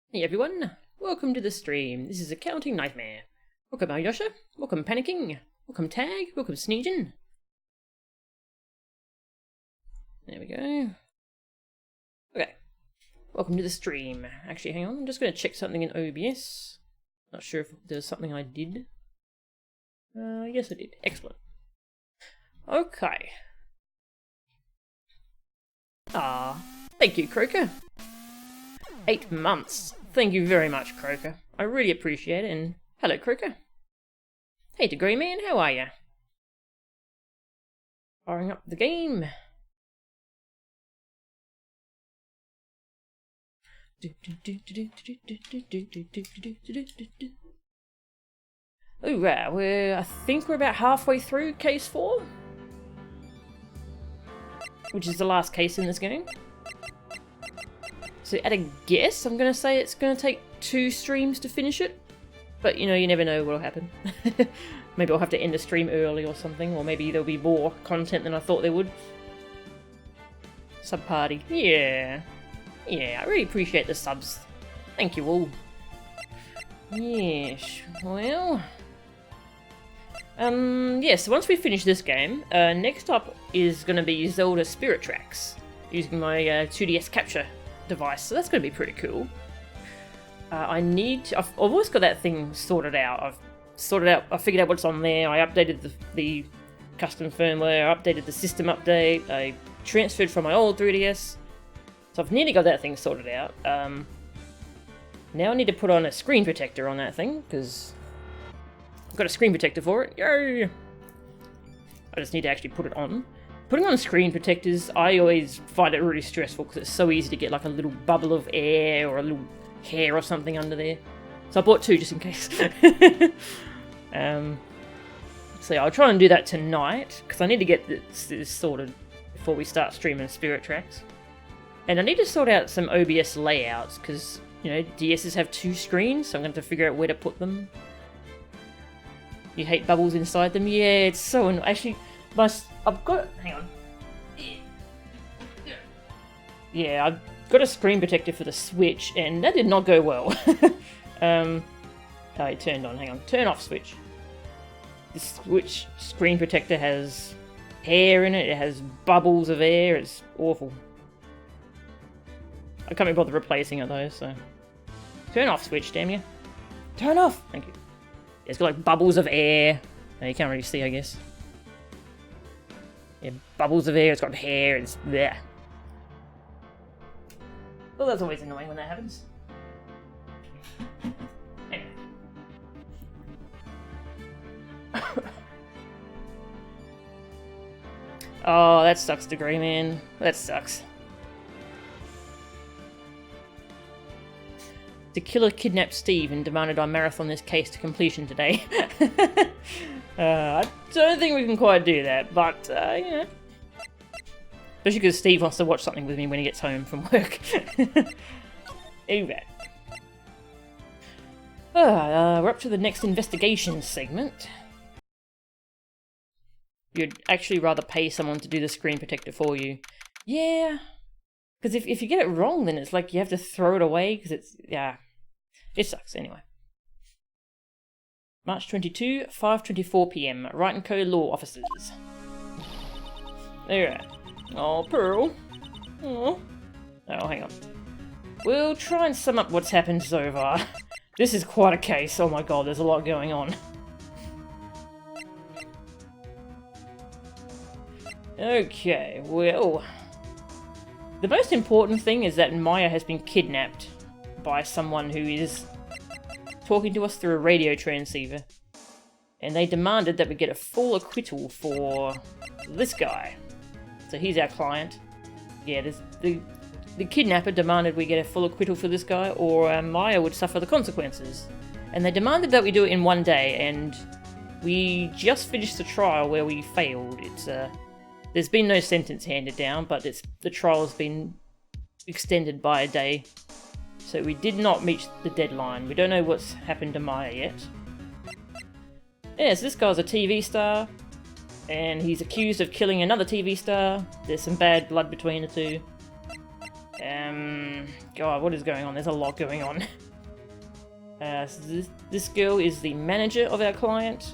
Hey everyone, welcome to the stream. This is Accounting Nightmare. Welcome Alyosha, welcome Panicking, welcome Tag, welcome Sneejin. There we go. Okay, welcome to the stream. Actually, hang on, I'm just going to check something in OBS. Not sure if there's something I did. Yes I did. Excellent. Okay. Thank you, Croker. 8 months. Thank you very much, Croker. I really appreciate it, and hello, Croker. Hey, Degree Man, how are ya? Firing up the game. Oh, I think we're about halfway through case 4, which is the last case in this game. So at a guess, I'm going to say it's going to take 2 streams to finish it. But, you know, you never know what'll happen. Maybe I'll have to end the stream early or something, or maybe there'll be more content than I thought there would. Sub party. Yeah. Yeah, I really appreciate the subs. Thank you all. Yes, well... yeah, so once we finish this game, next up is going to be Zelda Spirit Tracks, using my 2DS capture device, so that's going to be pretty cool. I've always got that thing sorted out. I figured out what's on there, I updated the custom firmware, I updated the system update, I transferred from my old 3DS, so I've nearly got that thing sorted out. Now I need to put on a screen protector on that thing, because I've got a screen protector for it, yay! I just need to actually put it on. Putting on screen protectors, I always find it really stressful because it's so easy to get like a little bubble of air or a little hair or something under there. So I bought 2 just in case. So yeah, I'll try and do that tonight because I need to get this sorted before we start streaming Spirit Tracks. And I need to sort out some OBS layouts because, you know, DSs have 2 screens, so I'm going to have to figure out where to put them. You hate bubbles inside them? Yeah, it's so annoying. Actually, I've got... hang on. Yeah, I've got a screen protector for the Switch, and that did not go well. It turned on, hang on. Turn off Switch. The Switch screen protector has hair in it, it has bubbles of air, it's awful. I can't be bothered replacing it though, so... Turn off Switch, damn you. Turn off! Thank you. It's got like bubbles of air. You can't really see, I guess. Yeah, bubbles of air, it's got hair, it's there. Well, that's always annoying when that happens. Anyway. Oh, that sucks, Degree Man. That sucks. The killer kidnapped Steve and demanded I marathon this case to completion today. I don't think we can quite do that, but, you know. Especially because Steve wants to watch something with me when he gets home from work. Anyway. We're up to the next investigation segment. You'd actually rather pay someone to do the screen protector for you. Yeah. Because if you get it wrong, then it's like you have to throw it away, because it's, yeah. It sucks, anyway. March 22, 5:24 PM. Wright & Co. Law Offices. Alright. Oh, Pearl. Oh, hang on. We'll try and sum up what's happened so far. This is quite a case. Oh my god, there's a lot going on. Okay, well... the most important thing is that Maya has been kidnapped by someone who is talking to us through a radio transceiver. And they demanded that we get a full acquittal for this guy. So he's our client. Yeah, the kidnapper demanded we get a full acquittal for this guy, or Maya would suffer the consequences. And they demanded that we do it in 1 day, and we just finished the trial where we failed. There's been no sentence handed down, but the trial's been extended by a day. So we did not meet the deadline. We don't know what's happened to Maya yet. Yes, this guy's a TV star, and he's accused of killing another TV star. There's some bad blood between the two. God, what is going on? There's a lot going on. So this girl is the manager of our client.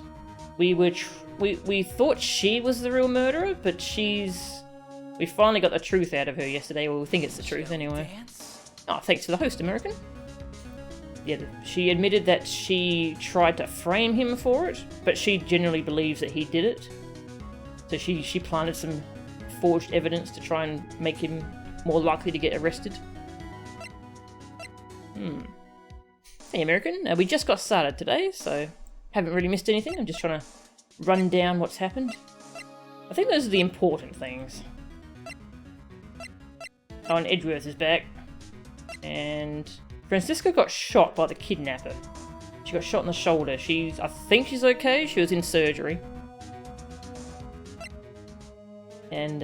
We thought she was the real murderer, but we finally got the truth out of her yesterday, or we think it's the truth anyway. Oh, thanks for the host, American. Yeah, she admitted that she tried to frame him for it, but she generally believes that he did it. So she planted some forged evidence to try and make him more likely to get arrested. Hey, American. We just got started today, so haven't really missed anything. I'm just trying to run down what's happened. I think those are the important things. Oh, and Edgeworth is back. And Francisca got shot by the kidnapper. She got shot in the shoulder. I think she's okay. She was in surgery. And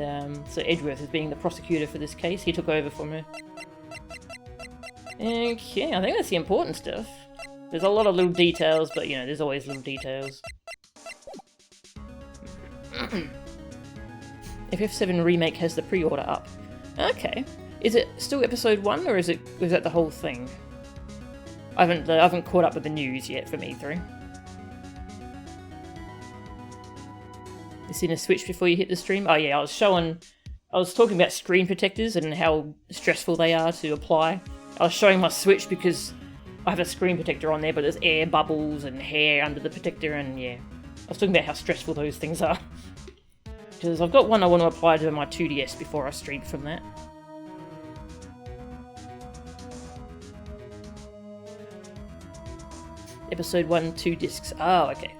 so Edgeworth is being the prosecutor for this case. He took over from her. Okay, I think that's the important stuff. There's a lot of little details, but you know, there's always little details. FF7 Remake has the pre-order up. Okay. Is it still episode 1, or is that the whole thing? I haven't caught up with the news yet from E3. You seen a switch before you hit the stream? Oh yeah, I was talking about screen protectors and how stressful they are to apply. I was showing my Switch because I have a screen protector on there, but there's air bubbles and hair under the protector, and yeah. I was talking about how stressful those things are. Because I've got one I want to apply to my 2DS before I stream from that. Episode 1, 2 discs. Oh, okay.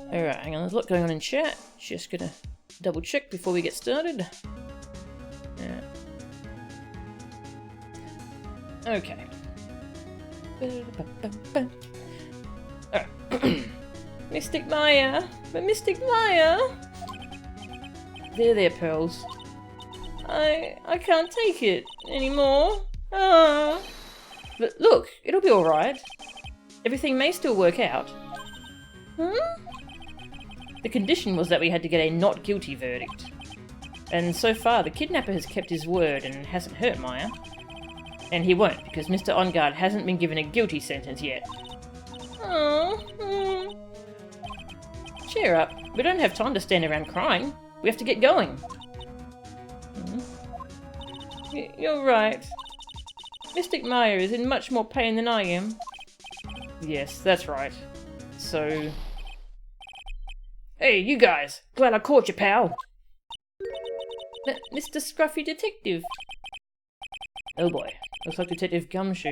Alright, hang on, there's a lot going on in chat. Just gonna double check before we get started. Yeah. Okay. Mystic Maya! But Mystic Maya! There, Pearls. I can't take it anymore. Ah. But look, it'll be alright. Everything may still work out. The condition was that we had to get a not guilty verdict. And so far, the kidnapper has kept his word and hasn't hurt Maya. And he won't, because Mr. Enguarde hasn't been given a guilty sentence yet. Cheer up. We don't have time to stand around crying. We have to get going. You're right. Mystic Maya is in much more pain than I am. Yes, that's right. So... Hey, you guys! Glad I caught you, pal! Mr. Scruffy Detective. Oh boy, looks like Detective Gumshoe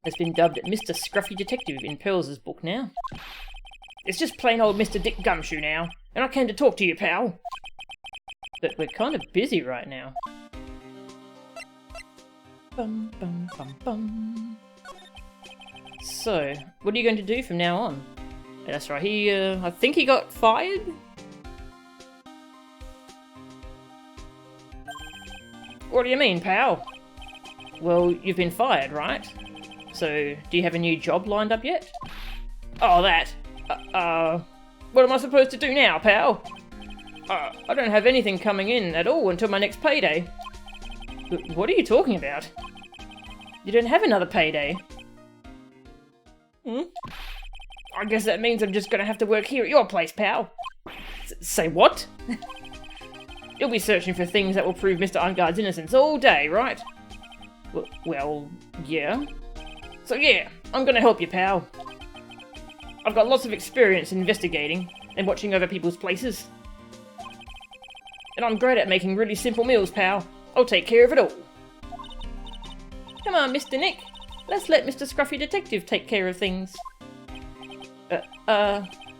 has been dubbed Mr. Scruffy Detective in Pearls' book now. It's just plain old Mr. Dick Gumshoe now, and I came to talk to you, pal. But we're kind of busy right now. Bum, bum, bum, bum. So, what are you going to do from now on? That's right, I think he got fired? What do you mean, pal? Well, you've been fired, right? So, do you have a new job lined up yet? Oh, that. What am I supposed to do now, pal? I don't have anything coming in at all until my next payday. But what are you talking about? You don't have another payday. I guess that means I'm just gonna have to work here at your place, pal. Say what? You'll be searching for things that will prove Mr. Enguarde's innocence all day, right? Well, yeah. So yeah, I'm gonna help you, pal. I've got lots of experience in investigating and watching over people's places. And I'm great at making really simple meals, pal. I'll take care of it all. Come on, Mr. Nick. Let's let Mr. Scruffy Detective take care of things.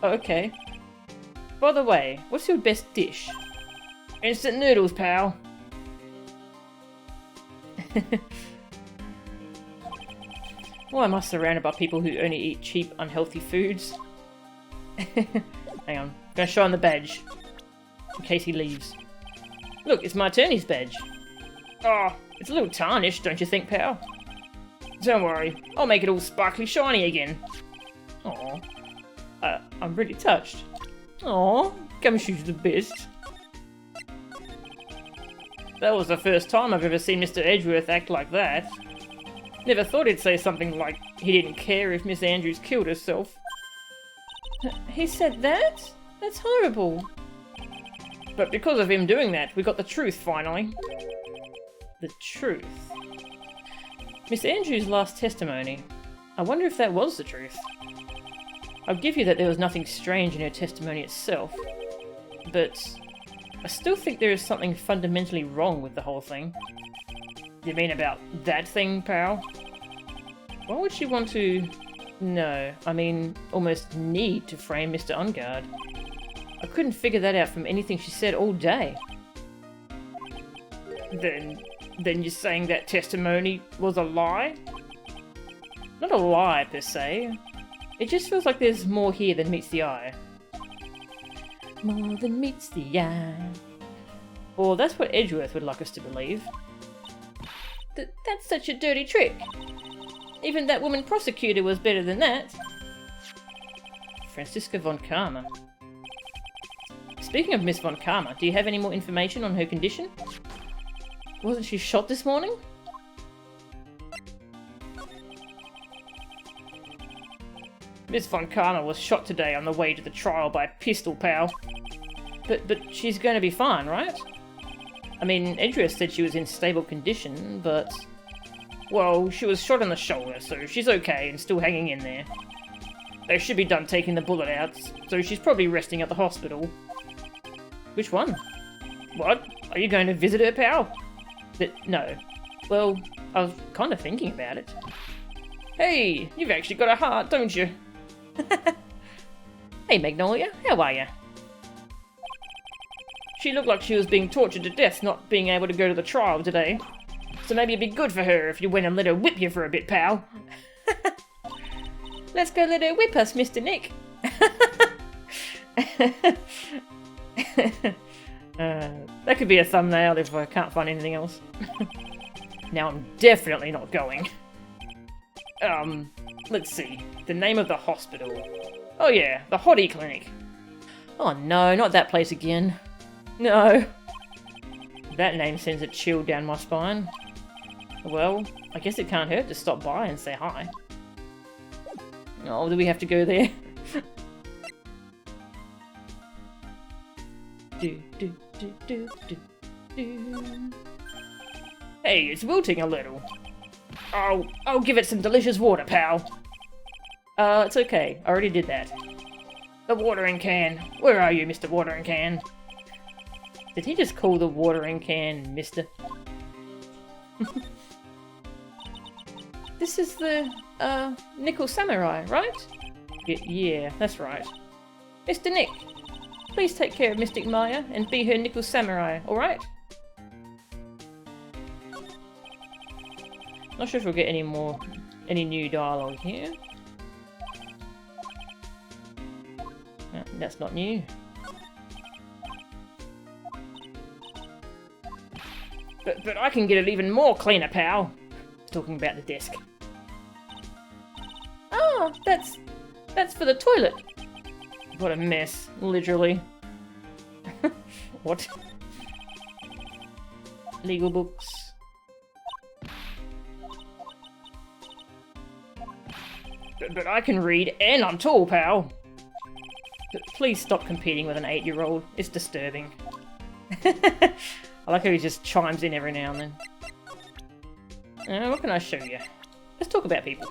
Okay. By the way, what's your best dish? Instant noodles, pal. Why am I surrounded by people who only eat cheap, unhealthy foods? Hang on. I'm gonna show him the badge. In case he leaves. Look, it's my attorney's badge. Oh, it's a little tarnished, don't you think, pal? Don't worry, I'll make it all sparkly shiny again. Aww. I'm really touched. Aww, Gumshoe's the best. That was the first time I've ever seen Mr. Edgeworth act like that. Never thought he'd say something like he didn't care if Miss Andrews killed herself. He said that? That's horrible. But because of him doing that, we got the truth finally. The truth? Miss Andrews' last testimony. I wonder if that was the truth. I'll give you that there was nothing strange in her testimony itself, but I still think there is something fundamentally wrong with the whole thing. You mean about that thing, pal? Why would she want to... No, I mean, almost need to frame Mr. Ungard? I couldn't figure that out from anything she said all day. Then you're saying that testimony was a lie? Not a lie, per se. It just feels like there's more here than meets the eye. More than meets the eye. Or that's what Edgeworth would like us to believe. That's such a dirty trick. Even that woman prosecutor was better than that. Franziska von Karma. Speaking of Miss von Karma, do you have any more information on her condition? Wasn't she shot this morning? Miss von Karma was shot today on the way to the trial by a pistol, pal. But she's going to be fine, right? I mean, Edgeworth said she was in stable condition, but... Well, she was shot in the shoulder, so she's okay and still hanging in there. They should be done taking the bullet out, so she's probably resting at the hospital. Which one? What? Are you going to visit her, pal? No. Well, I was kind of thinking about it. Hey, you've actually got a heart, don't you? Hey, Magnolia, how are you? She looked like she was being tortured to death not being able to go to the trial today. So maybe it'd be good for her if you went and let her whip you for a bit, pal. Let's go let her whip us, Mr. Nick. That could be a thumbnail if I can't find anything else. Now I'm definitely not going. Let's see. The name of the hospital. Oh yeah, the Hottie Clinic. Oh no, not that place again. No. That name sends a chill down my spine. Well, I guess it can't hurt to stop by and say hi. Oh, do we have to go there? Hey, it's wilting a little. Oh, I'll give it some delicious water, pal. It's okay. I already did that. The watering can. Where are you, Mr. Watering Can? Did he just call the watering can Mr.? This is the, Nickel Samurai, right? Yeah, that's right. Mr. Nick, please take care of Mystic Maya and be her Nickel Samurai, alright? Not sure if we'll get any new dialogue here. No, that's not new. But I can get it even more cleaner, pal. Talking about the desk. Oh, that's for the toilet. What a mess, literally. What? Legal books. But I can read and I'm tall, pal. But please stop competing with an 8-year-old. It's disturbing. I like how he just chimes in every now and then. What can I show you? Let's talk about people.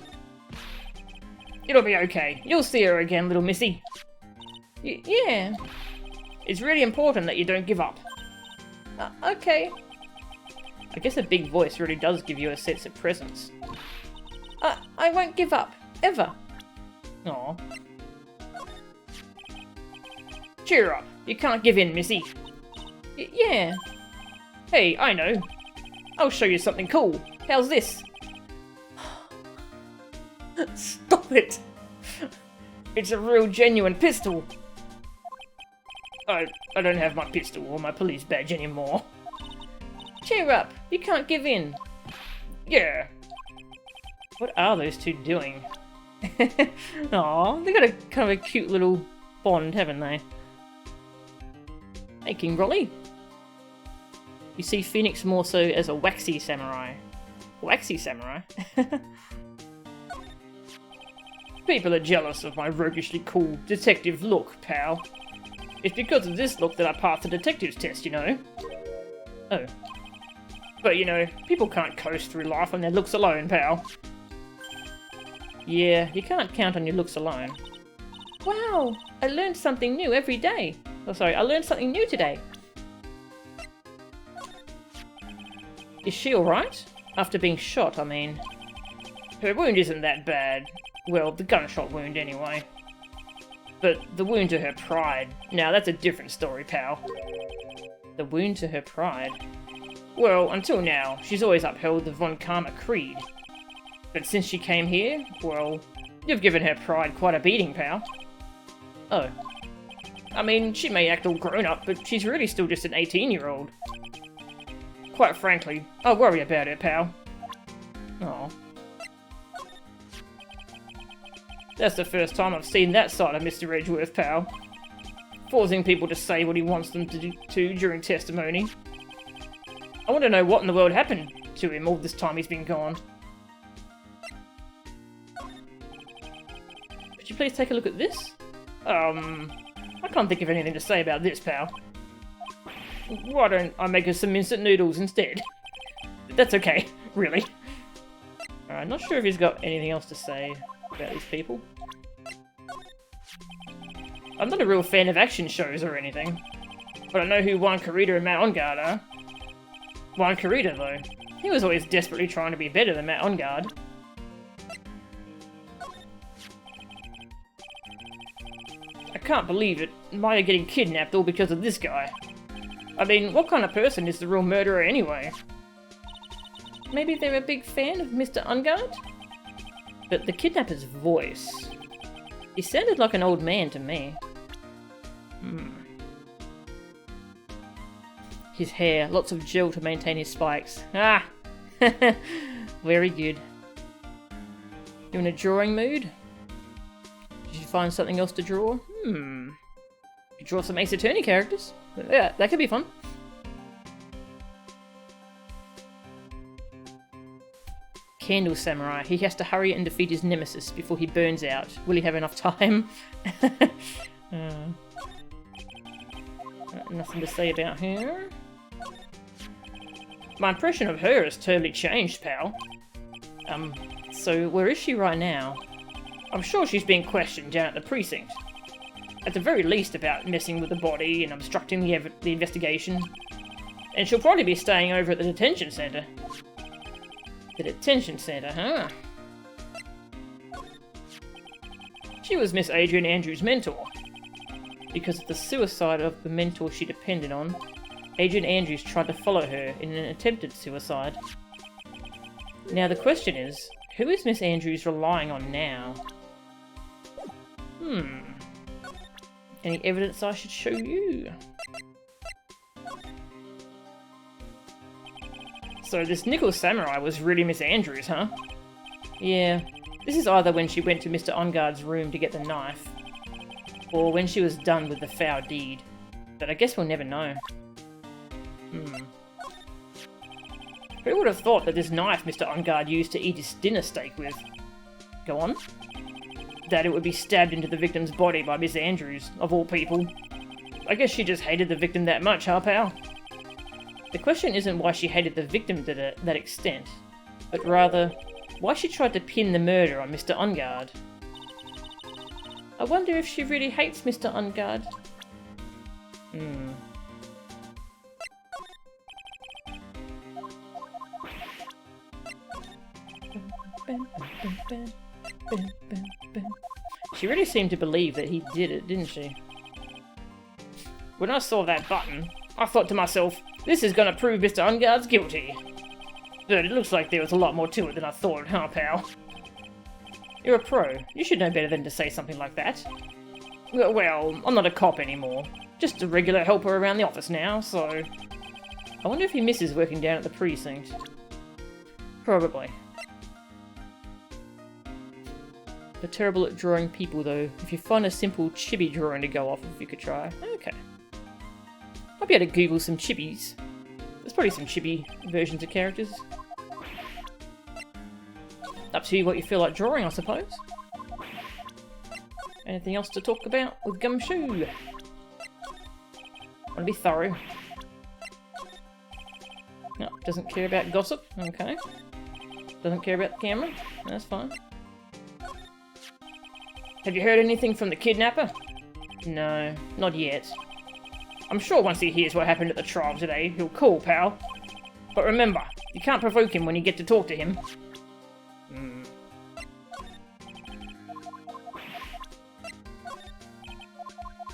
It'll be okay. You'll see her again, little missy. Yeah. It's really important that you don't give up. Okay. I guess a big voice really does give you a sense of presence. I won't give up. Ever. Aw. Cheer up. You can't give in, missy. Yeah. Hey, I know. I'll show you something cool. How's this? Stop it! It's a real genuine pistol. I don't have my pistol or my police badge anymore. Cheer up. You can't give in. Yeah. What are those two doing? Aw, they got a kind of a cute little bond, haven't they? Hey, King Rolly. You see Phoenix more so as a waxy samurai. Waxy samurai? People are jealous of my roguishly cool detective look, pal. It's because of this look that I passed the detective's test, you know? Oh. But, you know, people can't coast through life on their looks alone, pal. Yeah, you can't count on your looks alone. Wow, I learned something new every day. Oh, sorry, I learned something new today. Is she alright? After being shot, I mean. Her wound isn't that bad. Well, the gunshot wound anyway. But the wound to her pride, now that's a different story, pal. The wound to her pride? Well, until now, she's always upheld the Von Karma creed. But since she came here, well, you've given her pride quite a beating, pal. Oh. I mean, she may act all grown up, but she's really still just an 18-year-old. Quite frankly, I'll worry about it, pal. Aw. That's the first time I've seen that side of Mr. Edgeworth, pal. Forcing people to say what he wants them to do during testimony. I want to know what in the world happened to him all this time he's been gone. Could you please take a look at this? I can't think of anything to say about this, pal. Why don't I make us some instant noodles instead? That's okay, really. Alright, not sure if he's got anything else to say about these people. I'm not a real fan of action shows or anything, but I know who Juan Carita and Matt Engarde are. Juan Carita, though. He was always desperately trying to be better than Matt Engarde. I can't believe it. Maya getting kidnapped all because of this guy. I mean, what kind of person is the real murderer anyway? Maybe they're a big fan of Mr. Engarde? But the kidnapper's voice... He sounded like an old man to me. His hair, lots of gel to maintain his spikes. Ah! Very good. You in a drawing mood? Did you find something else to draw? You draw some Ace Attorney characters? Yeah, that could be fun. Candle Samurai. He has to hurry and defeat his nemesis before he burns out. Will he have enough time? Nothing to say about her. My impression of her has totally changed, pal. So where is she right now? I'm sure she's being questioned down at the precinct. At the very least about messing with the body and obstructing the investigation. And she'll probably be staying over at the detention center. The detention center, huh? She was Miss Adrian Andrews' mentor. Because of the suicide of the mentor she depended on, Adrian Andrews tried to follow her in an attempted suicide. Now the question is, who is Miss Andrews relying on now? Any evidence I should show you? So this Nickel Samurai was really Miss Andrews, huh? Yeah, this is either when she went to Mr. Engarde's room to get the knife, or when she was done with the foul deed. But I guess we'll never know. Who would have thought that this knife Mr. Engarde used to eat his dinner steak with? Go on. That it would be stabbed into the victim's body by Miss Andrews, of all people. I guess she just hated the victim that much, huh, pal? The question isn't why she hated the victim to that extent, but rather, why she tried to pin the murder on Mr. Engarde. I wonder if she really hates Mr. Engarde. She really seemed to believe that he did it, didn't she? When I saw that button, I thought to myself, this is gonna prove Mr. Engarde's guilty. But it looks like there was a lot more to it than I thought, huh, pal? You're a pro. You should know better than to say something like that. Well, I'm not a cop anymore. Just a regular helper around the office now, so... I wonder if he misses working down at the precinct. Probably. They're terrible at drawing people, though. If you find a simple chibi drawing to go off of, you could try. Okay. Might be able to Google some chibis. There's probably some chibi versions of characters. Up to you what you feel like drawing, I suppose. Anything else to talk about with Gumshoe? Want to be thorough. No, doesn't care about gossip. Okay. Doesn't care about the camera. That's fine. Have you heard anything from the kidnapper? No, not yet. I'm sure once he hears what happened at the trial today, he'll call, pal. But remember, you can't provoke him when you get to talk to him.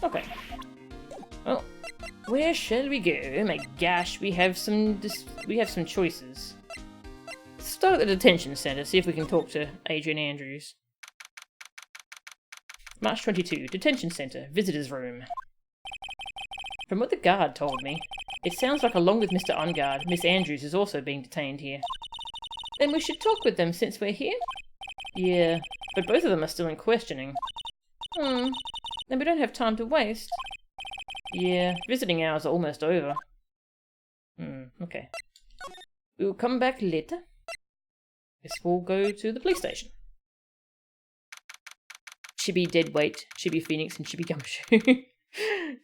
Okay. Well, where shall we go? Oh my gosh, we have some choices. Let's start at the detention center, see if we can talk to Adrian Andrews. March 22, detention center, visitors room. From what the guard told me, it sounds like along with Mr. Ungard, Miss Andrews is also being detained here. Then we should talk with them since we're here? Yeah, but both of them are still in questioning. Then we don't have time to waste. Yeah, visiting hours are almost over. Okay. We'll come back later. Guess we'll go to the police station. Chibi Deadweight, Chibi Phoenix, and Chibi Gumshoe.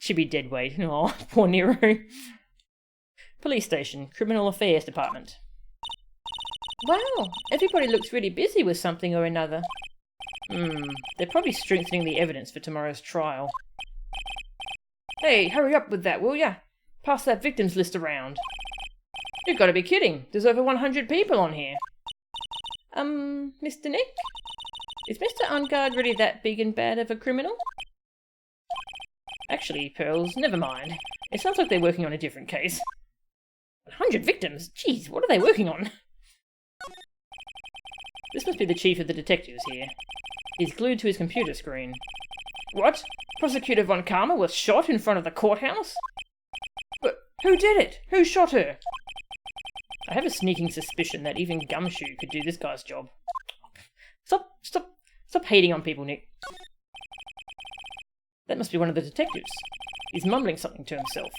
Chibi Deadweight. Oh, poor Nero. Police station, Criminal Affairs Department. Wow, everybody looks really busy with something or another. They're probably strengthening the evidence for tomorrow's trial. Hey, hurry up with that, will ya? Pass that victims list around. You've got to be kidding. There's over 100 people on here. Mr. Nick? Is Mr. Ungard really that big and bad of a criminal? Actually, Pearls, never mind. It sounds like they're working on a different case. 100 victims? Jeez, what are they working on? This must be the chief of the detectives here. He's glued to his computer screen. What? Prosecutor Von Karma was shot in front of the courthouse? But who did it? Who shot her? I have a sneaking suspicion that even Gumshoe could do this guy's job. Stop hating on people, Nick. That must be one of the detectives. He's mumbling something to himself.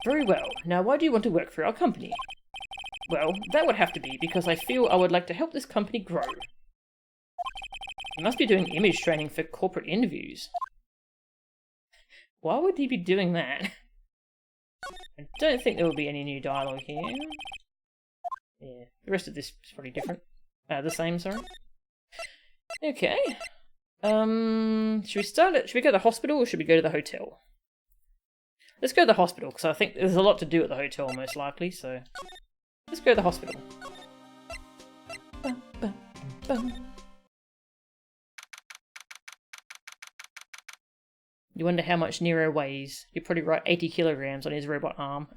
Very well. Now why do you want to work for our company? Well, that would have to be because I feel I would like to help this company grow. He must be doing image training for corporate interviews. Why would he be doing that? I don't think there will be any new dialogue here. Yeah, the rest of this is probably different. The same, sorry. Okay. Should we go to the hospital or should we go to the hotel? Let's go to the hospital, because I think there's a lot to do at the hotel, most likely, so... Let's go to the hospital. Bum, bum, bum. You wonder how much Nero weighs. You're probably right, 80 kilograms on his robot arm.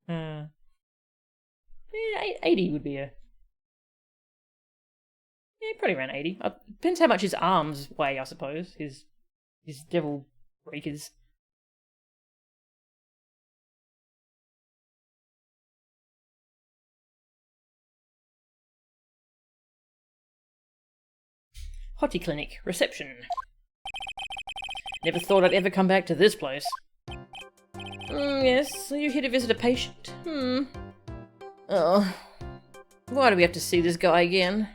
Yeah, 80 would be a... Yeah, probably around 80. Depends how much his arms weigh, I suppose. His devil breakers. Hottie Clinic, reception. Never thought I'd ever come back to this place. Yes, are you here to visit a patient? Oh, why do we have to see this guy again?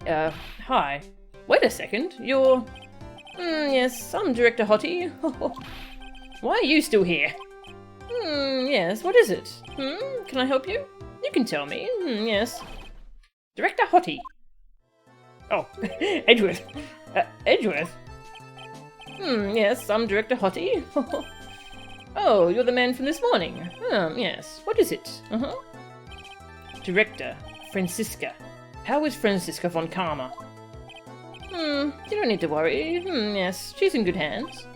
Hi. Wait a second, you're... yes, I'm Director Hottie. Why are you still here? Yes, what is it? Can I help you? You can tell me. Yes. Director Hottie. Oh, Edgeworth. Edgeworth? Yes, I'm Director Hottie. Oh, you're the man from this morning. Yes. What is it? Director, Franziska. How is Franziska Von Karma? You don't need to worry. Yes, she's in good hands.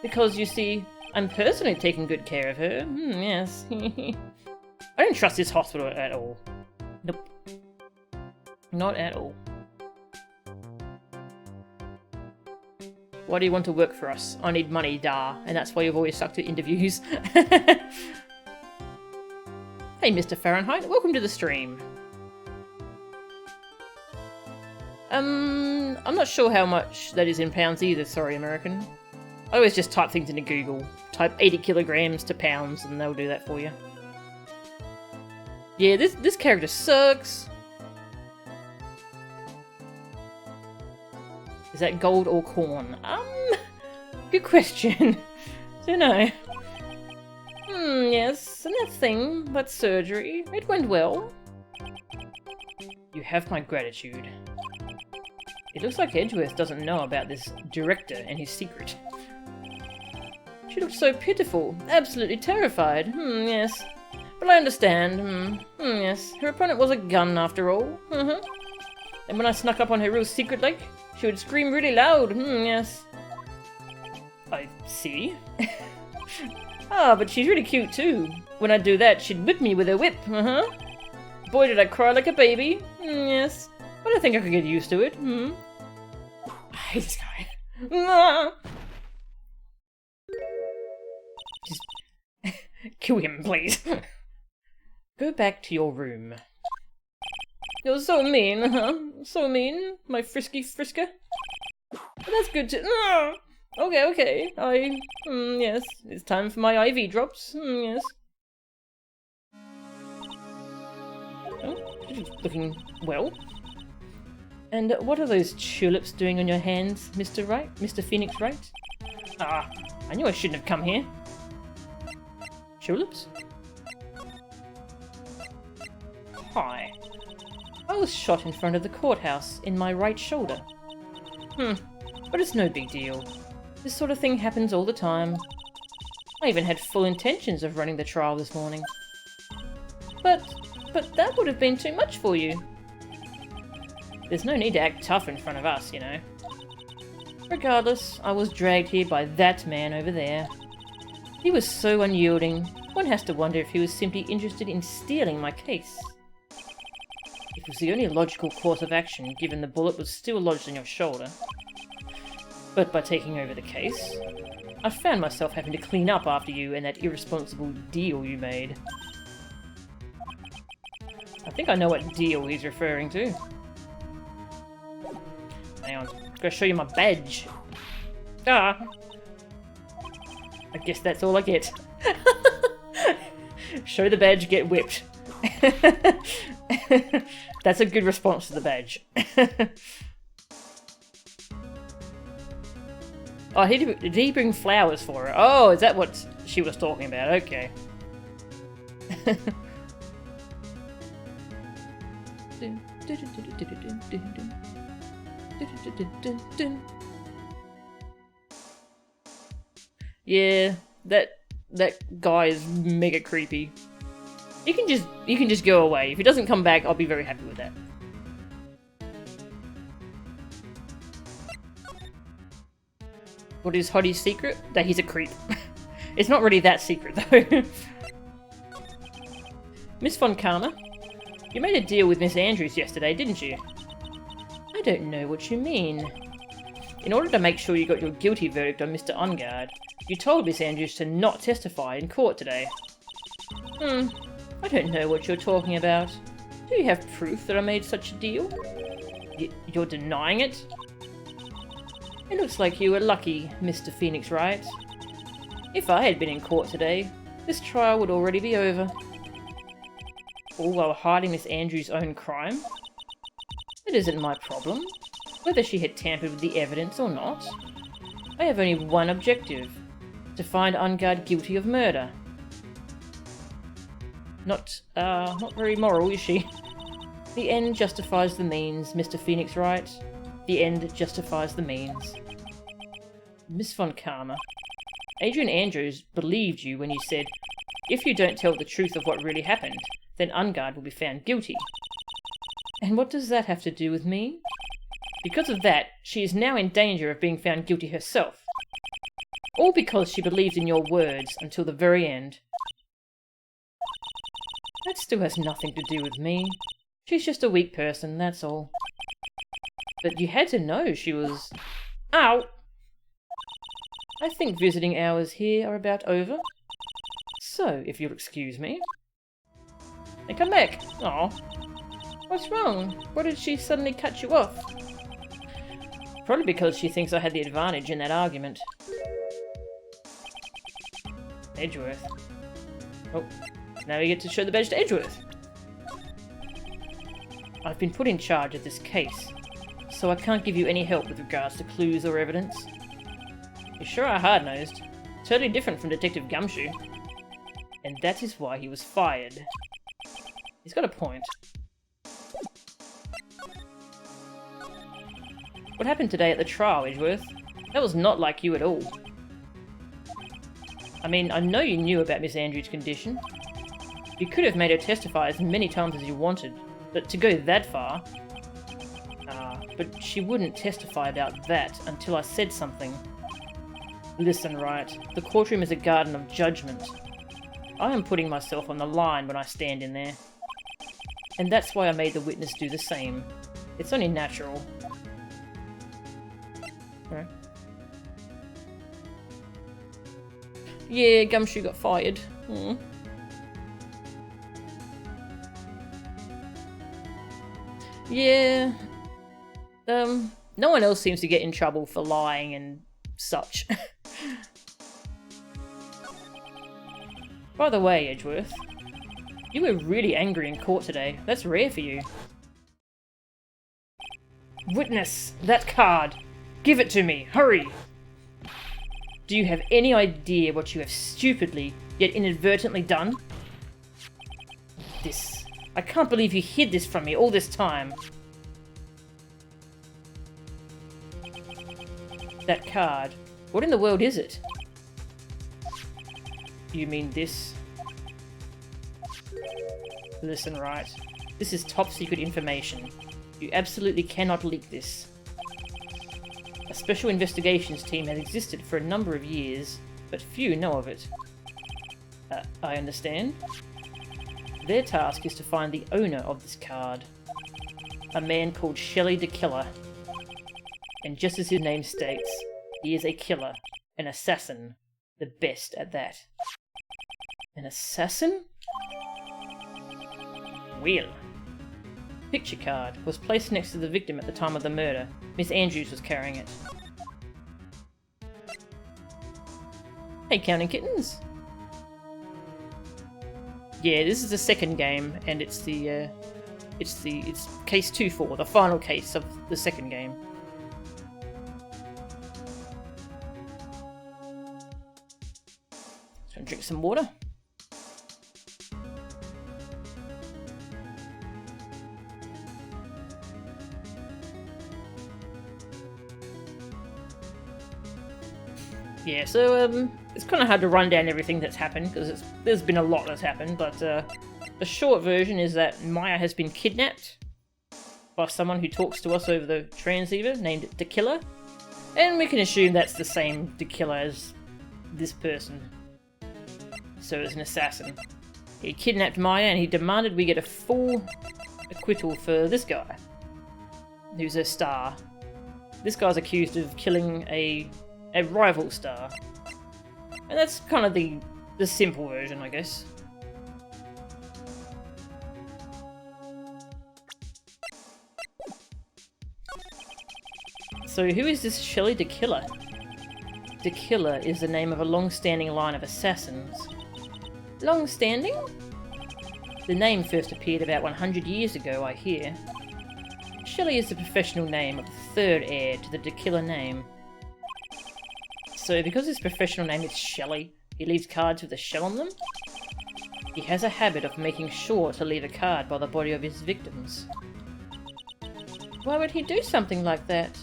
Because, you see, I'm personally taking good care of her. Yes. I don't trust this hospital at all. Nope. Not at all. Why do you want to work for us? I need money, da. And that's why you've always stuck to interviews. Hey, Mr. Fahrenheit. Welcome to the stream. I'm not sure how much that is in pounds either, sorry, American. I always just type things into Google. Type 80 kilograms to pounds and they'll do that for you. Yeah, this character sucks. Is that gold or corn? Good question. Don't know. Yes, and that thing, that surgery, it went well. You have my gratitude. It looks like Edgeworth doesn't know about this director and his secret. She looked so pitiful, absolutely terrified. Yes. But I understand. Yes. Her opponent was a gun after all. And when I snuck up on her real secret like, she would scream really loud. Yes. I see. But she's really cute too. When I do that, she'd whip me with her whip. Boy, did I cry like a baby. Yes. But I think I could get used to it. I hate this guy. Just kill him, please. Go back to your room. You're so mean, So mean, my frisky frisker. But that's good to. Okay. Yes. It's time for my IV drops. Yes. Oh, looking well. And what are those tulips doing on your hands, Mr. Wright? Mr. Phoenix Wright? I knew I shouldn't have come here. Tulips? Hi. I was shot in front of the courthouse in my right shoulder. But it's no big deal. This sort of thing happens all the time. I even had full intentions of running the trial this morning. But that would have been too much for you. There's no need to act tough in front of us, you know. Regardless, I was dragged here by that man over there. He was so unyielding, one has to wonder if he was simply interested in stealing my case. It was the only logical course of action, given the bullet was still lodged in your shoulder. But by taking over the case, I found myself having to clean up after you and that irresponsible deal you made. I think I know what deal he's referring to. Hang on, I'm gonna show you my badge. I guess that's all I get. Show the badge, get whipped. That's a good response to the badge. Oh, did he bring flowers for her? Oh, is that what she was talking about? Okay. Yeah, that guy is mega creepy. You can just go away. If he doesn't come back, I'll be very happy with that. What is Hottie's secret? That he's a creep. It's not really that secret though. Miss Von Karma, you made a deal with Miss Andrews yesterday, didn't you? I don't know what you mean. In order to make sure you got your guilty verdict on Mr. Ungard, you told Miss Andrews to not testify in court today. I don't know what you're talking about. Do you have proof that I made such a deal? You're denying it? It looks like you were lucky, Mr. Phoenix Wright. If I had been in court today, this trial would already be over. All while hiding Miss Andrews' own crime? It isn't my problem, whether she had tampered with the evidence or not. I have only one objective, to find Ungard guilty of murder. Not very moral, is she? The end justifies the means, Mr. Phoenix Wright. The end justifies the means. Miss Von Karma, Adrian Andrews believed you when you said, if you don't tell the truth of what really happened, then Ungard will be found guilty. And what does that have to do with me? Because of that, she is now in danger of being found guilty herself. All because she believed in your words until the very end. That still has nothing to do with me. She's just a weak person, that's all. But you had to know she was... Ow! I think visiting hours here are about over. So, if you'll excuse me. And come back. Aw. What's wrong? Why did she suddenly cut you off? Probably because she thinks I had the advantage in that argument. Edgeworth. Oh, now we get to show the badge to Edgeworth. I've been put in charge of this case, so I can't give you any help with regards to clues or evidence. You sure are hard-nosed. Totally different from Detective Gumshoe. And that is why he was fired. He's got a point. What happened today at the trial, Edgeworth? That was not like you at all. I mean, I know you knew about Miss Andrews' condition. You could have made her testify as many times as you wanted, but to go that far... but she wouldn't testify about that until I said something. Listen, Wright, the courtroom is a garden of judgment. I am putting myself on the line when I stand in there. And that's why I made the witness do the same. It's only natural. Right. Yeah, Gumshoe got fired. Yeah. No one else seems to get in trouble for lying and such. By the way, Edgeworth, you were really angry in court today. That's rare for you. Witness, that card! Give it to me, hurry! Do you have any idea what you have stupidly, yet inadvertently done? This. I can't believe you hid this from me all this time. That card. What in the world is it? You mean this? Listen, Wright. This is top secret information. You absolutely cannot leak this. A special investigations team has existed for a number of years, but few know of it. I understand. Their task is to find the owner of this card. A man called Shelley the Killer. And just as his name states, he is a killer, an assassin, the best at that. An assassin? Well. Picture card was placed next to the victim at the time of the murder. Miss Andrews was carrying it. Hey, Counting Kittens! Yeah, this is the second game, and it's case 2-4, the final case of the second game. Just gonna drink some water. Yeah, so it's kind of hard to run down everything that's happened, because there's been a lot that's happened, but the short version is that Maya has been kidnapped by someone who talks to us over the transceiver, named The Killer, and we can assume that's the same The Killer as this person. So it's an assassin. He kidnapped Maya and he demanded we get a full acquittal for this guy, who's a star. This guy's accused of killing a rival star. And that's kind of the simple version, I guess. So who is this Shelley the Killer? The Killer is the name of a long-standing line of assassins. Long-standing? The name first appeared about 100 years ago, I hear. Shelley is the professional name of the third heir to the Killer name. So because his professional name is Shelley, he leaves cards with a shell on them? He has a habit of making sure to leave a card by the body of his victims. Why would he do something like that?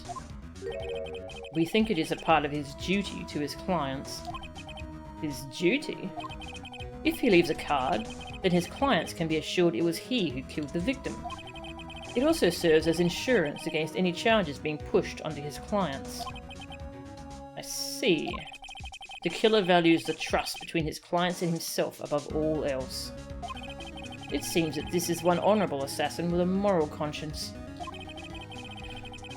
We think it is a part of his duty to his clients. His duty? If he leaves a card, then his clients can be assured it was he who killed the victim. It also serves as insurance against any charges being pushed onto his clients. I see. The Killer values the trust between his clients and himself above all else. It seems that this is one honourable assassin with a moral conscience.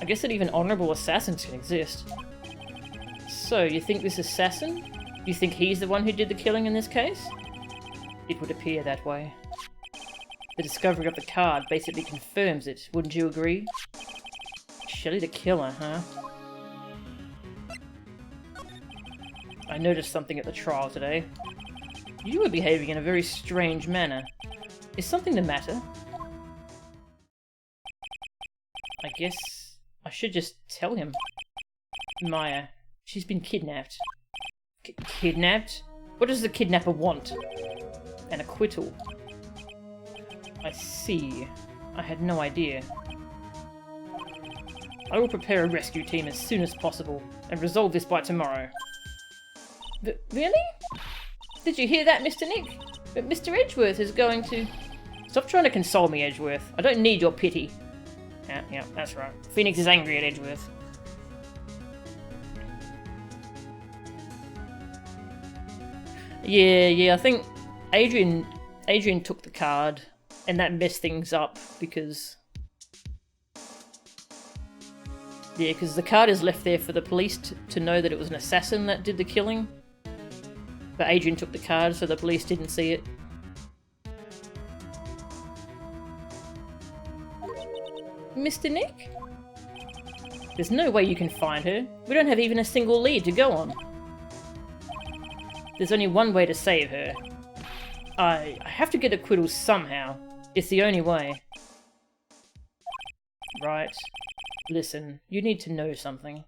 I guess that even honourable assassins can exist. So, you think this assassin? You think he's the one who did the killing in this case? It would appear that way. The discovery of the card basically confirms it, wouldn't you agree? Shelley the Killer, huh? I noticed something at the trial today. You were behaving in a very strange manner. Is something the matter? I guess I should just tell him. Maya, she's been kidnapped. Kidnapped? What does the kidnapper want? An acquittal. I see. I had no idea. I will prepare a rescue team as soon as possible and resolve this by tomorrow. Really? Did you hear that, Mr. Nick? But Mr. Edgeworth is going to... Stop trying to console me, Edgeworth. I don't need your pity. Yeah, that's right. Phoenix is angry at Edgeworth. Yeah, I think Adrian took the card, and that messed things up because... Yeah, because the card is left there for the police to know that it was an assassin that did the killing. But Adrian took the card, so the police didn't see it. Mr. Nick? There's no way you can find her. We don't have even a single lead to go on. There's only one way to save her. I have to get acquittal somehow. It's the only way. Right. Listen, you need to know something.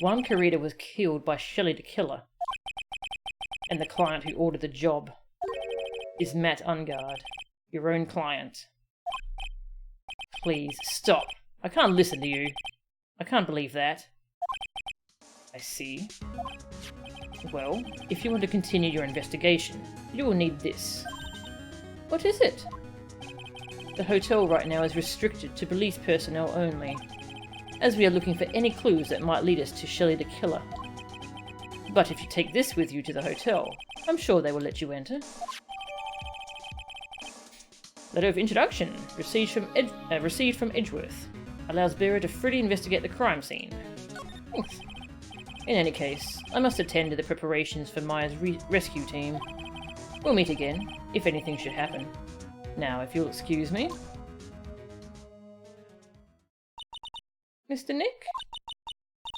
Juan Carita was killed by Shelley the Killer. And the client who ordered the job is Matt Ungard, your own client. Please, stop. I can't listen to you. I can't believe that. I see. Well, if you want to continue your investigation, you will need this. What is it? The hotel right now is restricted to police personnel only, as we are looking for any clues that might lead us to Shelley the Killer. But if you take this with you to the hotel, I'm sure they will let you enter. Letter of introduction, received from Edgeworth. Allows bearer to freely investigate the crime scene. Thanks. In any case, I must attend to the preparations for Maya's rescue team. We'll meet again, if anything should happen. Now, if you'll excuse me. Mr. Nick?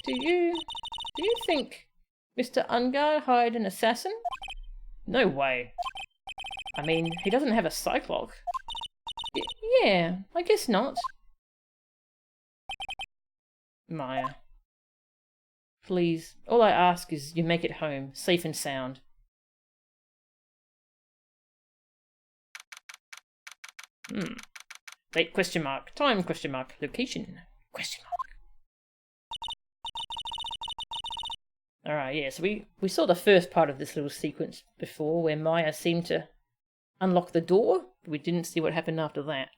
Do you think Mr. Ungard hired an assassin? No way. I mean, he doesn't have a psychlock. Yeah, I guess not. Maya. Please, all I ask is you make it home, safe and sound. Date question mark, time question mark, location question mark. Alright, yeah, so we saw the first part of this little sequence before where Maya seemed to unlock the door, but we didn't see what happened after that.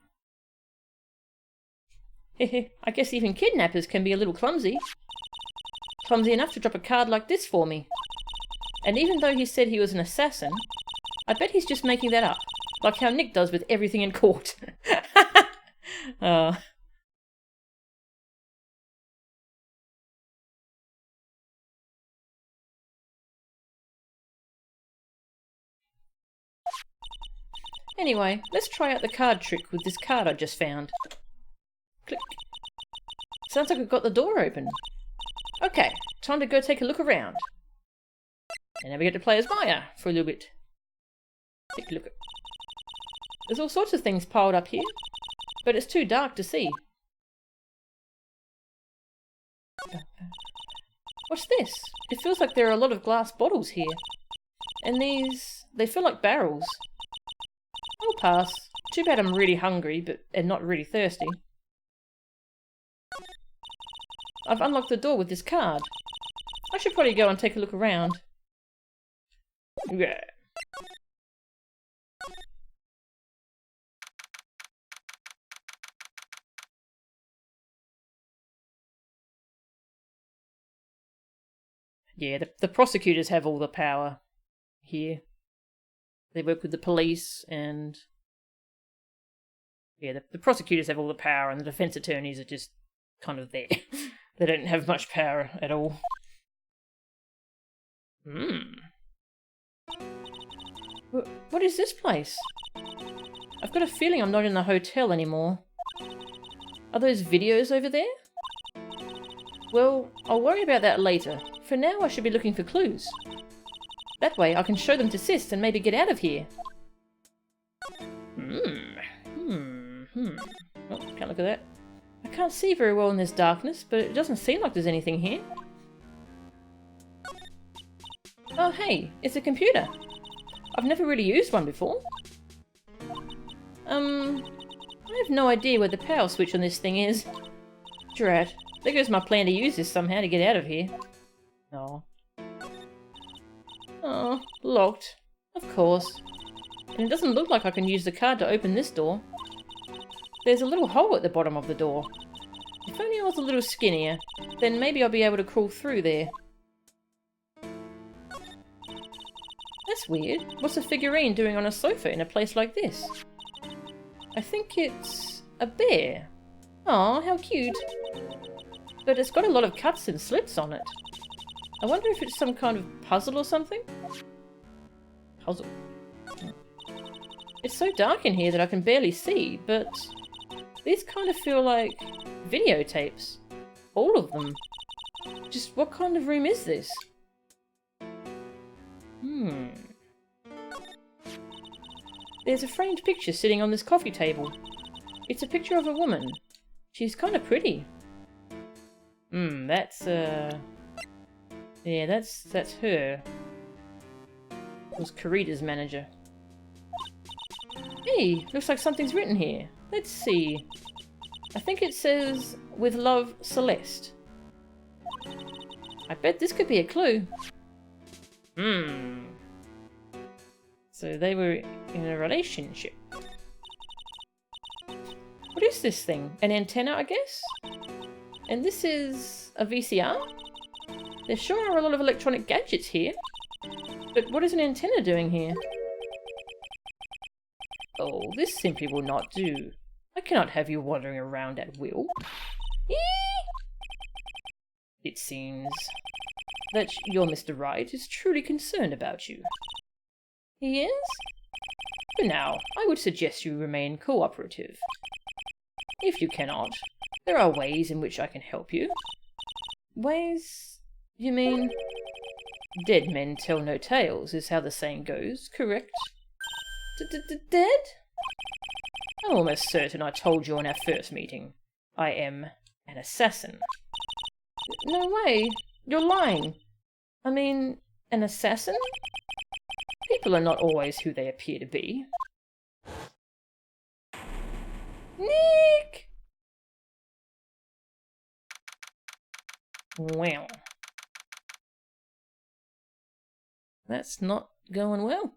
Hehe, I guess even kidnappers can be a little clumsy. Clumsy enough to drop a card like this for me. And even though he said he was an assassin, I bet he's just making that up. Like how Nick does with everything in court. Anyway, let's try out the card trick with this card I just found. Click. Sounds like I've got the door open. Okay, time to go take a look around. And now we get to play as Maya for a little bit. Take a look. There's all sorts of things piled up here, but it's too dark to see. What's this? It feels like there are a lot of glass bottles here. And these... they feel like barrels. I'll pass. Too bad I'm really hungry, and not really thirsty. I've unlocked the door with this card. I should probably go and take a look around. Yeah. Yeah, the prosecutors have all the power here. They work with the police and... yeah, the prosecutors have all the power and the defense attorneys are just kind of there. They don't have much power at all. What is this place? I've got a feeling I'm not in the hotel anymore. Are those videos over there? Well, I'll worry about that later. For now, I should be looking for clues. That way I can show them to Sis and maybe get out of here. Oh, can't look at that. I can't see very well in this darkness, but it doesn't seem like there's anything here. Oh hey, it's a computer. I've never really used one before. I have no idea where the power switch on this thing is. Drat. There goes my plan to use this somehow to get out of here. Oh. Oh, locked. Of course. And it doesn't look like I can use the card to open this door. There's a little hole at the bottom of the door. If only I was a little skinnier, then maybe I'll be able to crawl through there. That's weird. What's a figurine doing on a sofa in a place like this? I think it's a bear. Aw, how cute. But it's got a lot of cuts and slits on it. I wonder if it's some kind of puzzle or something? Puzzle. It's so dark in here that I can barely see, but these kind of feel like videotapes. All of them. Just what kind of room is this? There's a framed picture sitting on this coffee table. It's a picture of a woman. She's kind of pretty. That's yeah, that's her. It was Kurita's manager. Hey, looks like something's written here. Let's see. I think it says, "With love, Celeste." I bet this could be a clue. So they were in a relationship. What is this thing? An antenna, I guess? And this is a VCR? There sure are a lot of electronic gadgets here. But what is an antenna doing here? Oh, this simply will not do. I cannot have you wandering around at will. It seems that your Mr. Wright is truly concerned about you. He is? For now, I would suggest you remain cooperative. If you cannot, there are ways in which I can help you. Ways? You mean? Dead men tell no tales is how the saying goes, correct? Dead? I'm almost certain I told you on our first meeting. I am an assassin. No way. You're lying. I mean, an assassin? People are not always who they appear to be. Nick! Well. That's not going well.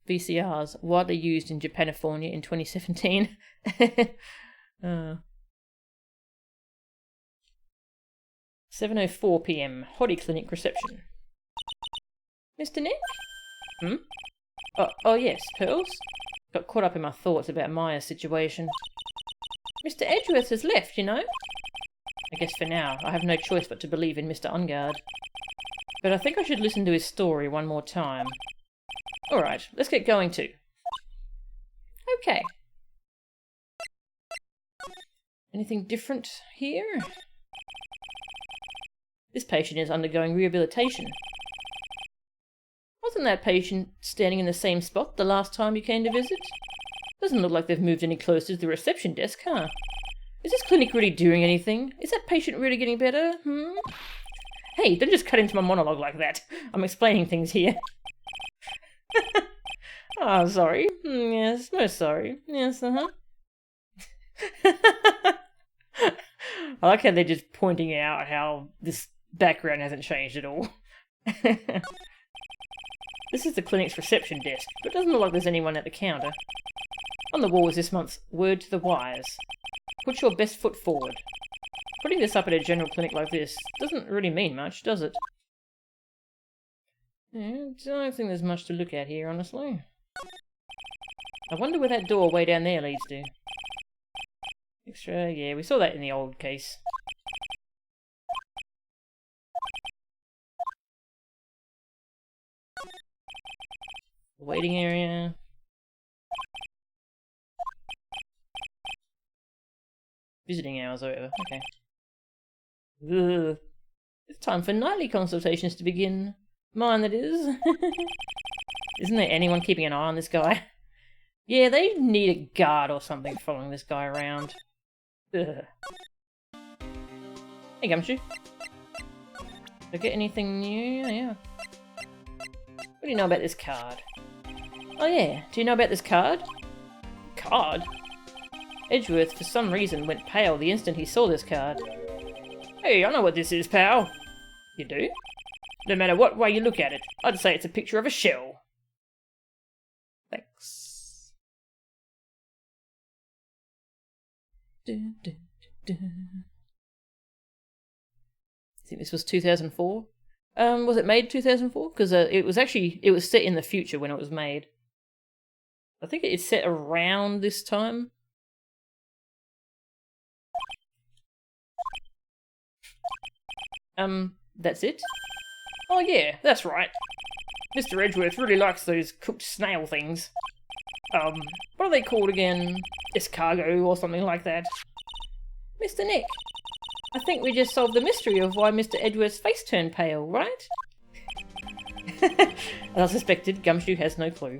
VCRs, widely used in Japanifornia in 2017. 7:04 PM, Hottie Clinic reception. Mr. Nick? Oh yes, Pearls? Got caught up in my thoughts about Maya's situation. Mr. Edgeworth has left, you know? I guess for now, I have no choice but to believe in Mr. Ungard. But I think I should listen to his story one more time. Alright, let's get going too. Okay. Anything different here? This patient is undergoing rehabilitation. Wasn't that patient standing in the same spot the last time you came to visit? Doesn't look like they've moved any closer to the reception desk, huh? Is this clinic really doing anything? Is that patient really getting better? Hey, don't just cut into my monologue like that. I'm explaining things here. Oh, sorry. Yes, most sorry. Yes, I like how they're just pointing out how this background hasn't changed at all. This is the clinic's reception desk, but it doesn't look like there's anyone at the counter. On the wall is this month's Word to the Wise. Put your best foot forward. Putting this up at a general clinic like this doesn't really mean much, does it? Yeah, I don't think there's much to look at here, honestly. I wonder where that door way down there leads to. Extra, yeah, we saw that in the old case. Waiting area. Visiting hours, however. Okay. Ugh. It's time for nightly consultations to begin. Mine, that is. Isn't there anyone keeping an eye on this guy? Yeah, they need a guard or something following this guy around. Ugh. Hey, Gumshoe. Did I get anything new? Yeah. What do you know about this card? Oh yeah, do you know about this card? Card? Edgeworth, for some reason, went pale the instant he saw this card. Hey, I know what this is, pal. You do? No matter what way you look at it, I'd say it's a picture of a shell. Thanks. I think this was 2004. Was it made 2004? Because it was set in the future when it was made. I think it's set around this time. That's it? Oh yeah, that's right. Mr. Edgeworth really likes those cooked snail things. What are they called again? Escargot or something like that. Mr. Nick, I think we just solved the mystery of why Mr. Edgeworth's face turned pale, right? As I suspected, Gumshoe has no clue.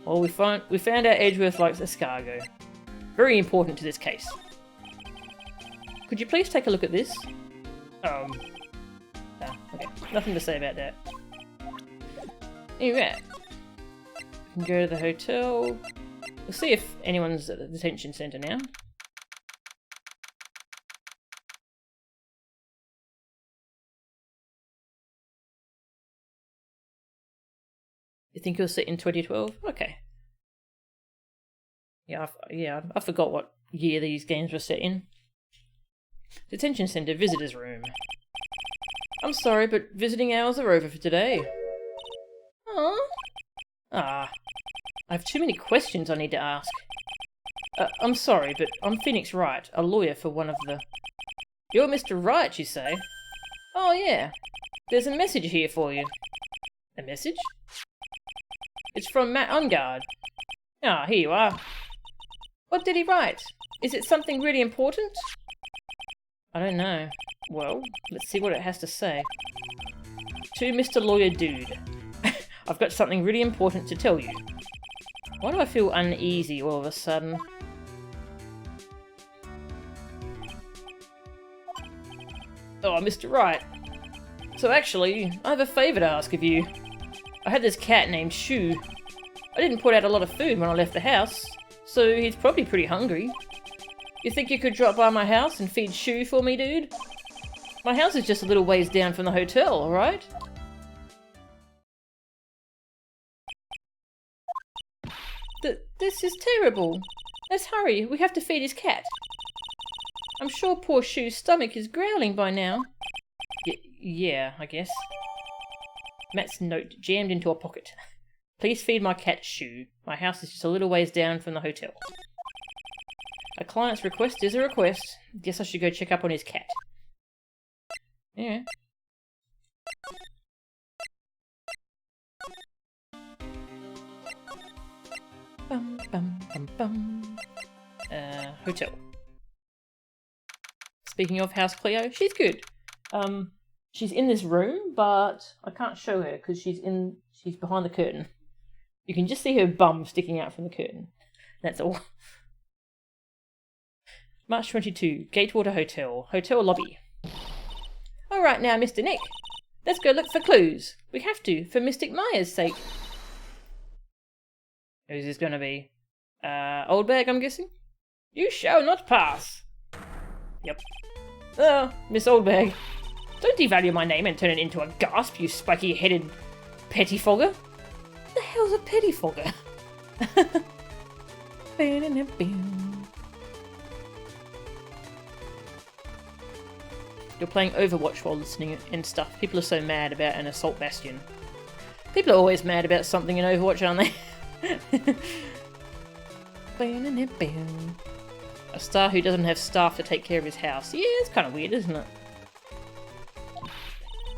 Well, we found out Edgeworth likes escargot. Very important to this case. Could you please take a look at this? Okay. Nothing to say about that. Anyway, we can go to the hotel. We'll see if anyone's at the detention centre now. You think it was set in 2012? Okay. Yeah, I forgot what year these games were set in. Detention Centre Visitors Room. I'm sorry, but visiting hours are over for today. Aww. I have too many questions I need to ask. I'm sorry, but I'm Phoenix Wright, a lawyer for one of the... You're Mr. Wright, you say? Oh, yeah. There's a message here for you. A message? It's from Matt Ungard. Ah, here you are. What did he write? Is it something really important? I don't know. Well, let's see what it has to say. To Mr. Lawyer Dude. I've got something really important to tell you. Why do I feel uneasy all of a sudden? Oh, Mr. Wright. So actually, I have a favour to ask of you. I had this cat named Shu. I didn't put out a lot of food when I left the house, so he's probably pretty hungry. You think you could drop by my house and feed Shu for me, dude? My house is just a little ways down from the hotel, alright? This is terrible. Let's hurry, we have to feed his cat. I'm sure poor Shu's stomach is growling by now. Yeah, I guess. Matt's note jammed into a pocket. Please feed my cat Shu. My house is just a little ways down from the hotel. A client's request is a request. Guess I should go check up on his cat. Yeah. Bum, bum, bum, bum. Hotel. Speaking of House Cleo, she's good. She's in this room, but I can't show her because she's behind the curtain. You can just see her bum sticking out from the curtain. That's all. March 22, Gatewater Hotel, hotel lobby. Alright now, Mr. Nick. Let's go look for clues. We have to, for Mystic Maya's sake. Who's this gonna be? Oldbag, I'm guessing? You shall not pass. Yep. Oh, Miss Oldbag. Don't devalue my name and turn it into a gasp, you spiky-headed pettifogger. What the hell's a pettifogger? You're playing Overwatch while listening and stuff. People are so mad about an assault bastion. People are always mad about something in Overwatch, aren't they? A star who doesn't have staff to take care of his house. Yeah, it's kind of weird, isn't it?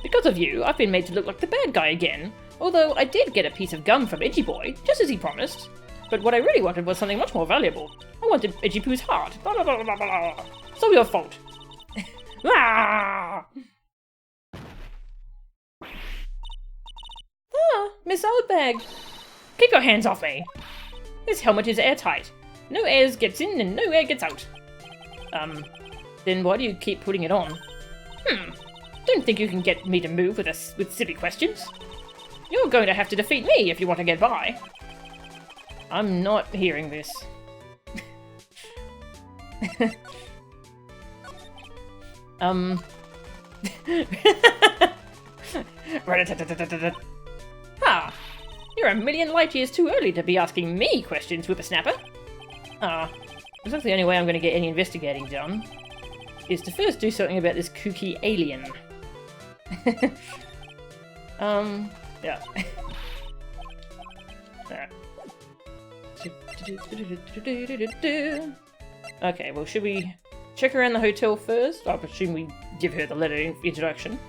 Because of you, I've been made to look like the bad guy again. Although I did get a piece of gum from Edgy Boy, just as he promised. But what I really wanted was something much more valuable. I wanted Edgy Poo's heart. Blah, blah, blah, blah, blah. It's all your fault. Ah! Ah, Miss Oldbag. Keep your hands off me. This helmet is airtight. No air gets in and no air gets out. Then why do you keep putting it on? Don't think you can get me to move with silly questions. You're going to have to defeat me if you want to get by. I'm not hearing this. Ha! You're a million light years too early to be asking me questions, whippersnapper. Looks like the only way I'm going to get any investigating done is to first do something about this kooky alien. Yeah. Okay, well, should we check around the hotel first? I presume we give her the letter introduction.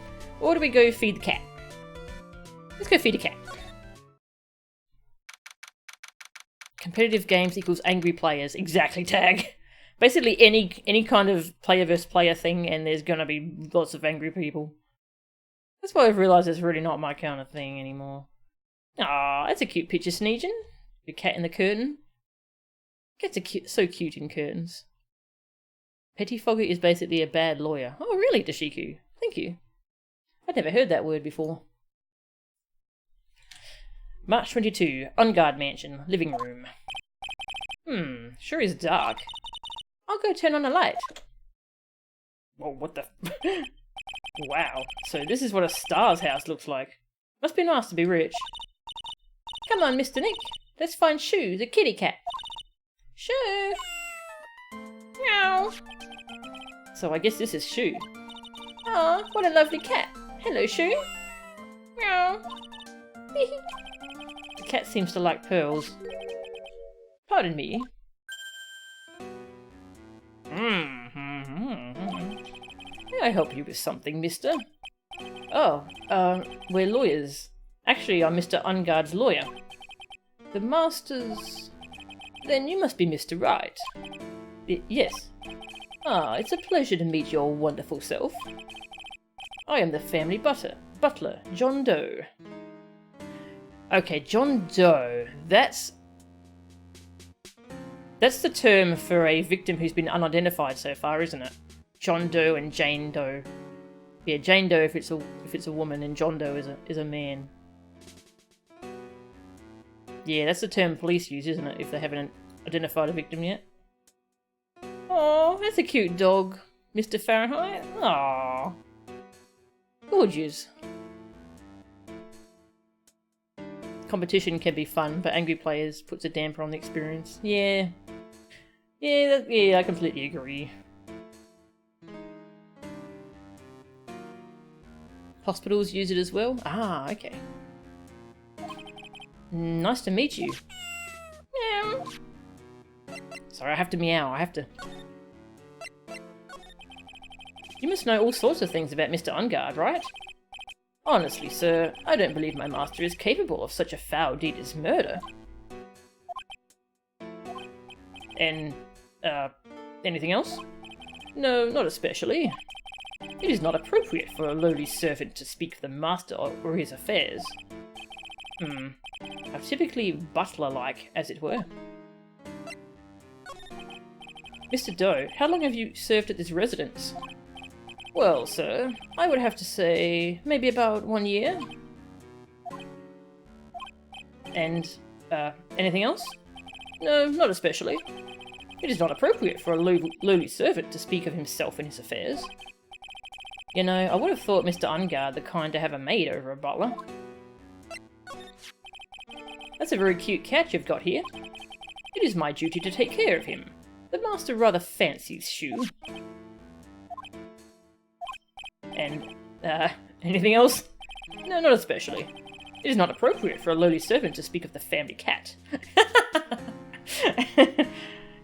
Or do we go feed the cat? Let's go feed the cat. Competitive games equals angry players. Exactly, Tag. Basically any kind of player versus player thing, and there's gonna be lots of angry people. That's why I've realised it's really not my kind of thing anymore. Ah, that's a cute picture, Sneegan. The cat in the curtain. Cats are so cute in curtains. Pettifogger is basically a bad lawyer. Oh, really, Dashiku? Thank you. I'd never heard that word before. March 22, Ungard Mansion, living room. Sure is dark. I'll go turn on a light. Whoa, what the... Wow, so this is what a star's house looks like. Must be nice to be rich. Come on, Mr. Nick. Let's find Shoo, the kitty cat. Shoo! Meow! So I guess this is Shoo. Aw, what a lovely cat. Hello, Shoo. Meow. The cat seems to like pearls. Pardon me. May I help you with something, mister? Oh, we're lawyers. Actually, I'm Mr. Ungard's lawyer. The master's... Then you must be Mr. Wright. Yes. Ah, it's a pleasure to meet your wonderful self. I am the family butler, John Doe. Okay, John Doe. That's the term for a victim who's been unidentified so far, isn't it? John Doe and Jane Doe. Yeah, Jane Doe if it's a woman, and John Doe is a man. Yeah, that's the term police use, isn't it? If they haven't identified a victim yet. Oh, that's a cute dog, Mr. Fahrenheit. Aww. Gorgeous. Competition can be fun, but angry players puts a damper on the experience. Yeah. Yeah, I completely agree. Hospitals use it as well? Ah, okay. Nice to meet you. Meow. Sorry, I have to meow. I have to. You must know all sorts of things about Mr. Ungard, right? Honestly, sir, I don't believe my master is capable of such a foul deed as murder. And, anything else? No, not especially. It is not appropriate for a lowly servant to speak of the master or his affairs. Are typically butler-like, as it were. Mr. Doe, how long have you served at this residence? Well, sir, I would have to say maybe about 1 year. And, anything else? No, not especially. It is not appropriate for a lowly servant to speak of himself and his affairs. You know, I would have thought Mr. Ungard the kind to have a maid over a butler. That's a very cute cat you've got here. It is my duty to take care of him. The master rather fancies Shoo. And, anything else? No, not especially. It is not appropriate for a lowly servant to speak of the family cat.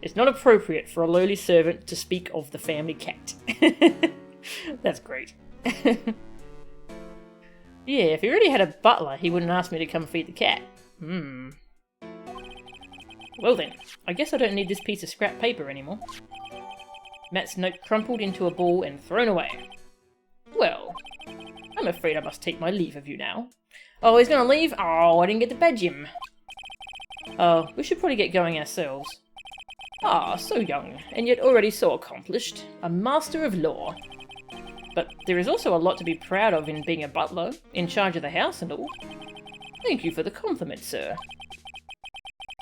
It's not appropriate for a lowly servant to speak of the family cat. That's great. Yeah, if he already had a butler, he wouldn't ask me to come feed the cat. Well then, I guess I don't need this piece of scrap paper anymore. Matt's note crumpled into a ball and thrown away. Well, I'm afraid I must take my leave of you now. Oh, he's gonna leave? Oh, I didn't get to badge him. Oh, we should probably get going ourselves. Ah, so young, and yet already so accomplished. A master of law. But there is also a lot to be proud of in being a butler, in charge of the house and all. Thank you for the compliment, sir.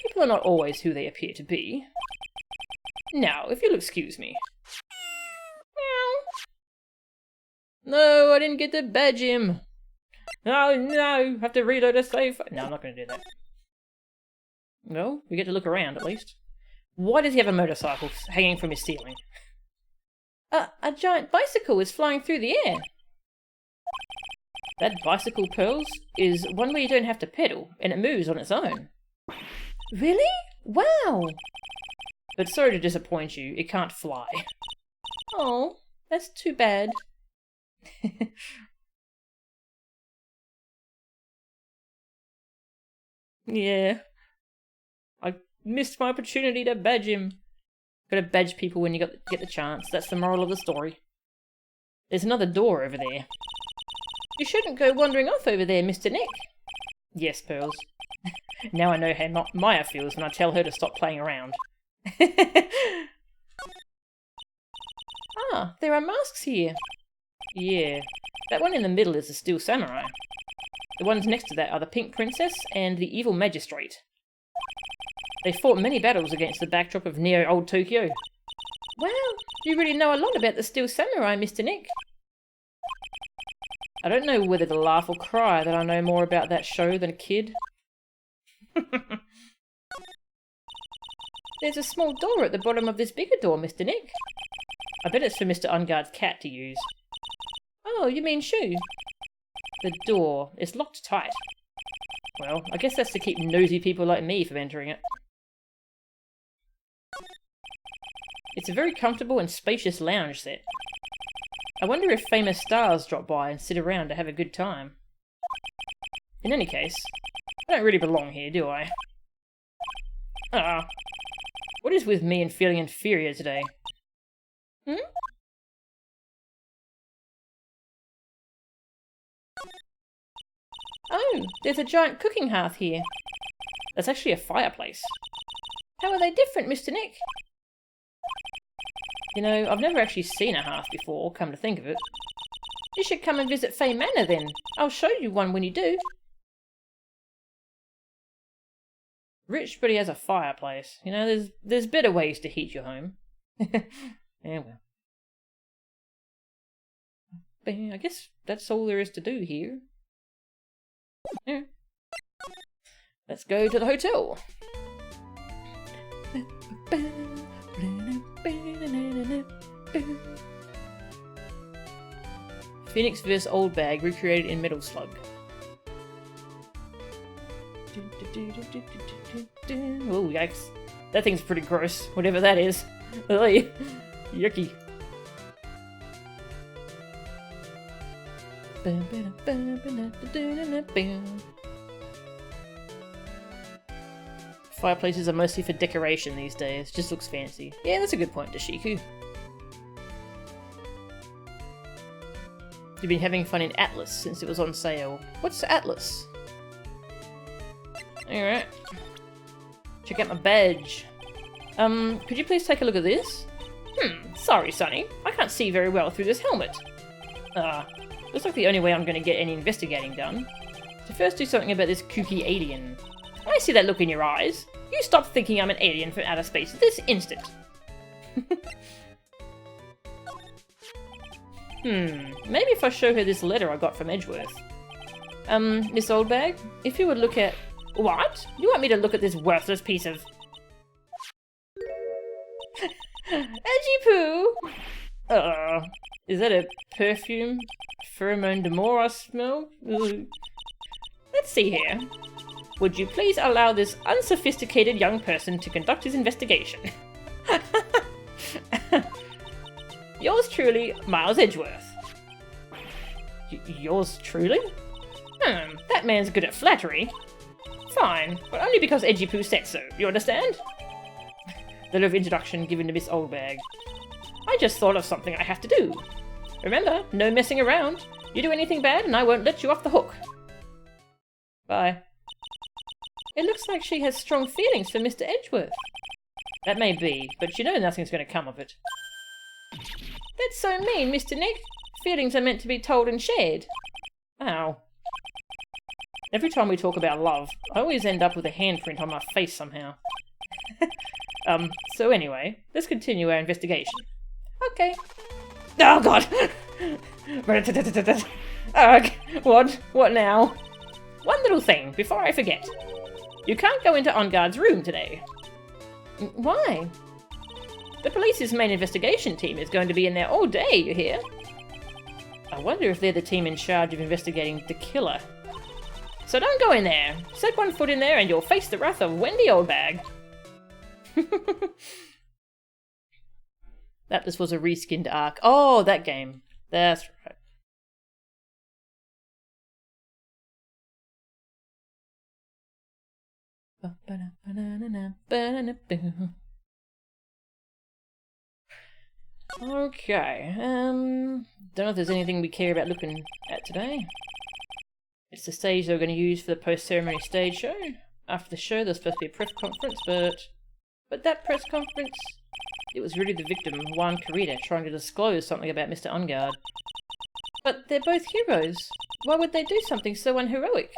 People are not always who they appear to be. Now, if you'll excuse me. Meow. No, I didn't get to badge him. Oh no, have to reload a save. No, I'm not going to do that. No, we get to look around at least. Why does he have a motorcycle hanging from his ceiling? A giant bicycle is flying through the air. That bicycle, Pearls, is one where you don't have to pedal, and it moves on its own. Really? Wow! But sorry to disappoint you, it can't fly. Oh, that's too bad. Yeah. I missed my opportunity to badge him. Gotta badge people when you get the chance. That's the moral of the story. There's another door over there. You shouldn't go wandering off over there, Mr. Nick. Yes, Pearls. Now I know how Maya feels when I tell her to stop playing around. Ah, there are masks here. Yeah. That one in the middle is the Steel Samurai. The ones next to that are the Pink Princess and the Evil Magistrate. They fought many battles against the backdrop of Neo Old Tokyo. Wow, you really know a lot about the Steel Samurai, Mr. Nick. I don't know whether to laugh or cry that I know more about that show than a kid. There's a small door at the bottom of this bigger door, Mr. Nick. I bet it's for Mr. Unguard's cat to use. Oh, you mean Shu? The door is locked tight. Well, I guess that's to keep nosy people like me from entering it. It's a very comfortable and spacious lounge set. I wonder if famous stars drop by and sit around to have a good time. In any case, I don't really belong here, do I? Ah, what is with me and feeling inferior today? Hmm? Oh, there's a giant cooking hearth here. That's actually a fireplace. How are they different, Mr. Nick? You know, I've never actually seen a hearth before, come to think of it. You should come and visit Fey Manor then. I'll show you one when you do. Rich, but he has a fireplace. You know, there's better ways to heat your home. Yeah, well. But I guess that's all there is to do here. Yeah. Let's go to the hotel. Phoenix vs. Old Bag recreated in Metal Slug. Oh, yikes. That thing's pretty gross, whatever that is. Yucky. Fireplaces are mostly for decoration these days, just looks fancy. Yeah, that's a good point, Dashiku. You've been having fun in Atlas since it was on sale. What's Atlas? Alright. Check out my badge. Could you please take a look at this? Sorry, Sonny. I can't see very well through this helmet. Looks like the only way I'm going to get any investigating done. So first do something about this kooky alien. I see that look in your eyes. You stop thinking I'm an alien from outer space this instant. Maybe if I show her this letter I got from Edgeworth. Miss Oldbag, if you would look at... What? You want me to look at this worthless piece of... Edgy poo! Is that a perfume? Pheromone d'Amour I smell? Ugh. Let's see here. Would you please allow this unsophisticated young person to conduct his investigation? Yours truly, Miles Edgeworth. Yours truly? That man's good at flattery. Fine, but only because Edgy Poo said so, you understand? The little introduction given to Miss Oldbag. I just thought of something I have to do. Remember, no messing around. You do anything bad and I won't let you off the hook. Bye. It looks like she has strong feelings for Mr. Edgeworth. That may be, but you know nothing's going to come of it. That's so mean, Mr. Nick. Feelings are meant to be told and shared. Ow. Every time we talk about love, I always end up with a handprint on my face somehow. So anyway, let's continue our investigation. Okay. Oh god! Ugh, what now? One little thing, before I forget. You can't go into On Guard's room today. Why? The police's main investigation team is going to be in there all day, you hear? I wonder if they're the team in charge of investigating the killer. So don't go in there. Set one foot in there and you'll face the wrath of Wendy Oldbag. This was a reskinned Ark. Oh, that game. That's right. Okay, don't know if there's anything we care about looking at today. It's the stage they were going to use for the post-ceremony stage show. After the show, there's supposed to be a press conference, but that press conference, it was really the victim, Juan Carita, trying to disclose something about Mr. Ungard. But they're both heroes. Why would they do something so unheroic?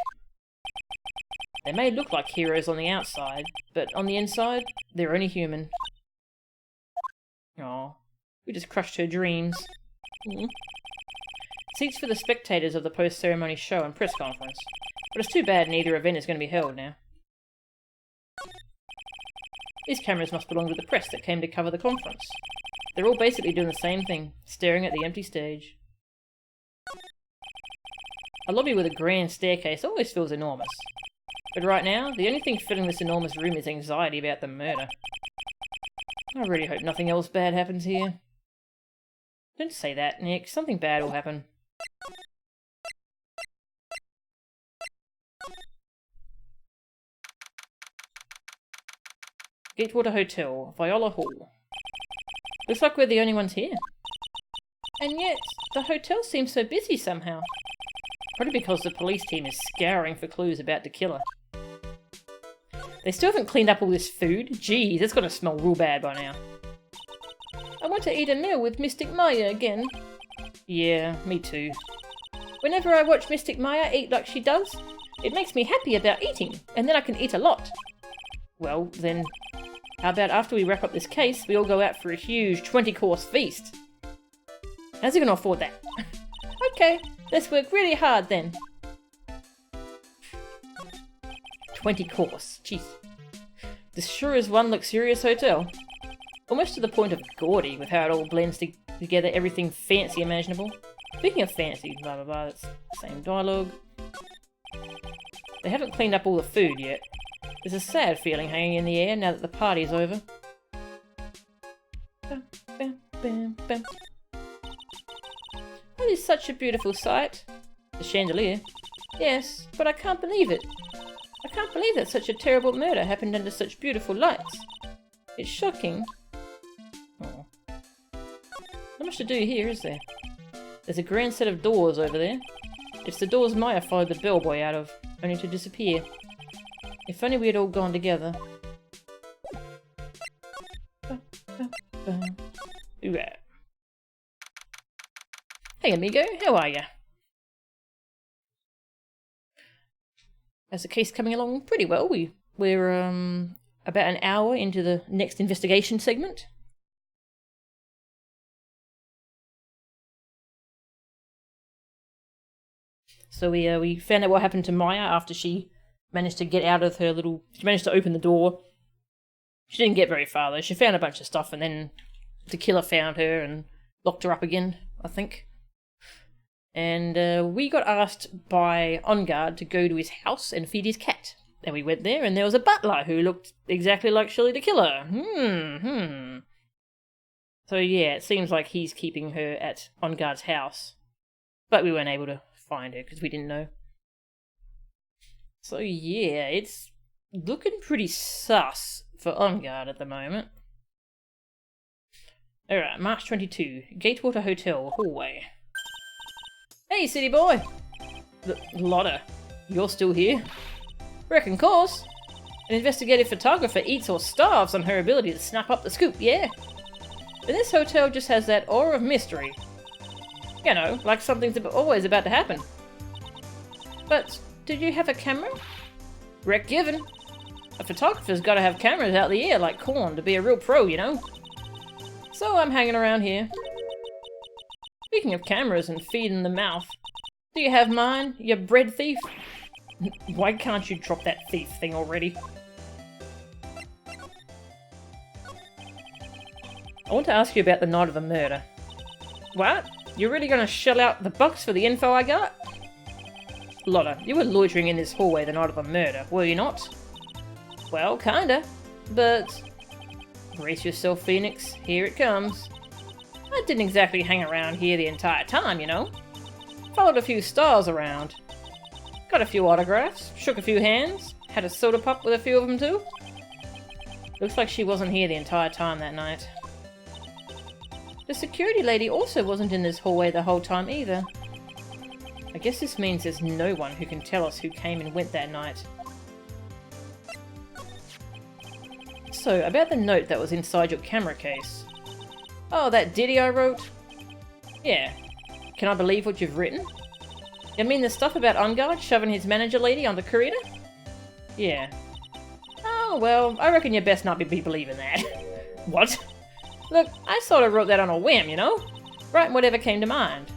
They may look like heroes on the outside, but on the inside, they're only human. Aw, we just crushed her dreams. Seats for the spectators of the post-ceremony show and press conference. But it's too bad neither event is going to be held now. These cameras must belong to the press that came to cover the conference. They're all basically doing the same thing, staring at the empty stage. A lobby with a grand staircase always feels enormous. But right now, the only thing filling this enormous room is anxiety about the murder. I really hope nothing else bad happens here. Don't say that, Nick. Something bad will happen. Gatewater Hotel, Viola Hall. Looks like we're the only ones here. And yet, the hotel seems so busy somehow. Probably because the police team is scouring for clues about the killer. They still haven't cleaned up all this food. Jeez, it's gotta smell real bad by now. I want to eat a meal with Mystic Maya again. Yeah, me too. Whenever I watch Mystic Maya eat like she does, it makes me happy about eating, and then I can eat a lot. Well, then, how about after we wrap up this case, we all go out for a huge 20-course feast? How's he gonna afford that? Okay, let's work really hard then. 20-course, jeez. This sure is one luxurious hotel. Almost to the point of gaudy with how it all blends together, everything fancy imaginable. Speaking of fancy, blah blah blah, that's the same dialogue. They haven't cleaned up all the food yet. There's a sad feeling hanging in the air now that the party's over. That is such a beautiful sight. The chandelier. Yes, but I can't believe it. I can't believe that such a terrible murder happened under such beautiful lights. It's shocking. Oh. Not much to do here, is there? There's a grand set of doors over there. It's the doors Maya followed the bellboy out of, only to disappear. If only we had all gone together. Ooh-ah. Hey amigo, how are ya? How's the case coming along? Pretty well. We're about an hour into the next investigation segment. So we found out what happened to Maya after she managed to get out of her little... She managed to open the door. She didn't get very far though. She found a bunch of stuff and then the killer found her and locked her up again, I think. And we got asked by On Guard to go to his house and feed his cat. And we went there and there was a butler who looked exactly like Shirley the Killer. So yeah, it seems like he's keeping her at On Guard's house. But we weren't able to find her because we didn't know. So yeah, it's looking pretty sus for On Guard at the moment. Alright, March 22. Gatewater Hotel, hallway. Hey, city boy! Lotta, you're still here? Reckon course. An investigative photographer eats or starves on her ability to snap up the scoop, yeah? But this hotel just has that aura of mystery. You know, like something's always about to happen. But, did you have a camera? Rec given. A photographer's gotta have cameras out the air like corn to be a real pro, you know? So I'm hanging around here. Speaking of cameras and feeding the mouth, do you have mine, you bread thief? Why can't you drop that thief thing already? I want to ask you about the night of the murder. What? You're really gonna shell out the bucks for the info I got? Lotta, you were loitering in this hallway the night of the murder, were you not? Well, kinda. But... brace yourself, Phoenix. Here it comes. I didn't exactly hang around here the entire time, you know. Followed a few stars around. Got a few autographs, shook a few hands, had a soda pop with a few of them too. Looks like she wasn't here the entire time that night. The security lady also wasn't in this hallway the whole time either. I guess this means there's no one who can tell us who came and went that night. So, about the note that was inside your camera case. Oh, that ditty I wrote? Yeah. Can I believe what you've written? You mean the stuff about Ungard shoving his manager lady onto Kurita? Yeah. Oh, well, I reckon you best not be believing that. What? Look, I sort of wrote that on a whim, you know? Writing whatever came to mind.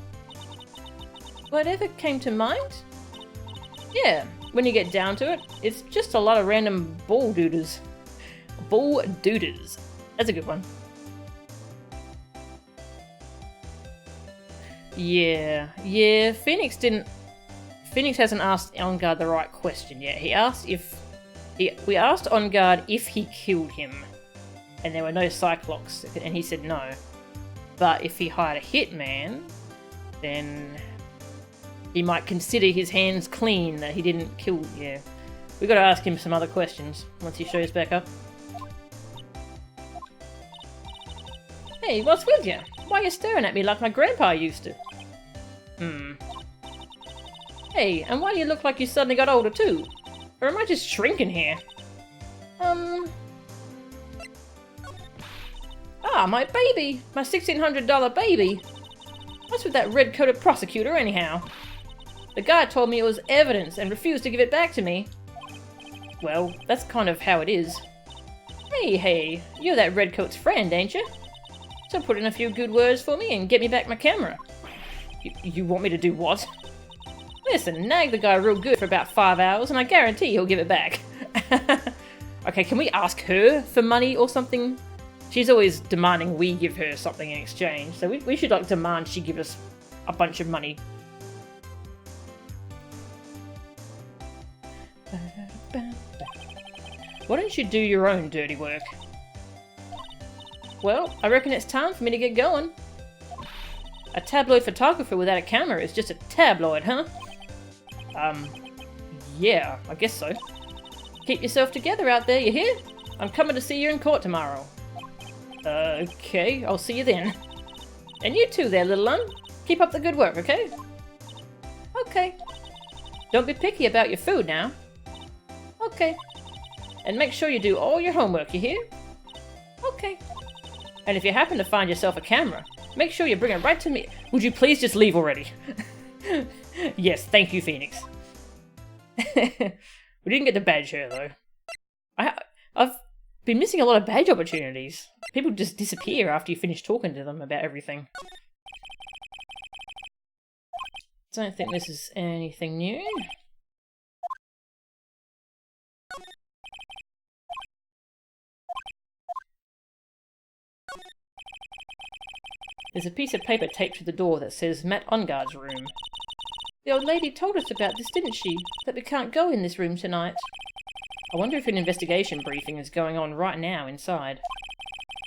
Whatever came to mind? Yeah, when you get down to it, it's just a lot of random bull dooders. Bull dooders. That's a good one. Yeah, Phoenix hasn't asked Ungard the right question yet. We asked Ungard if he killed him, and there were no Cyclops, and he said no. But if he hired a hitman, then he might consider his hands clean that he didn't kill. Yeah, we got to ask him some other questions once he shows back up. Hey, what's with you? Why are you staring at me like my grandpa used to? Hey, and why do you look like you suddenly got older too? Or am I just shrinking here? Ah, my baby! My $1,600 baby! What's with that red-coated prosecutor anyhow? The guy told me it was evidence and refused to give it back to me. Well, that's kind of how it is. Hey, you're that redcoat's friend, ain't you? So put in a few good words for me and get me back my camera. You want me to do what? Listen, nag the guy real good for about 5 hours and I guarantee he'll give it back. Okay, can we ask her for money or something? She's always demanding we give her something in exchange, so we should like demand she give us a bunch of money. Why don't you do your own dirty work? Well, I reckon it's time for me to get going. A tabloid photographer without a camera is just a tabloid, huh? Yeah, I guess so. Keep yourself together out there, you hear? I'm coming to see you in court tomorrow. Okay, I'll see you then. And you too there, little un. Keep up the good work, okay? Okay. Don't be picky about your food now. Okay. And make sure you do all your homework, you hear? Okay. And if you happen to find yourself a camera, make sure you bring it right to me. Would you please just leave already? Yes, thank you, Phoenix. We didn't get the badge here, though. I've been missing a lot of badge opportunities. People just disappear after you finish talking to them about everything. Don't think this is anything new. There's a piece of paper taped to the door that says Matt Ungard's room. The old lady told us about this, didn't she? That we can't go in this room tonight. I wonder if an investigation briefing is going on right now inside.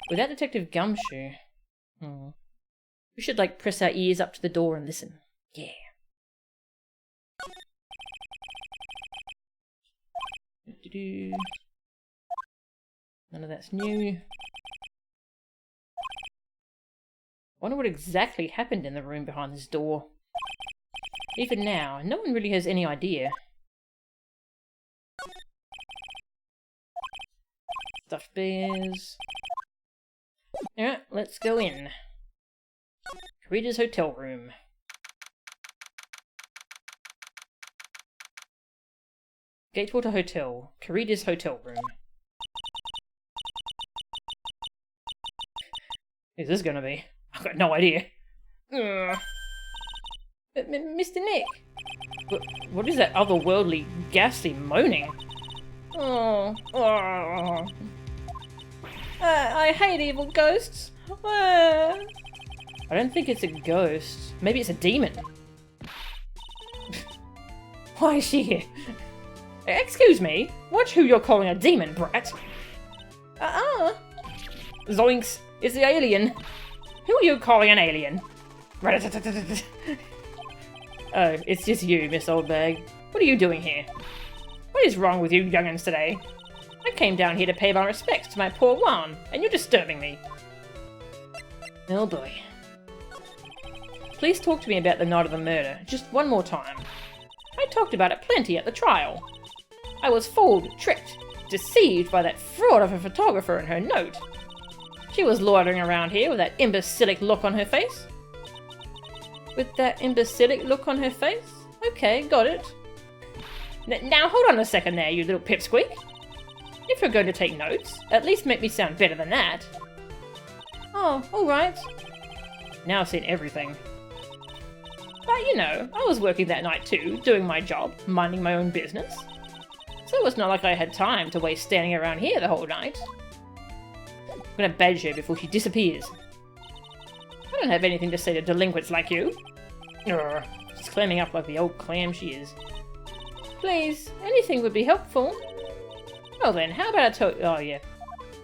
Without Detective Gumshoe. We should, like, press our ears up to the door and listen. Yeah. None of that's new. Wonder what exactly happened in the room behind this door. Even now, no one really has any idea. Stuffed bears. Alright, let's go in. Karita's hotel room. Gatewater Hotel. Karita's hotel room. Who's this gonna be? I've got no idea. Mr. Nick! What is that otherworldly, ghastly moaning? I hate evil ghosts. I don't think it's a ghost. Maybe it's a demon. Why is she here? Excuse me, watch who you're calling a demon, brat. Zoinks, it's the alien. Who are you calling an alien? Oh, it's just you, Miss Oldbag. What are you doing here? What is wrong with you young'uns today? I came down here to pay my respects to my poor Juan, and you're disturbing me. Oh boy. Please talk to me about the night of the murder, just one more time. I talked about it plenty at the trial. I was fooled, tricked, deceived by that fraud of a photographer and her note. She was loitering around here with that imbecilic look on her face. With that imbecilic look on her face? Okay, got it. Now hold on a second there, you little pipsqueak. If you're going to take notes, at least make me sound better than that. Oh, alright. Now I've seen everything. But you know, I was working that night too, doing my job, minding my own business. So it's not like I had time to waste standing around here the whole night. I'm gonna badge her before she disappears. I don't have anything to say to delinquents like you. Urgh, she's clamming up like the old clam she is. Please, anything would be helpful. Well then, how about I tell you... Oh yeah,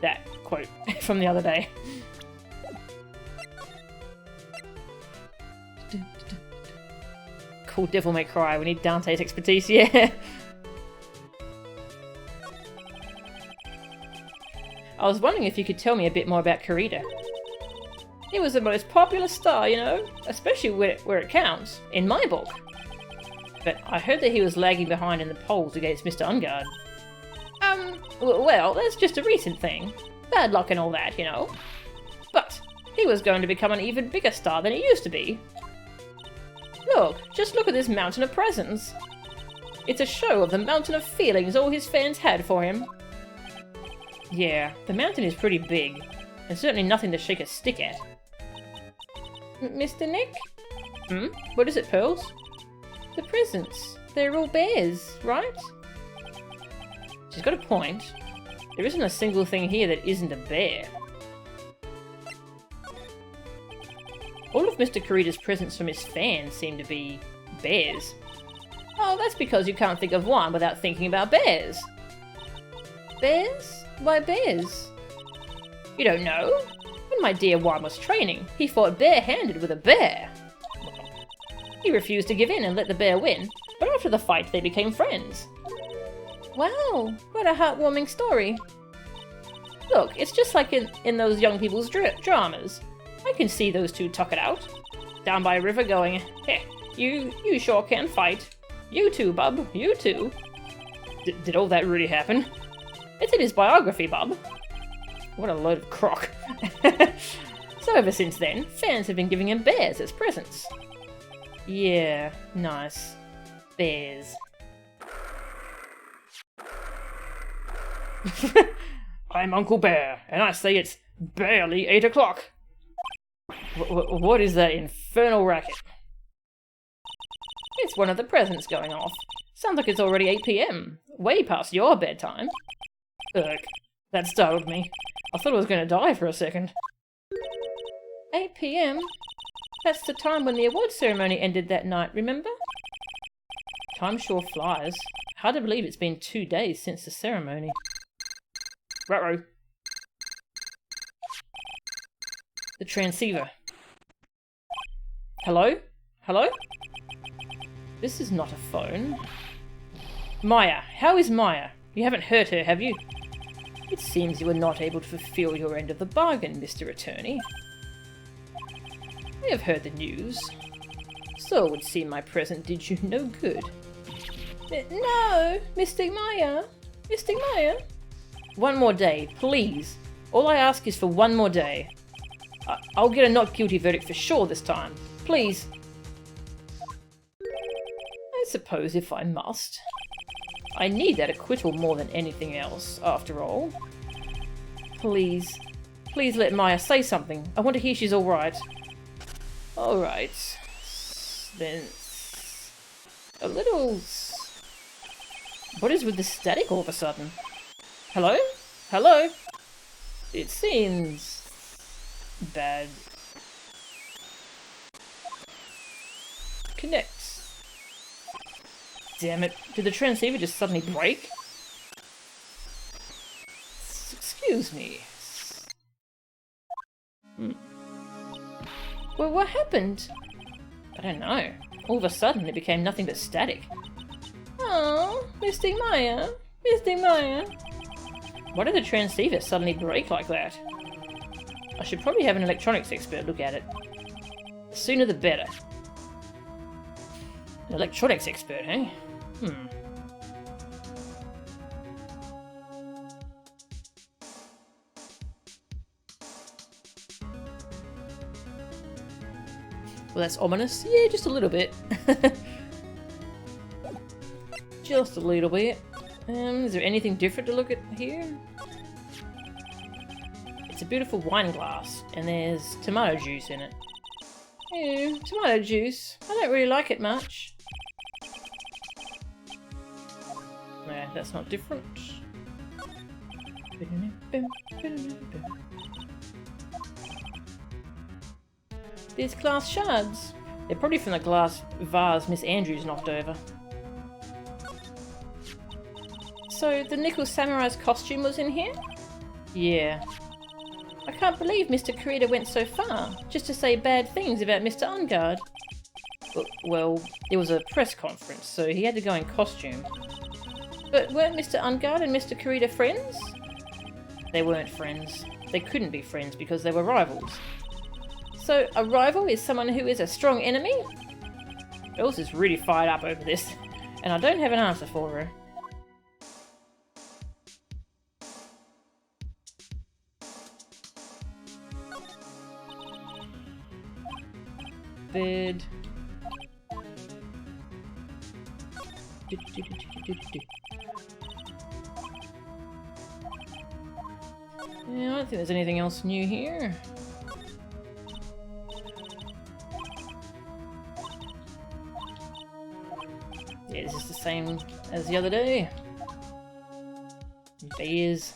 that quote from the other day. Cool Devil May Cry, we need Dante's expertise, yeah. I was wondering if you could tell me a bit more about Karita. He was the most popular star, you know, especially where it counts, in my book. But I heard that he was lagging behind in the polls against Mr. Ungard. Well, that's just a recent thing. Bad luck and all that, you know. But he was going to become an even bigger star than he used to be. Look, just look at this mountain of presents. It's a show of the mountain of feelings all his fans had for him. Yeah, the mountain is pretty big, and certainly nothing to shake a stick at. Mr. Nick? What is it, Pearls? The presents. They're all bears, right? She's got a point. There isn't a single thing here that isn't a bear. All of Mr. Karita's presents from his fans seem to be bears. Oh, that's because you can't think of one without thinking about bears. Bears? Why bears? You don't know? When my dear Juan was training, he fought bare-handed with a bear. He refused to give in and let the bear win, but after the fight they became friends. Wow, what a heartwarming story. Look, it's just like in those young people's dramas. I can see those two tuck it out. Down by a river going, "Heh, you sure can fight. You too, bub, you too." Did all that really happen? It's in his biography, bub. What a load of crock. So ever since then, fans have been giving him bears as presents. Yeah, nice. Bears. I'm Uncle Bear, and I say it's barely 8 o'clock. What is that infernal racket? It's one of the presents going off. Sounds like it's already 8 PM. Way past your bedtime. Ugh, that startled me. I thought I was going to die for a second. 8 PM? That's the time when the award ceremony ended that night, remember? Time sure flies. Hard to believe it's been 2 days since the ceremony. Ruh-roh. The transceiver. Hello? Hello? This is not a phone. Maya, how is Maya? You haven't hurt her, have you? It seems you were not able to fulfill your end of the bargain, Mr. Attorney. I have heard the news. So it would seem my present did you no good. No, Mystic Maya! Mystic Maya! One more day, please. All I ask is for one more day. I'll get a not guilty verdict for sure this time. Please. I suppose if I must. I need that acquittal more than anything else, after all. Please. Please let Maya say something. I want to hear she's alright. Alright. Then... a little... What is with the static all of a sudden? Hello? Hello? It seems... bad. Connects. Damn it. Did the transceiver just suddenly break? Excuse me. Well, what happened? I don't know. All of a sudden, it became nothing but static. Oh, Mystic Maya. Mystic Maya. Why did the transceiver suddenly break like that? I should probably have an electronics expert look at it. The sooner the better. An electronics expert, eh? Well, that's ominous. Yeah, just a little bit. Just a little bit. Is there anything different to look at here? It's a beautiful wine glass, and there's tomato juice in it. Ew, tomato juice. I don't really like it much. Nah, that's not different. There's glass shards. They're probably from the glass vase Miss Andrews knocked over. So, the Nickel Samurai's costume was in here? Yeah. I can't believe Mr. Kurita went so far, just to say bad things about Mr. Ungard. Well, it was a press conference, so he had to go in costume. But weren't Mr. Ungard and Mr. Kurita friends? They weren't friends. They couldn't be friends because they were rivals. So, a rival is someone who is a strong enemy? Bells is really fired up over this, and I don't have an answer for her. Bed. Yeah, I don't think there's anything else new here. Yeah, this is the same as the other day. Bears.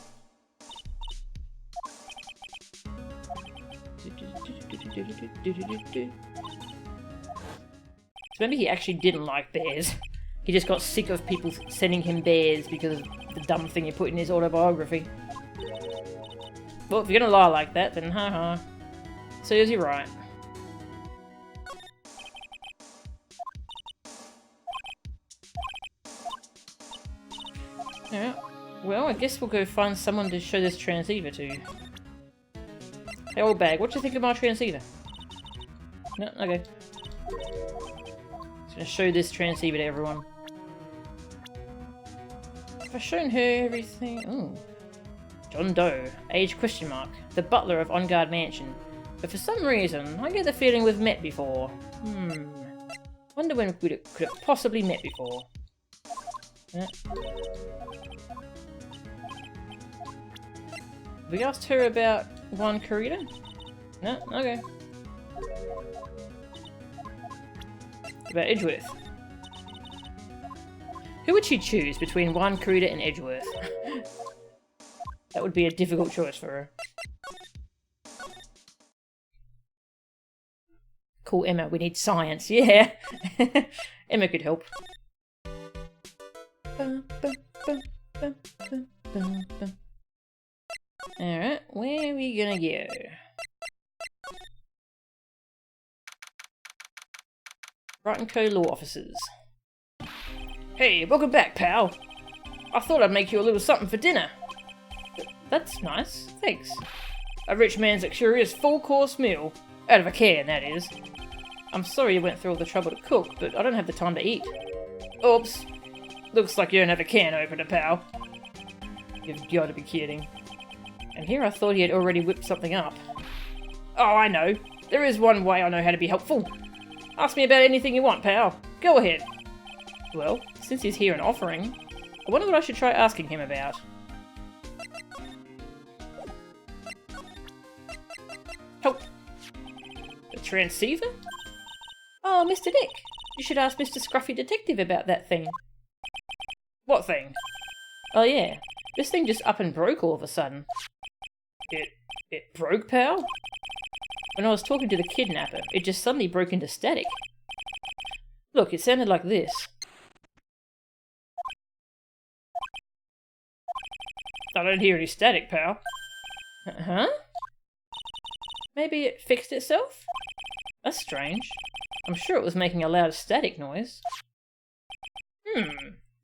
So maybe he actually didn't like bears. He just got sick of people sending him bears because of the dumb thing he put in his autobiography. Well, if you're gonna lie like that, then haha. Serves you right. Yeah. Well, I guess we'll go find someone to show this transceiver to. Hey, old bag, what do you think of my transceiver? No? Okay. Just gonna show this transceiver to everyone. Have I shown her everything? Ooh. John Doe, age question mark, the butler of On Guard Mansion. But for some reason, I get the feeling we've met before. Wonder when could it possibly met before? Yeah. We asked her about Juan Kurita? No? Okay. About Edgeworth. Who would she choose between Juan Kurita and Edgeworth? That would be a difficult choice for her. Call Emma, we need science, yeah! Emma could help. Alright, where are we gonna go? Brighton Co. Law Officers. Hey, welcome back, pal! I thought I'd make you a little something for dinner. That's nice, thanks. A rich man's luxurious full-course meal. Out of a can, that is. I'm sorry you went through all the trouble to cook, but I don't have the time to eat. Oops. Looks like you don't have a can opener, pal. You've got to be kidding. And here I thought he had already whipped something up. Oh, I know. There is one way I know how to be helpful. Ask me about anything you want, pal. Go ahead. Well, since he's here and offering, I wonder what I should try asking him about. Help. The transceiver? Oh, Mr. Nick. You should ask Mr. Scruffy Detective about that thing. What thing? Oh yeah, this thing just up and broke all of a sudden. It broke, pal? When I was talking to the kidnapper, it just suddenly broke into static. Look, it sounded like this. I don't hear any static, pal. Huh? Maybe it fixed itself? That's strange. I'm sure it was making a loud static noise.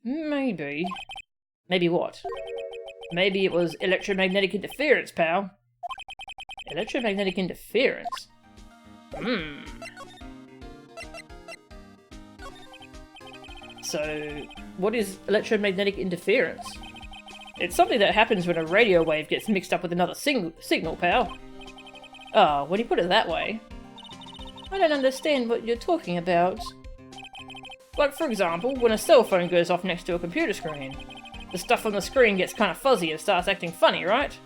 Maybe. Maybe what? Maybe it was electromagnetic interference, pal. Electromagnetic interference? So, what is electromagnetic interference? It's something that happens when a radio wave gets mixed up with another signal, pal. Oh, when you put it that way. I don't understand what you're talking about. Like, for example, when a cell phone goes off next to a computer screen. The stuff on the screen gets kind of fuzzy and starts acting funny, right?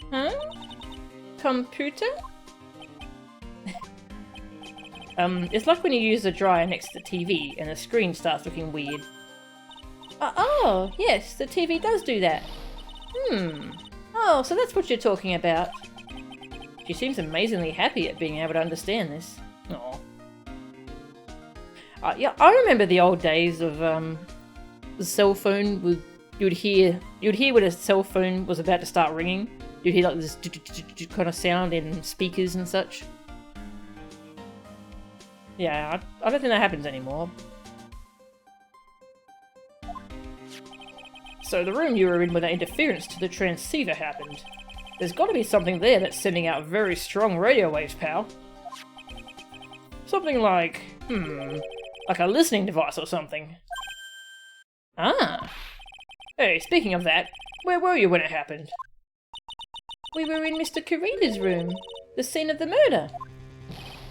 Huh? Computer? It's like when you use a dryer next to the TV and the screen starts looking weird. Oh, yes, the TV does do that. Oh, so that's what you're talking about. She seems amazingly happy at being able to understand this. Aw. Yeah, I remember the old days of the cell phone. You'd hear when a cell phone was about to start ringing. You'd hear like this kind of sound in speakers and such. Yeah, I don't think that happens anymore. So the room you were in when that interference to the transceiver happened. There's got to be something there that's sending out very strong radio waves, pal. Something like, like a listening device or something. Ah. Hey, speaking of that, where were you when it happened? We were in Mr. Karida's room, the scene of the murder.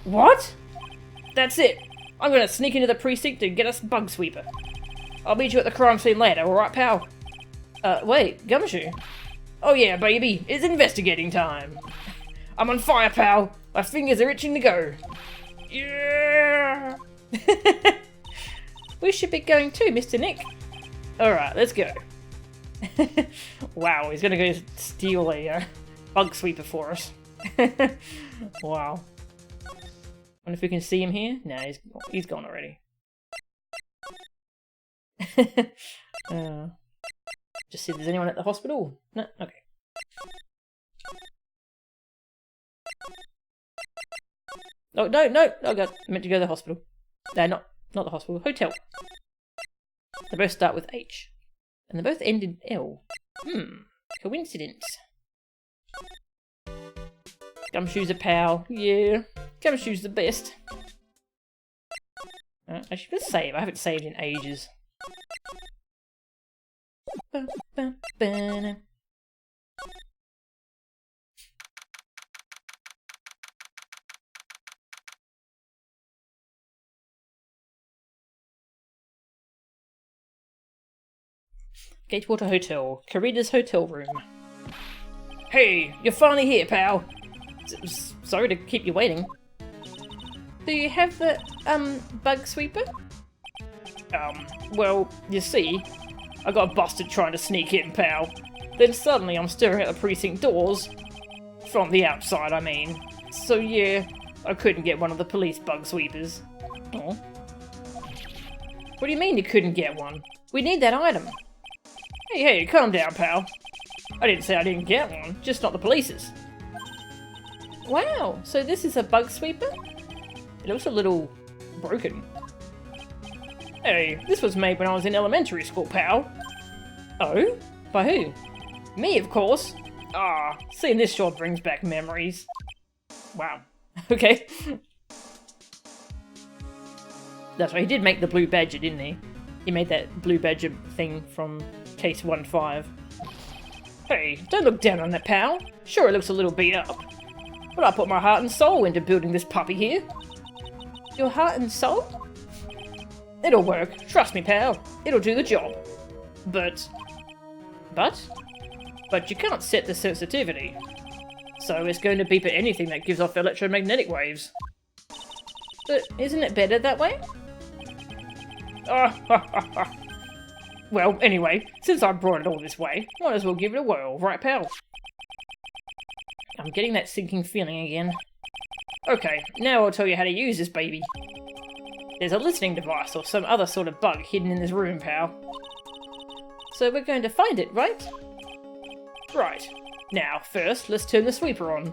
What? That's it. I'm gonna sneak into the precinct and get us Bug Sweeper. I'll meet you at the crime scene later, alright, pal? Wait, Gumshoe? Oh yeah, baby, it's investigating time. I'm on fire, pal. My fingers are itching to go. Yeah! We should be going too, Mr. Nick. Alright, let's go. Wow, he's gonna go steal a Bug Sweeper for us. Wow. Wonder if we can see him here? Nah, he's gone already. Just see if there's anyone at the hospital. No? Okay. Oh, no! Oh god, I meant to go to the hospital. No, not the hospital. Hotel. They both start with H. And they both end in L. Coincidence. Gumshoe's a pal. Yeah. Gumshoe's the best. I should just save. I haven't saved in ages. Gatewater Hotel. Karida's hotel room. Hey, you're finally here, pal. Sorry to keep you waiting. Do you have the, Bug Sweeper? Well, you see, I got busted trying to sneak in, pal. Then suddenly I'm staring at the precinct doors. From the outside, I mean. So yeah, I couldn't get one of the police Bug Sweepers. Oh. What do you mean you couldn't get one? We need that item. Hey, calm down, pal. I didn't say I didn't get one, just not the police's. Wow, so this is a Bug Sweeper? It looks a little broken. Hey, this was made when I was in elementary school, pal. Oh? By who? Me, of course. Ah, seeing this shot brings back memories. Wow. Okay. That's right, he did make the Blue Badger, didn't he? He made that Blue Badger thing from Case 1-5. Hey, don't look down on that, pal. Sure, it looks a little beat up. But I put my heart and soul into building this puppy here. Your heart and soul? It'll work. Trust me, pal. It'll do the job. But you can't set the sensitivity. So it's going to beep at anything that gives off electromagnetic waves. But isn't it better that way? Well, anyway, since I brought it all this way, might as well give it a whirl, right, pal? I'm getting that sinking feeling again. Okay, now I'll tell you how to use this baby. There's a listening device or some other sort of bug hidden in this room, pal. So we're going to find it, right? Right. Now, first, let's turn the sweeper on.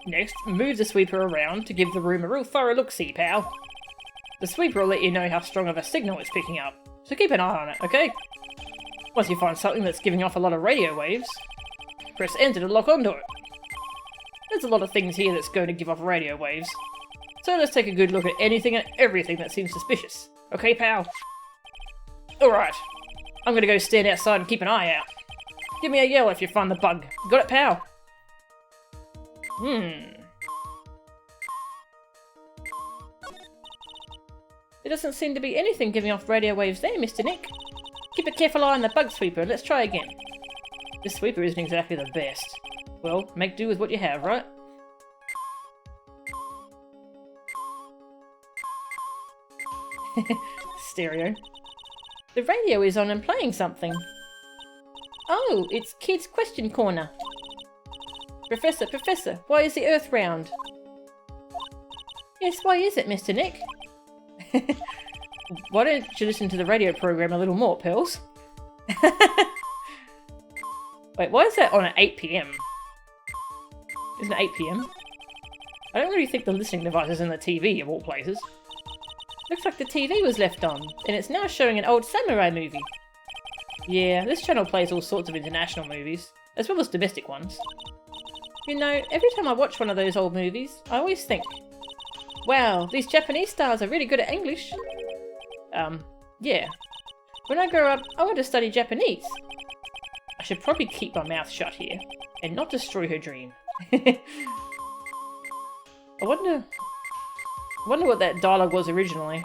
Next, move the sweeper around to give the room a real thorough look-see, pal. The sweeper will let you know how strong of a signal it's picking up, so keep an eye on it, okay? Once you find something that's giving off a lot of radio waves, press enter to lock onto it. There's a lot of things here that's going to give off radio waves, so let's take a good look at anything and everything that seems suspicious. Okay, pal? Alright, I'm gonna go stand outside and keep an eye out. Give me a yell if you find the bug. Got it, pal? There doesn't seem to be anything giving off radio waves there, Mr. Nick. Keep a careful eye on the bug sweeper. Let's try again. This sweeper isn't exactly the best. Well, make do with what you have, right? Stereo. The radio is on and playing something. Oh, it's Kids Question Corner. Professor, why is the Earth round? Yes, why is it, Mr. Nick? Why don't you listen to the radio program a little more, Pearls? Wait, why is that on at 8 PM? Isn't it 8 PM? I don't really think the listening device is in the TV, of all places. Looks like the TV was left on, and it's now showing an old samurai movie. Yeah, this channel plays all sorts of international movies, as well as domestic ones. You know, every time I watch one of those old movies, I always think, wow, these Japanese stars are really good at English. Yeah. When I grow up, I want to study Japanese. I should probably keep my mouth shut here, and not destroy her dream. I wonder what that dialogue was originally.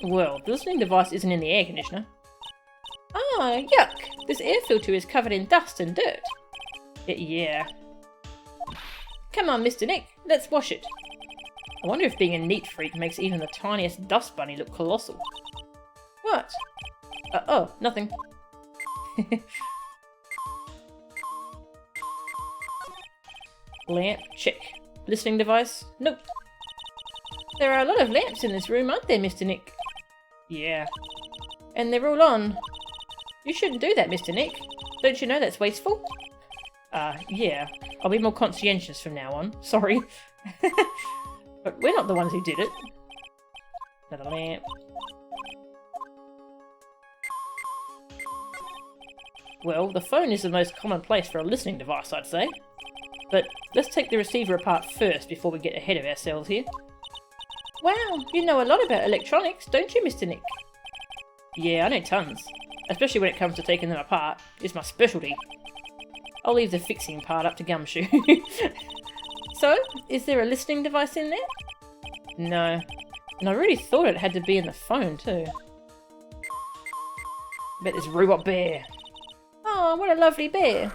Well, the listening device isn't in the air conditioner. Ah, yuck! This air filter is covered in dust and dirt. Yeah. Come on, Mr. Nick, let's wash it. I wonder if being a neat freak makes even the tiniest dust bunny look colossal. What? Oh, nothing. Lamp, check. Listening device? Nope. There are a lot of lamps in this room, aren't there, Mr. Nick? Yeah. And they're all on. You shouldn't do that, Mr. Nick. Don't you know that's wasteful? Yeah. I'll be more conscientious from now on. Sorry. But we're not the ones who did it. Another lamp. Well, the phone is the most common place for a listening device, I'd say. But let's take the receiver apart first before we get ahead of ourselves here. Wow, you know a lot about electronics, don't you, Mr. Nick? Yeah, I know tons. Especially when it comes to taking them apart. It's my specialty. I'll leave the fixing part up to Gumshoe. So, is there a listening device in there? No. And I really thought it had to be in the phone, too. I bet there's a robot bear. Oh, what a lovely bear.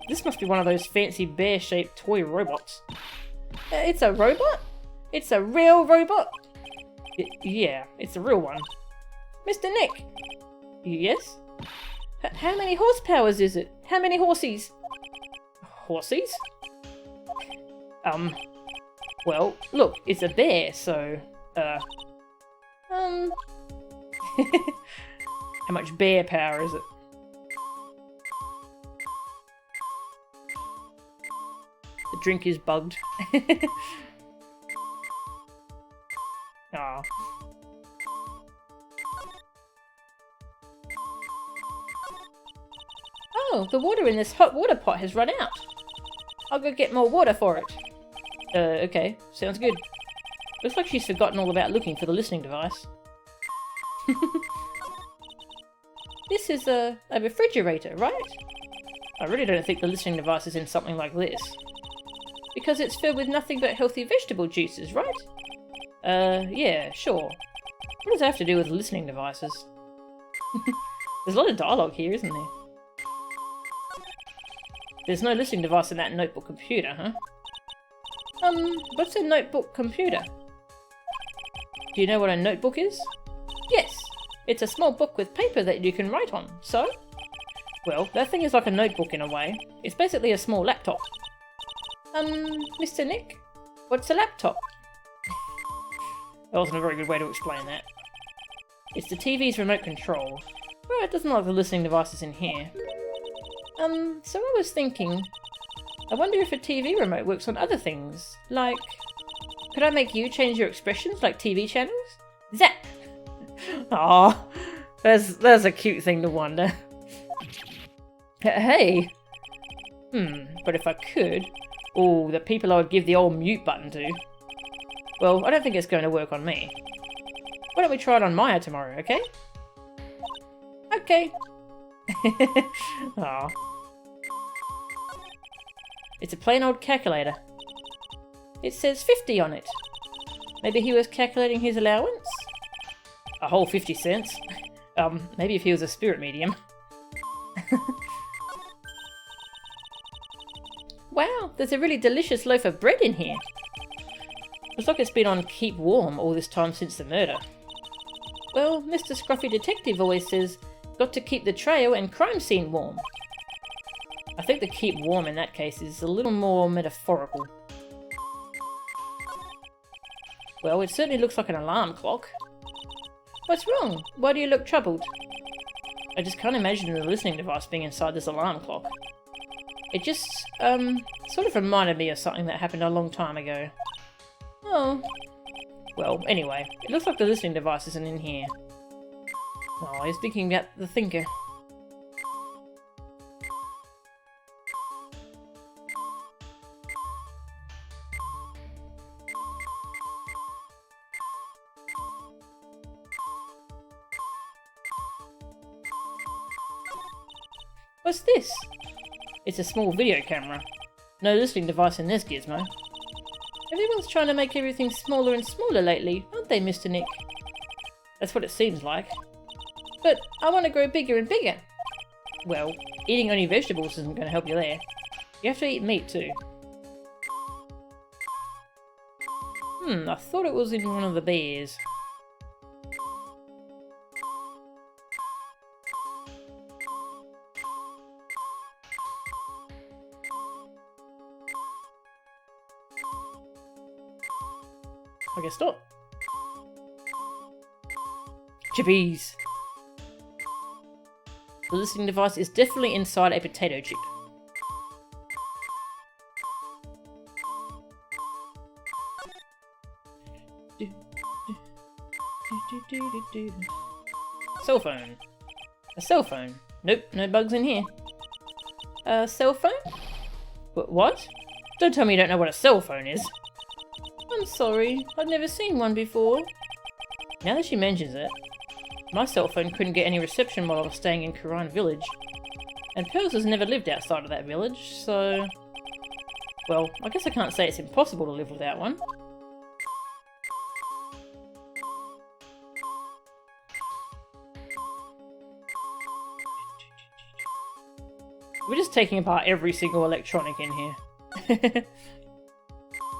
This must be one of those fancy bear-shaped toy robots. It's a robot? It's a real robot? Yeah, it's a real one. Mr. Nick? Yes? How many horsepowers is it? How many horsies? Horsies? Well, look, it's a bear, so, how much bear power is it? The drink is bugged. Aw. Oh, the water in this hot water pot has run out. I'll go get more water for it. Okay. Sounds good. Looks like she's forgotten all about looking for the listening device. This is a refrigerator, right? I really don't think the listening device is in something like this. Because it's filled with nothing but healthy vegetable juices, right? Yeah, sure. What does that have to do with listening devices? There's a lot of dialogue here, isn't there? There's no listening device in that notebook computer, huh? What's a notebook computer? Do you know what a notebook is? Yes, it's a small book with paper that you can write on, so? Well, that thing is like a notebook in a way. It's basically a small laptop. Mr. Nick? What's a laptop? That wasn't a very good way to explain that. It's the TV's remote control. Well, it doesn't look like the listening devices in here. So I was thinking, I wonder if a TV remote works on other things, like, could I make you change your expressions like TV channels? Zap! Aw, that's a cute thing to wonder. Hey! But if I could, oh, the people I would give the old mute button to. Well, I don't think it's going to work on me. Why don't we try it on Maya tomorrow, okay? Okay. Aw. It's a plain old calculator. It says 50 on it. Maybe he was calculating his allowance? A whole 50 cents? Maybe if he was a spirit medium. Wow, there's a really delicious loaf of bread in here. Looks like it's been on keep warm all this time since the murder. Well, Mr. Scruffy Detective always says, got to keep the trail and crime scene warm. I think the keep warm in that case is a little more metaphorical. Well, it certainly looks like an alarm clock. What's wrong? Why do you look troubled? I just can't imagine the listening device being inside this alarm clock. It just, sort of reminded me of something that happened a long time ago. Oh. Well, anyway, it looks like the listening device isn't in here. Oh, I was thinking about the thinker. What's this? It's a small video camera. No listening device in this gizmo. Everyone's trying to make everything smaller and smaller lately, aren't they, Mr. Nick? That's what it seems like. But I want to grow bigger and bigger. Well, eating only vegetables isn't going to help you there. You have to eat meat too. I thought it was in one of the bears. I guess not. Chippies! The listening device is definitely inside a potato chip. Cell phone. A cell phone. Nope, no bugs in here. A cell phone? What? Don't tell me you don't know what a cell phone is. I'm sorry, I've never seen one before. Now that she mentions it, my cell phone couldn't get any reception while I was staying in Kuran Village. And Pearls has never lived outside of that village, so... Well, I guess I can't say it's impossible to live without one. We're just taking apart every single electronic in here.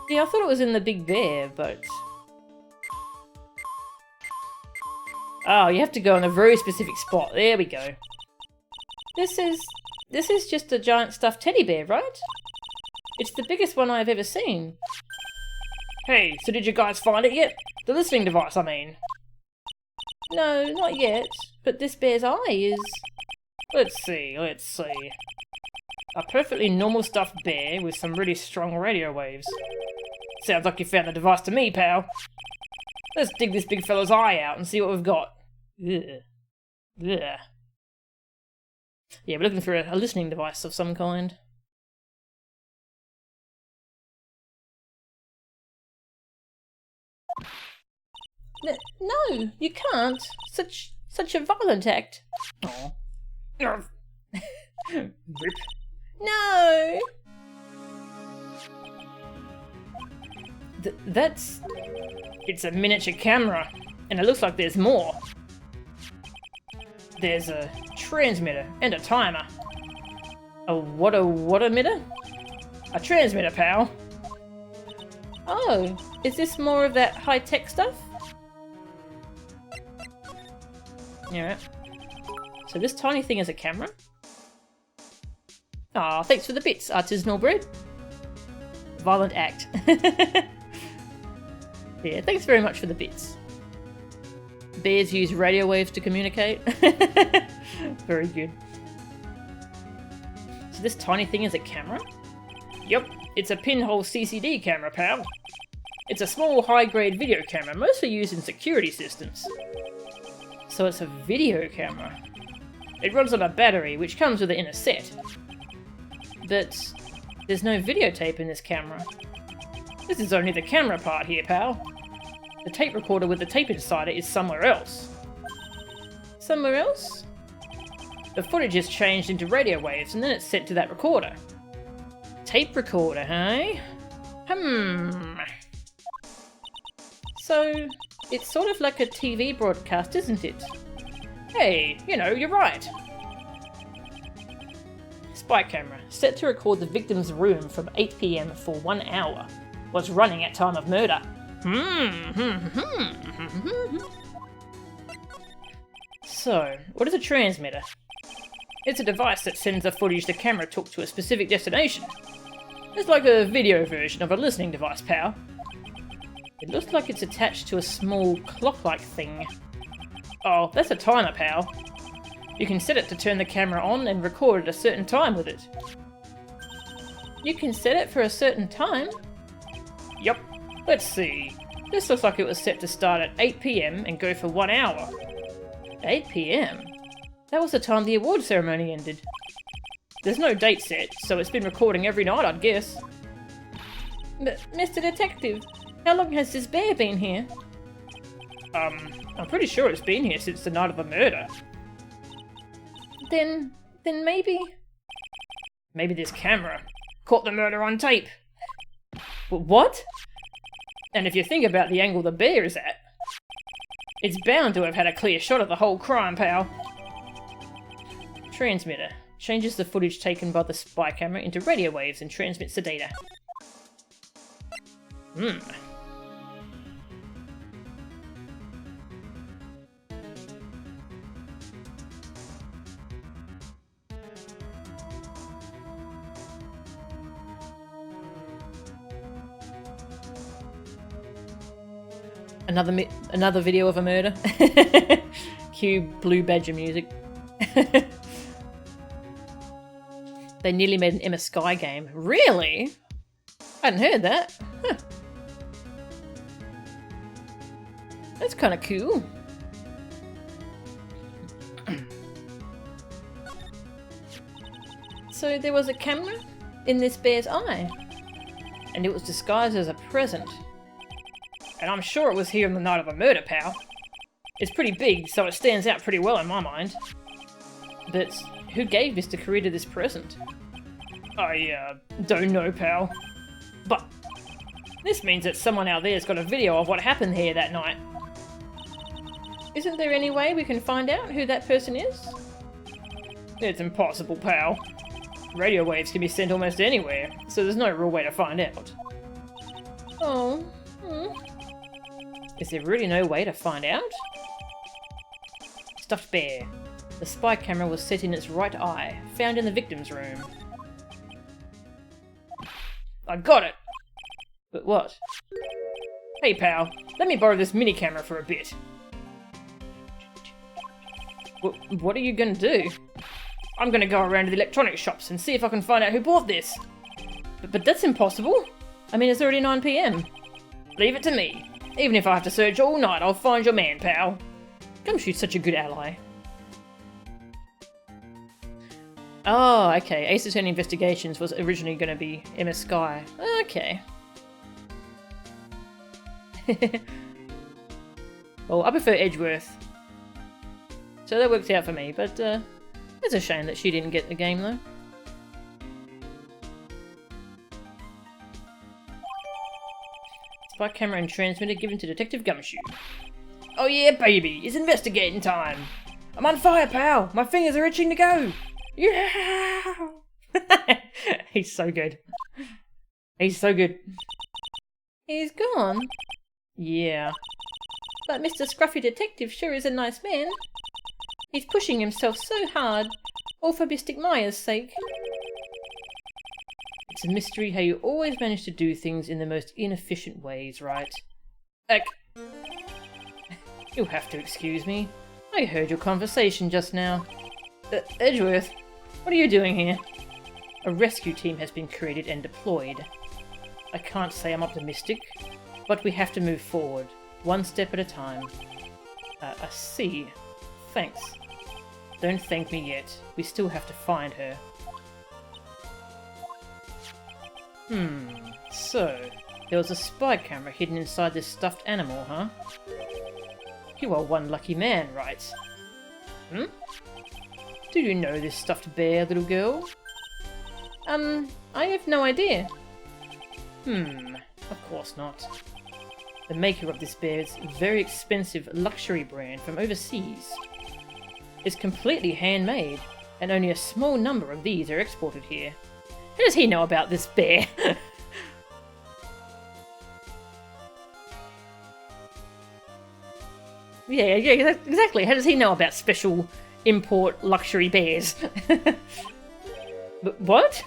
Yeah, I thought it was in the Big Bear, but... Oh, you have to go in a very specific spot. There we go. This is just a giant stuffed teddy bear, right? It's the biggest one I've ever seen. Hey, so did you guys find it yet? The listening device, I mean. No, not yet. But this bear's eye is... Let's see. A perfectly normal stuffed bear with some really strong radio waves. Sounds like you found the device to me, pal. Let's dig this big fella's eye out and see what we've got. Ugh. Ugh. Yeah, we're looking for a listening device of some kind. No, you can't. Such a violent act. Oh. Rip. No! That's... It's a miniature camera, and it looks like there's more. There's a transmitter and a timer. A what emitter? A transmitter, pal. Oh, is this more of that high-tech stuff? Yeah. So this tiny thing is a camera? Aw, thanks for the bits, artisanal bread. Violent act. Yeah, thanks very much for the bits. Bears use radio waves to communicate. Very good. So this tiny thing is a camera? Yep, it's a pinhole CCD camera, pal. It's a small high-grade video camera, mostly used in security systems. So it's a video camera. It runs on a battery, which comes with it in a set. But there's no videotape in this camera. This is only the camera part here, pal. The tape recorder with the tape inside it is somewhere else. Somewhere else? The footage is changed into radio waves and then it's sent to that recorder. Tape recorder, hey? So, it's sort of like a TV broadcast, isn't it? Hey, you know, you're right. Spy camera, set to record the victim's room from 8 PM for 1 hour. Was running at time of murder. So, what is a transmitter? It's a device that sends the footage the camera took to a specific destination. It's like a video version of a listening device, pal. It looks like it's attached to a small clock-like thing. Oh, that's a timer, pal. You can set it to turn the camera on and record at a certain time with it. You can set it for a certain time? Yup. Let's see. This looks like it was set to start at 8 PM and go for 1 hour. 8 PM? That was the time the award ceremony ended. There's no date set, so it's been recording every night, I'd guess. But, Mr. Detective, how long has this bear been here? I'm pretty sure it's been here since the night of the murder. Then maybe... Maybe this camera caught the murder on tape. What? And if you think about the angle the bear is at, it's bound to have had a clear shot of the whole crime, pal. Transmitter. Changes the footage taken by the spy camera into radio waves and transmits the data. Another video of a murder. Cue Blue Badger music. They nearly made an Emma Sky game. Really? I hadn't heard that. Huh. That's kind of cool. So there was a camera in this bear's eye, and it was disguised as a present. And I'm sure it was here on the night of the murder, pal. It's pretty big, so it stands out pretty well in my mind. But who gave Mr. Kurita this present? I don't know, pal. But this means that someone out there's got a video of what happened here that night. Isn't there any way we can find out who that person is? It's impossible, pal. Radio waves can be sent almost anywhere, so there's no real way to find out. Oh. Is there really no way to find out? Stuffed bear. The spy camera was set in its right eye, found in the victim's room. I got it! But what? Hey pal, let me borrow this mini camera for a bit. What are you gonna do? I'm gonna go around to the electronics shops and see if I can find out who bought this. But that's impossible. I mean, it's already 9 PM. Leave it to me. Even if I have to search all night, I'll find your man, pal. Gumshoe's such a good ally. Oh, okay. Ace Attorney Investigations was originally going to be Emma Skye. Okay. Well, I prefer Edgeworth. So that worked out for me, but it's a shame that she didn't get the game though. Spy camera and transmitter given to Detective Gumshoe. Oh yeah, baby, it's investigating time. I'm on fire, pal. My fingers are itching to go. Yeah. He's so good. He's so good. He's gone. Yeah. But Mr. Scruffy Detective sure is a nice man. He's pushing himself so hard, all for Mystic Maya's sake. It's a mystery how you always manage to do things in the most inefficient ways, right? You'll have to excuse me. I heard your conversation just now. Edgeworth, what are you doing here? A rescue team has been created and deployed. I can't say I'm optimistic, but we have to move forward, one step at a time. I see. Thanks. Don't thank me yet. We still have to find her. So, there was a spy camera hidden inside this stuffed animal, huh? You are one lucky man, right? Do you know this stuffed bear, little girl? I have no idea. Of course not. The maker of this bear is a very expensive luxury brand from overseas. It's completely handmade, and only a small number of these are exported here. How does he know about this bear? Yeah, exactly. How does he know about special import luxury bears? But what?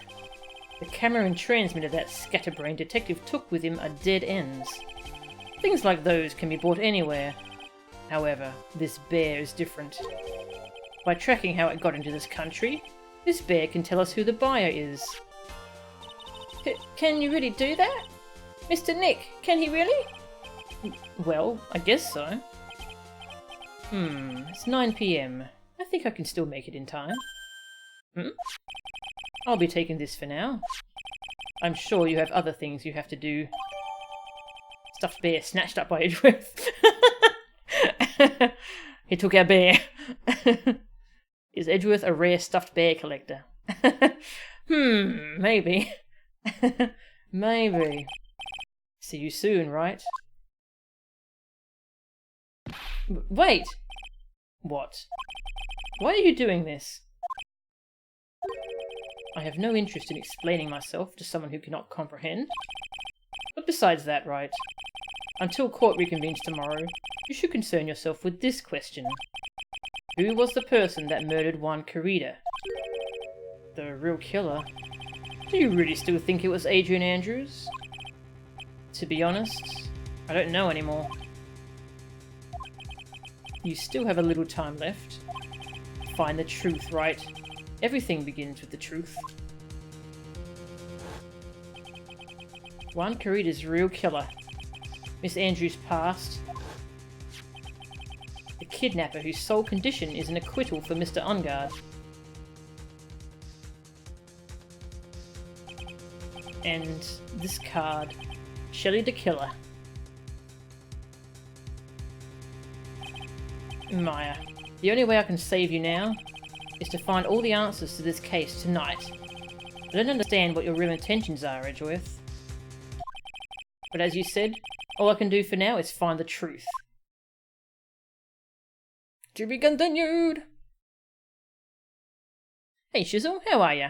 The camera and transmitter that scatterbrain detective took with him are dead ends. Things like those can be bought anywhere. However, this bear is different. By tracking how it got into this country, this bear can tell us who the buyer is. Can you really do that? Mr. Nick, can he really? Well, I guess so. It's 9 PM. I think I can still make it in time. I'll be taking this for now. I'm sure you have other things you have to do. Stuffed bear snatched up by Edgeworth. He took our bear. Is Edgeworth a rare stuffed bear collector? Maybe. Maybe. See you soon, right? Wait! What? Why are you doing this? I have no interest in explaining myself to someone who cannot comprehend. But besides that, right? Until court reconvenes tomorrow, you should concern yourself with this question. Who was the person that murdered Juan Corrida? The real killer? Do you really still think it was Adrian Andrews? To be honest, I don't know anymore. You still have a little time left. Find the truth, right? Everything begins with the truth. Juan Corrida's real killer. Miss Andrews' past. The kidnapper whose sole condition is an acquittal for Mr. Ungard. And this card. Shelley the Killer. Maya, the only way I can save you now is to find all the answers to this case tonight. I don't understand what your real intentions are, Edgeworth. But as you said, all I can do for now is find the truth. To be continued! Hey Shizzle, how are ya?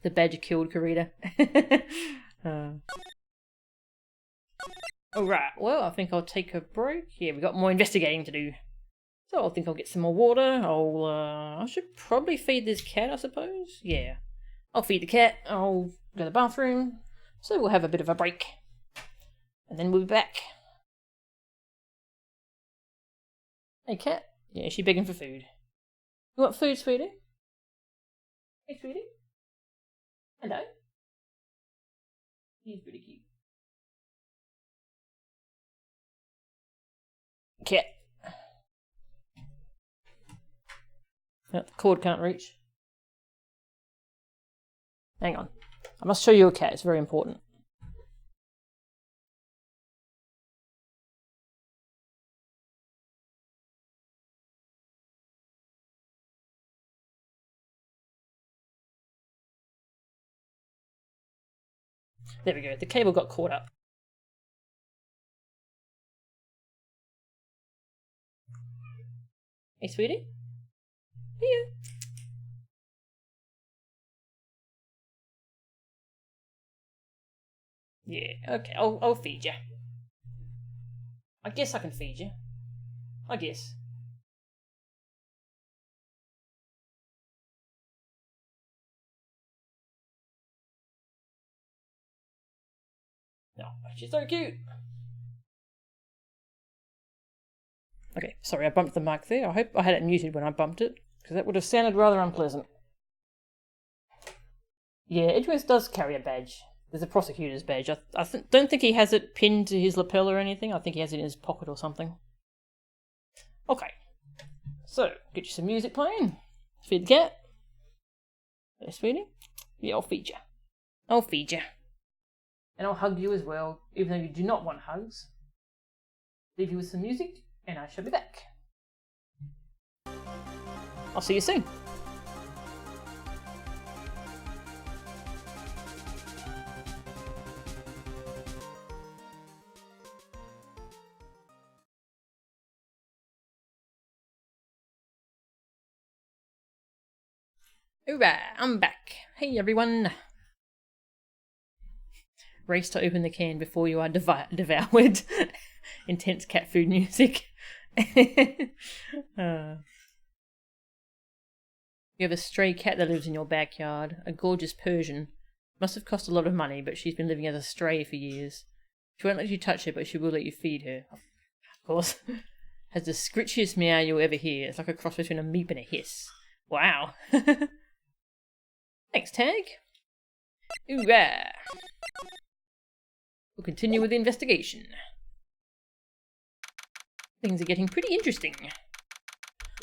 The badger killed Corrida. Alright, well, I think I'll take a break. Yeah, we've got more investigating to do. So I think I'll get some more water. I should probably feed this cat, I suppose. Yeah. I'll feed the cat. I'll go to the bathroom. So we'll have a bit of a break. And then we'll be back. Hey, cat. Yeah, is she begging for food? You want food, sweetie? Hey, sweetie? Hello? He's pretty cute. cat. No, the cord can't reach. Hang on. I must show you a cat. It's very important. There we go. The cable got caught up. Hey, sweetie? Here. Yeah, okay, I'll feed you. I guess I can feed you. I guess. No, she's so cute. Okay, sorry, I bumped the mic there. I hope I had it muted when I bumped it, because that would have sounded rather unpleasant. Yeah, Edgeworth does carry a badge. There's a prosecutor's badge. I don't think he has it pinned to his lapel or anything. I think he has it in his pocket or something. Okay, so get you some music playing. Feed the cat. Hey, sweetie? Yeah, I'll feed you. I'll feed you. And I'll hug you as well, even though you do not want hugs. Leave you with some music, and I shall be back. I'll see you soon. Alright, I'm back. Hey everyone. Race to open the can before you are devoured. Intense cat food music. You have a stray cat that lives in your backyard. A gorgeous Persian. Must have cost a lot of money, but she's been living as a stray for years. She won't let you touch her, but she will let you feed her. Of course. Has the scritchiest meow you'll ever hear. It's like a cross between a meep and a hiss. Wow. Thanks, Tag. Hoorah! We'll continue with the investigation. Things are getting pretty interesting.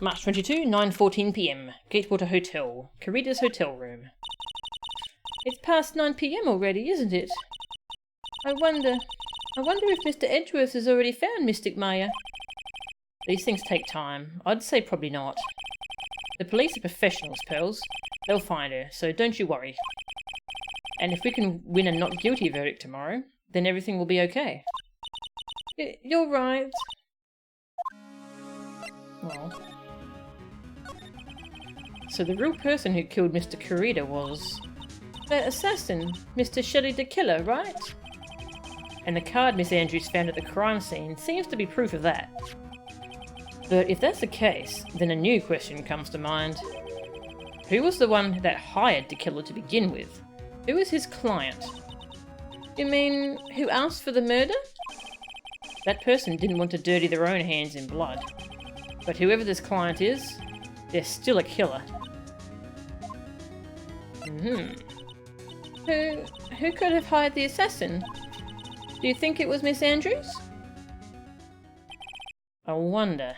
March 22, 9:14 PM. Gatewater Hotel. Karita's hotel room. It's past 9 PM already, isn't it? I wonder if Mr. Edgeworth has already found Mystic Maya. These things take time. I'd say probably not. The police are professionals, Pearls. They'll find her, so don't you worry. And if we can win a not guilty verdict tomorrow, then everything will be okay. You're right. Well. So the real person who killed Mr. Karita was... that assassin, Mr. Shelley the Killer, right? And the card Miss Andrews found at the crime scene seems to be proof of that. But if that's the case, then a new question comes to mind. Who was the one that hired the killer to begin with? Who was his client? You mean, who asked for the murder? That person didn't want to dirty their own hands in blood. But whoever this client is, they're still a killer. Who could have hired the assassin? Do you think it was Miss Andrews? I wonder.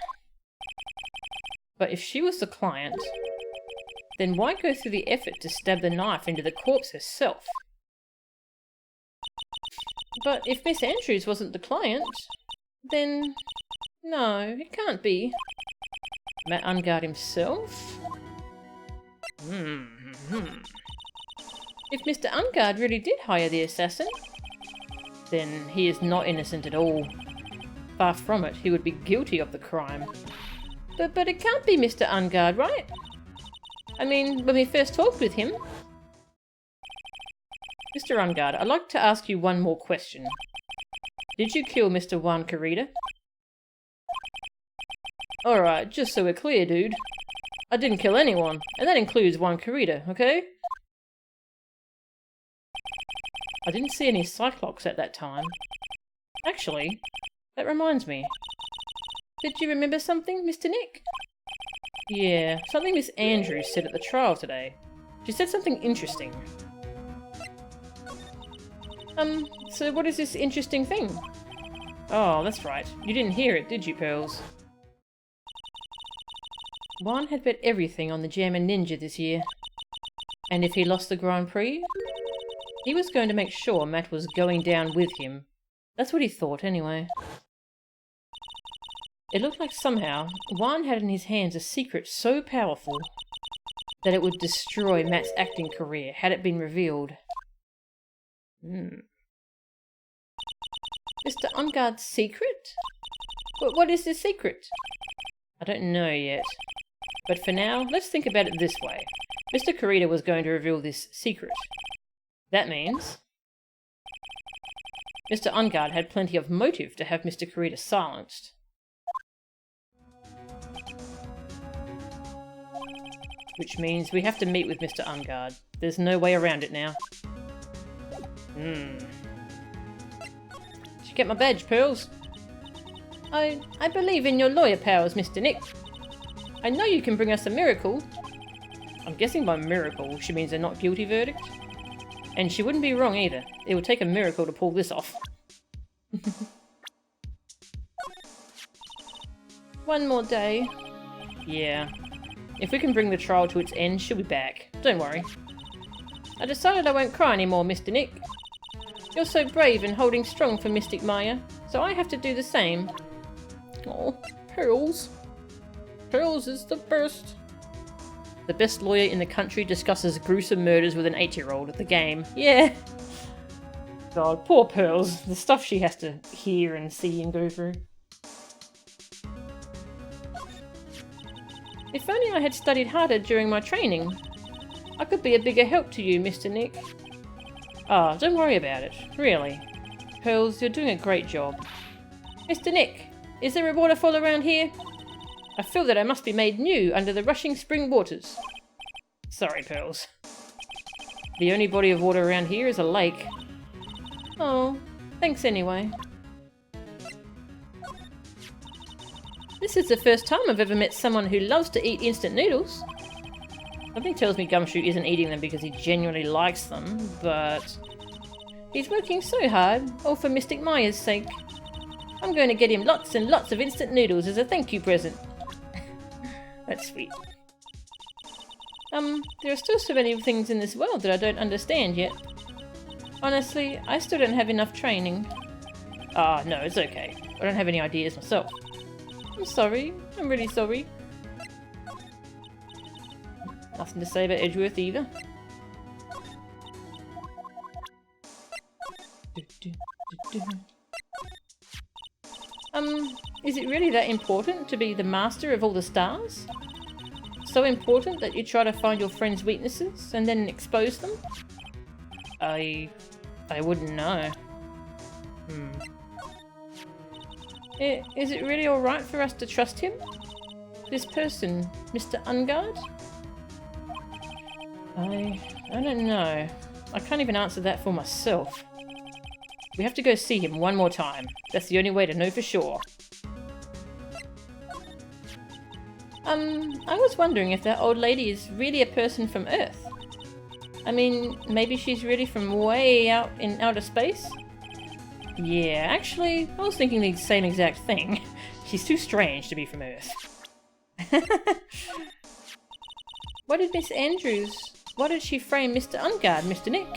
But if she was the client, then why go through the effort to stab the knife into the corpse herself? But if Miss Andrews wasn't the client, then... no, it can't be. Matt Ungard himself? If Mr. Ungard really did hire the assassin, then he is not innocent at all. Far from it, he would be guilty of the crime. But it can't be Mr. Ungard, right? I mean, when we first talked with him... Mr. Ungard, I'd like to ask you one more question. Did you kill Mr. Juan Karita? Alright, just so we're clear, dude. I didn't kill anyone, and that includes Juan Karita, okay? I didn't see any Cyclops at that time. Actually, that reminds me. Did you remember something, Mr. Nick? Yeah, something Miss Andrews said at the trial today. She said something interesting. So what is this interesting thing? Oh, that's right. You didn't hear it, did you, Pearls? Juan had bet everything on the German Ninja this year. And if he lost the Grand Prix, he was going to make sure Matt was going down with him. That's what he thought, anyway. It looked like somehow Juan had in his hands a secret so powerful that it would destroy Matt's acting career had it been revealed. Mr. Enguarde's secret? What is his secret? I don't know yet. But for now, let's think about it this way. Mr. Kurita was going to reveal this secret. That means Mr. Enguarde had plenty of motive to have Mr. Kurita silenced. Which means we have to meet with Mr. Enguarde. There's no way around it now. Did you get my badge, Pearls? I believe in your lawyer powers, Mr. Nick. I know you can bring us a miracle. I'm guessing by miracle she means a not guilty verdict. And she wouldn't be wrong either. It would take a miracle to pull this off. One more day. Yeah. If we can bring the trial to its end, she'll be back. Don't worry. I decided I won't cry anymore, Mr. Nick. You're so brave and holding strong for Mystic Maya, so I have to do the same. Oh, Pearls. Pearls is the best. The best lawyer in the country discusses gruesome murders with an 8-year-old at the game. Yeah. God, poor Pearls. The stuff she has to hear and see and go through. If only I had studied harder during my training. I could be a bigger help to you, Mr. Nick. Ah, don't worry about it. Really. Pearls, you're doing a great job. Mr. Nick, is there a waterfall around here? I feel that I must be made new under the rushing spring waters. Sorry, Pearls. The only body of water around here is a lake. Oh, thanks anyway. This is the first time I've ever met someone who loves to eat instant noodles. Something tells me Gumshoe isn't eating them because he genuinely likes them, but he's working so hard, all for Mystic Maya's sake. I'm going to get him lots and lots of instant noodles as a thank you present. That's sweet. There are still so many things in this world that I don't understand yet. Honestly, I still don't have enough training. Ah, no, it's okay. I don't have any ideas myself. I'm sorry. I'm really sorry. Nothing to say about Edgeworth either. Is it really that important to be the master of all the stars? So important that you try to find your friend's weaknesses and then expose them? I wouldn't know. Is it really alright for us to trust him? This person, Mr. Enguarde? I don't know. I can't even answer that for myself. We have to go see him one more time. That's the only way to know for sure. I was wondering if that old lady is really a person from Earth. I mean, maybe she's really from way out in outer space? Yeah, actually, I was thinking the same exact thing. She's too strange to be from Earth. Why did she frame Mr. Enguarde, Mr. Nick?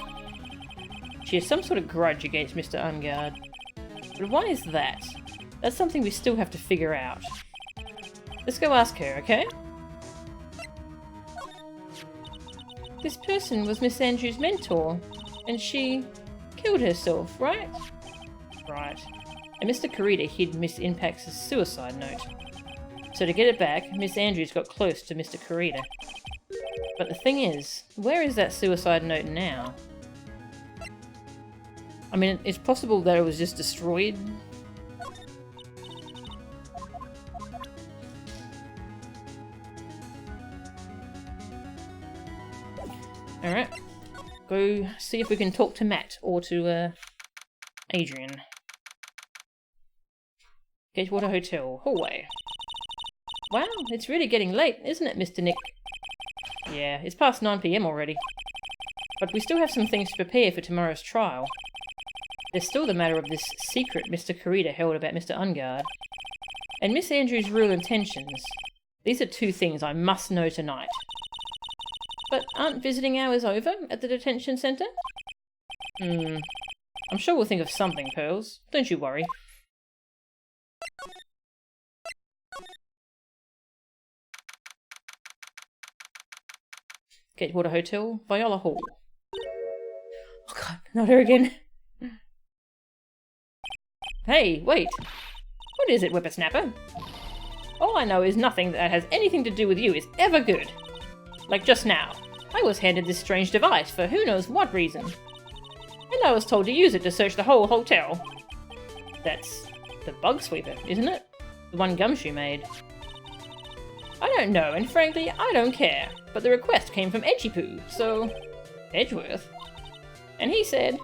She has some sort of grudge against Mr. Enguarde. But why is that? That's something we still have to figure out. Let's go ask her, okay? This person was Miss Andrews' mentor, and she killed herself, right? Right. And Mr. Kurita hid Miss Impax's suicide note. So to get it back, Miss Andrews got close to Mr. Kurita. But the thing is, where is that suicide note now? I mean, it's possible that it was just destroyed. Alright. Go see if we can talk to Matt or to, Adrian. Gatewater Hotel. Hallway. Wow, it's really getting late, isn't it, Mr. Nick? Yeah, it's past 9 PM already. But we still have some things to prepare for tomorrow's trial. There's still the matter of this secret Mr. Kurita held about Mr. Ungard. And Miss Andrews' real intentions. These are two things I must know tonight. But aren't visiting hours over at the detention centre? I'm sure we'll think of something, Pearls. Don't you worry. Gatewater Hotel, Viola Hall. Oh god, not her again. Hey, wait. What is it, whippersnapper? All I know is nothing that has anything to do with you is ever good. Like just now, I was handed this strange device for who knows what reason. And I was told to use it to search the whole hotel. That's the bug sweeper, isn't it? The one Gumshoe made. I don't know, and frankly, I don't care. But the request came from Edgypoo, so... Edgeworth? And he said...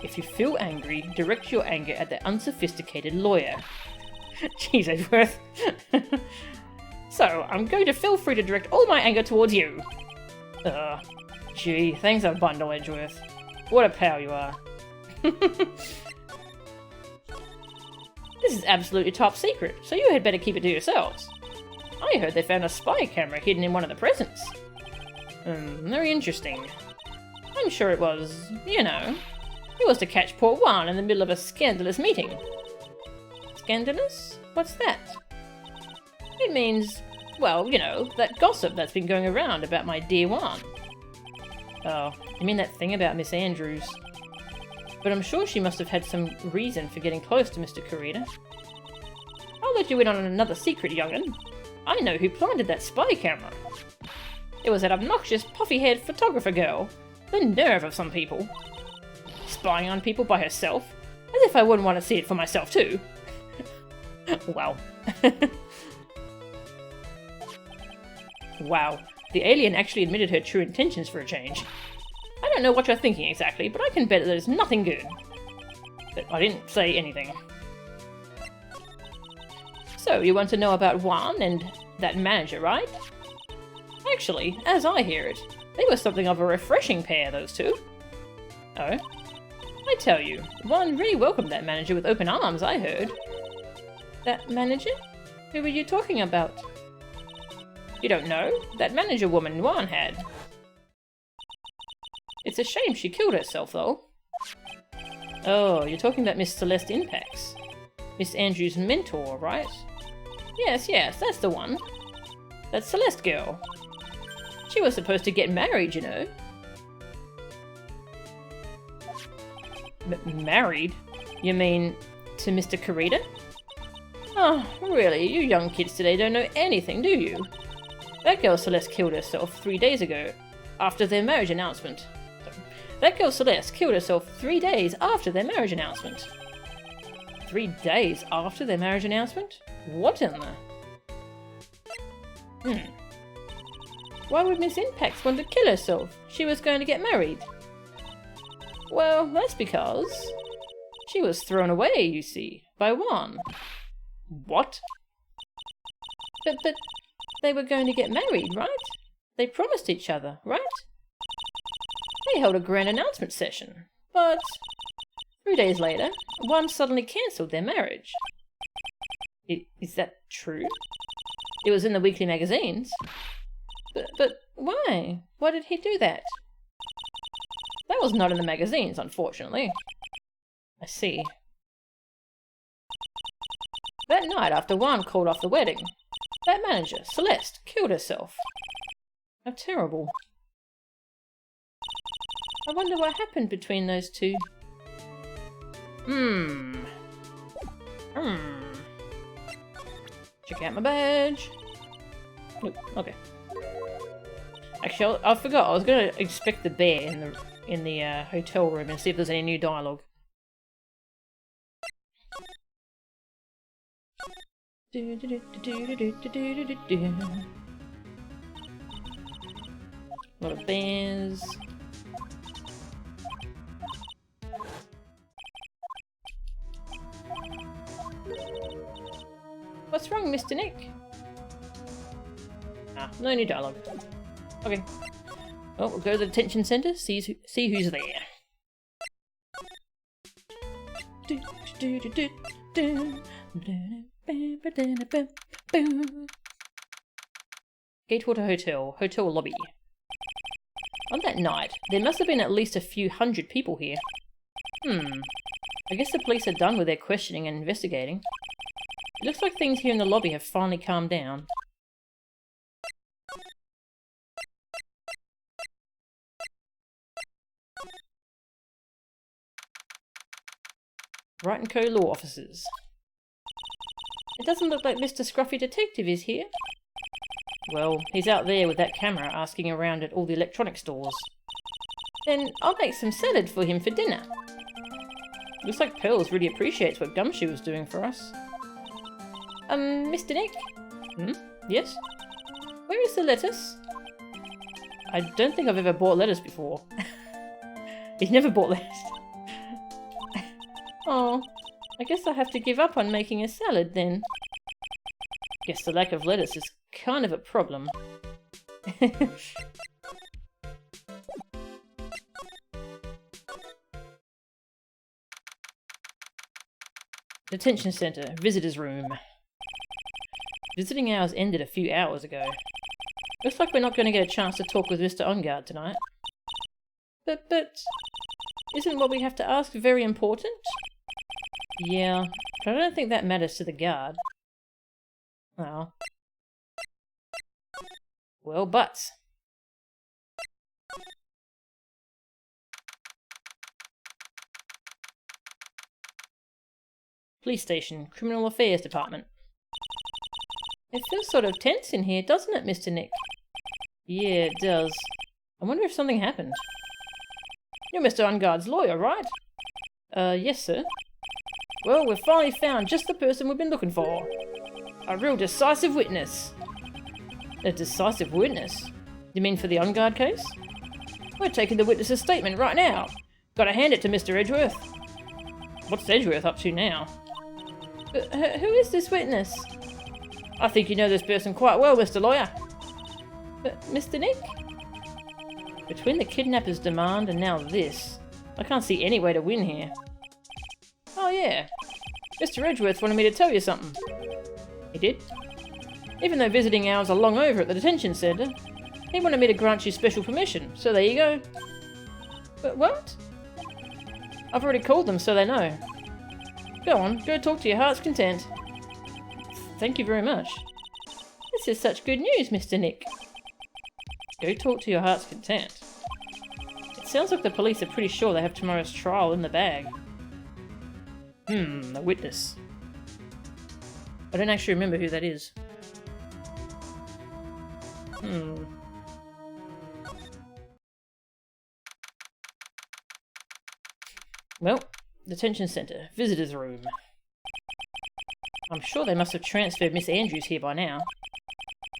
If you feel angry, direct your anger at the unsophisticated lawyer. Jeez, Edgeworth. So, I'm going to feel free to direct all my anger towards you. Gee, thanks a bundle, Edgeworth. What a pal you are. This is absolutely top secret, so you had better keep it to yourselves. I heard they found a spy camera hidden in one of the presents. Very interesting. I'm sure it was, you know, it was to catch poor Juan in the middle of a scandalous meeting. Scandalous? What's that? It means, well, you know, that gossip that's been going around about my dear Juan. Oh, you mean that thing about Miss Andrews? But I'm sure she must have had some reason for getting close to Mr. Kurita. I'll let you in on another secret, young'un. I know who planted that spy camera. It was that obnoxious, puffy-haired photographer girl. The nerve of some people. Spying on people by herself, as if I wouldn't want to see it for myself too. Wow. Wow, the alien actually admitted her true intentions for a change. I don't know what you're thinking exactly, but I can bet that it's nothing good. But I didn't say anything. So, you want to know about Juan and that manager, right? Actually, as I hear it, they were something of a refreshing pair, those two. Oh? I tell you, Juan really welcomed that manager with open arms, I heard. That manager? Who were you talking about? You don't know? That manager woman Juan had. It's a shame she killed herself, though. Oh, you're talking about Miss Celeste Inpax. Miss Andrews' mentor, right? Yes, that's the one. That Celeste girl. She was supposed to get married, you know. Married? You mean to Mr. Kurita? Oh, really? You young kids today don't know anything, do you? That girl Celeste killed herself 3 days ago, after their marriage announcement. That girl Celeste killed herself 3 days after their marriage announcement. 3 days after their marriage announcement? What in the... Why would Miss Inpax want to kill herself? She was going to get married. Well, that's because... she was thrown away, you see, by Juan. What? But they were going to get married, right? They promised each other, right? They held a grand announcement session, but 3 days later, Juan suddenly cancelled their marriage. Is that true? It was in the weekly magazines. But why? Why did he do that? That was not in the magazines, unfortunately. I see. That night after Juan called off the wedding, that manager, Celeste, killed herself. How terrible. I wonder what happened between those two. Check out my badge. Oh, okay. Actually, I forgot. I was going to inspect the bear in the hotel room and see if there's any new dialogue. A lot of bears. What's wrong, Mr. Nick? Ah, no new dialogue. Okay. Well, we'll go to the detention centre, see who's there. Gatewater Hotel, hotel lobby. On that night, there must have been at least a few hundred people here. I guess the police are done with their questioning and investigating. It looks like things here in the lobby have finally calmed down. Wright & Co. law officers. It doesn't look like Mr. Scruffy Detective is here. Well, he's out there with that camera asking around at all the electronic stores. Then I'll make some salad for him for dinner. Looks like Pearls really appreciates what Gumshoe is doing for us. Mr. Nick? Yes? Where is the lettuce? I don't think I've ever bought lettuce before. He's never bought lettuce. Oh, I guess I have to give up on making a salad then. Guess the lack of lettuce is kind of a problem. Detention Center, Visitor's Room. Visiting hours ended a few hours ago. Looks like we're not going to get a chance to talk with Mr. Enguarde tonight. But, isn't what we have to ask very important? Yeah, but I don't think that matters to the guard. Oh. Well, but... Police Station, Criminal Affairs Department. It feels sort of tense in here, doesn't it, Mr. Nick? Yeah, it does. I wonder if something happened. You're Mr. Enguarde's lawyer, right? Yes, sir. Well, we've finally found just the person we've been looking for. A real decisive witness. A decisive witness? You mean for the Enguarde case? We're taking the witness's statement right now. Gotta hand it to Mr. Edgeworth. What's Edgeworth up to now? Who is this witness? I think you know this person quite well, Mr. Lawyer. Mr. Nick? Between the kidnapper's demand and now this, I can't see any way to win here. Oh yeah, Mr. Edgeworth wanted me to tell you something. He did? Even though visiting hours are long over at the detention centre, he wanted me to grant you special permission, so there you go. But what? I've already called them so they know. Go on, go talk to your heart's content. Thank you very much. This is such good news, Mr. Nick. Go talk to your heart's content. It sounds like the police are pretty sure they have tomorrow's trial in the bag. A witness. I don't actually remember who that is. Well, detention centre, visitor's room. I'm sure they must have transferred Miss Andrews here by now.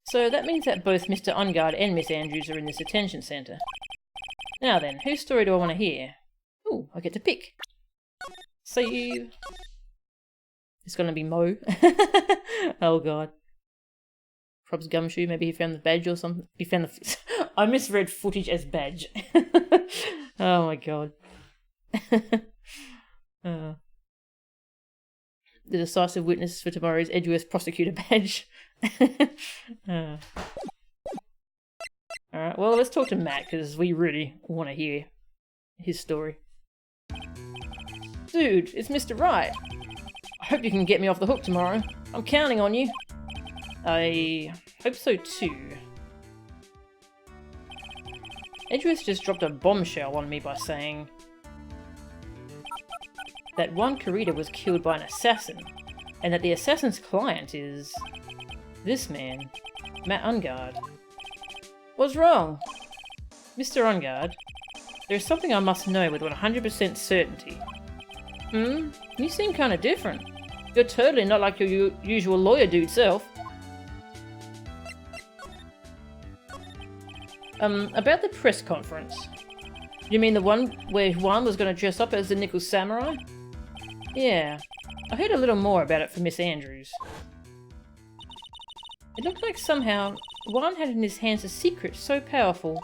So that means that both Mr. Enguarde and Miss Andrews are in this detention centre. Now then, whose story do I want to hear? Ooh, I get to pick. So you... It's gonna be Mo. Oh god. Probs Gumshoe, maybe he found the badge or something. He found the... I misread footage as badge. Oh my god. The decisive witness for tomorrow's Edgeworth prosecutor badge. Alright, well let's talk to Matt, because we really want to hear his story. Dude, it's Mr. Wright. I hope you can get me off the hook tomorrow. I'm counting on you. I hope so too. Edgeworth just dropped a bombshell on me by saying that Juan Corrida was killed by an assassin, and that the assassin's client is this man, Matt Enguarde. What's wrong? Mr. Enguarde, there's something I must know with 100% certainty. You seem kind of different. You're totally not like your usual lawyer dude self. About the press conference. You mean the one where Juan was going to dress up as the Nickel Samurai? Yeah, I heard a little more about it from Miss Andrews. It looked like somehow Juan had in his hands a secret so powerful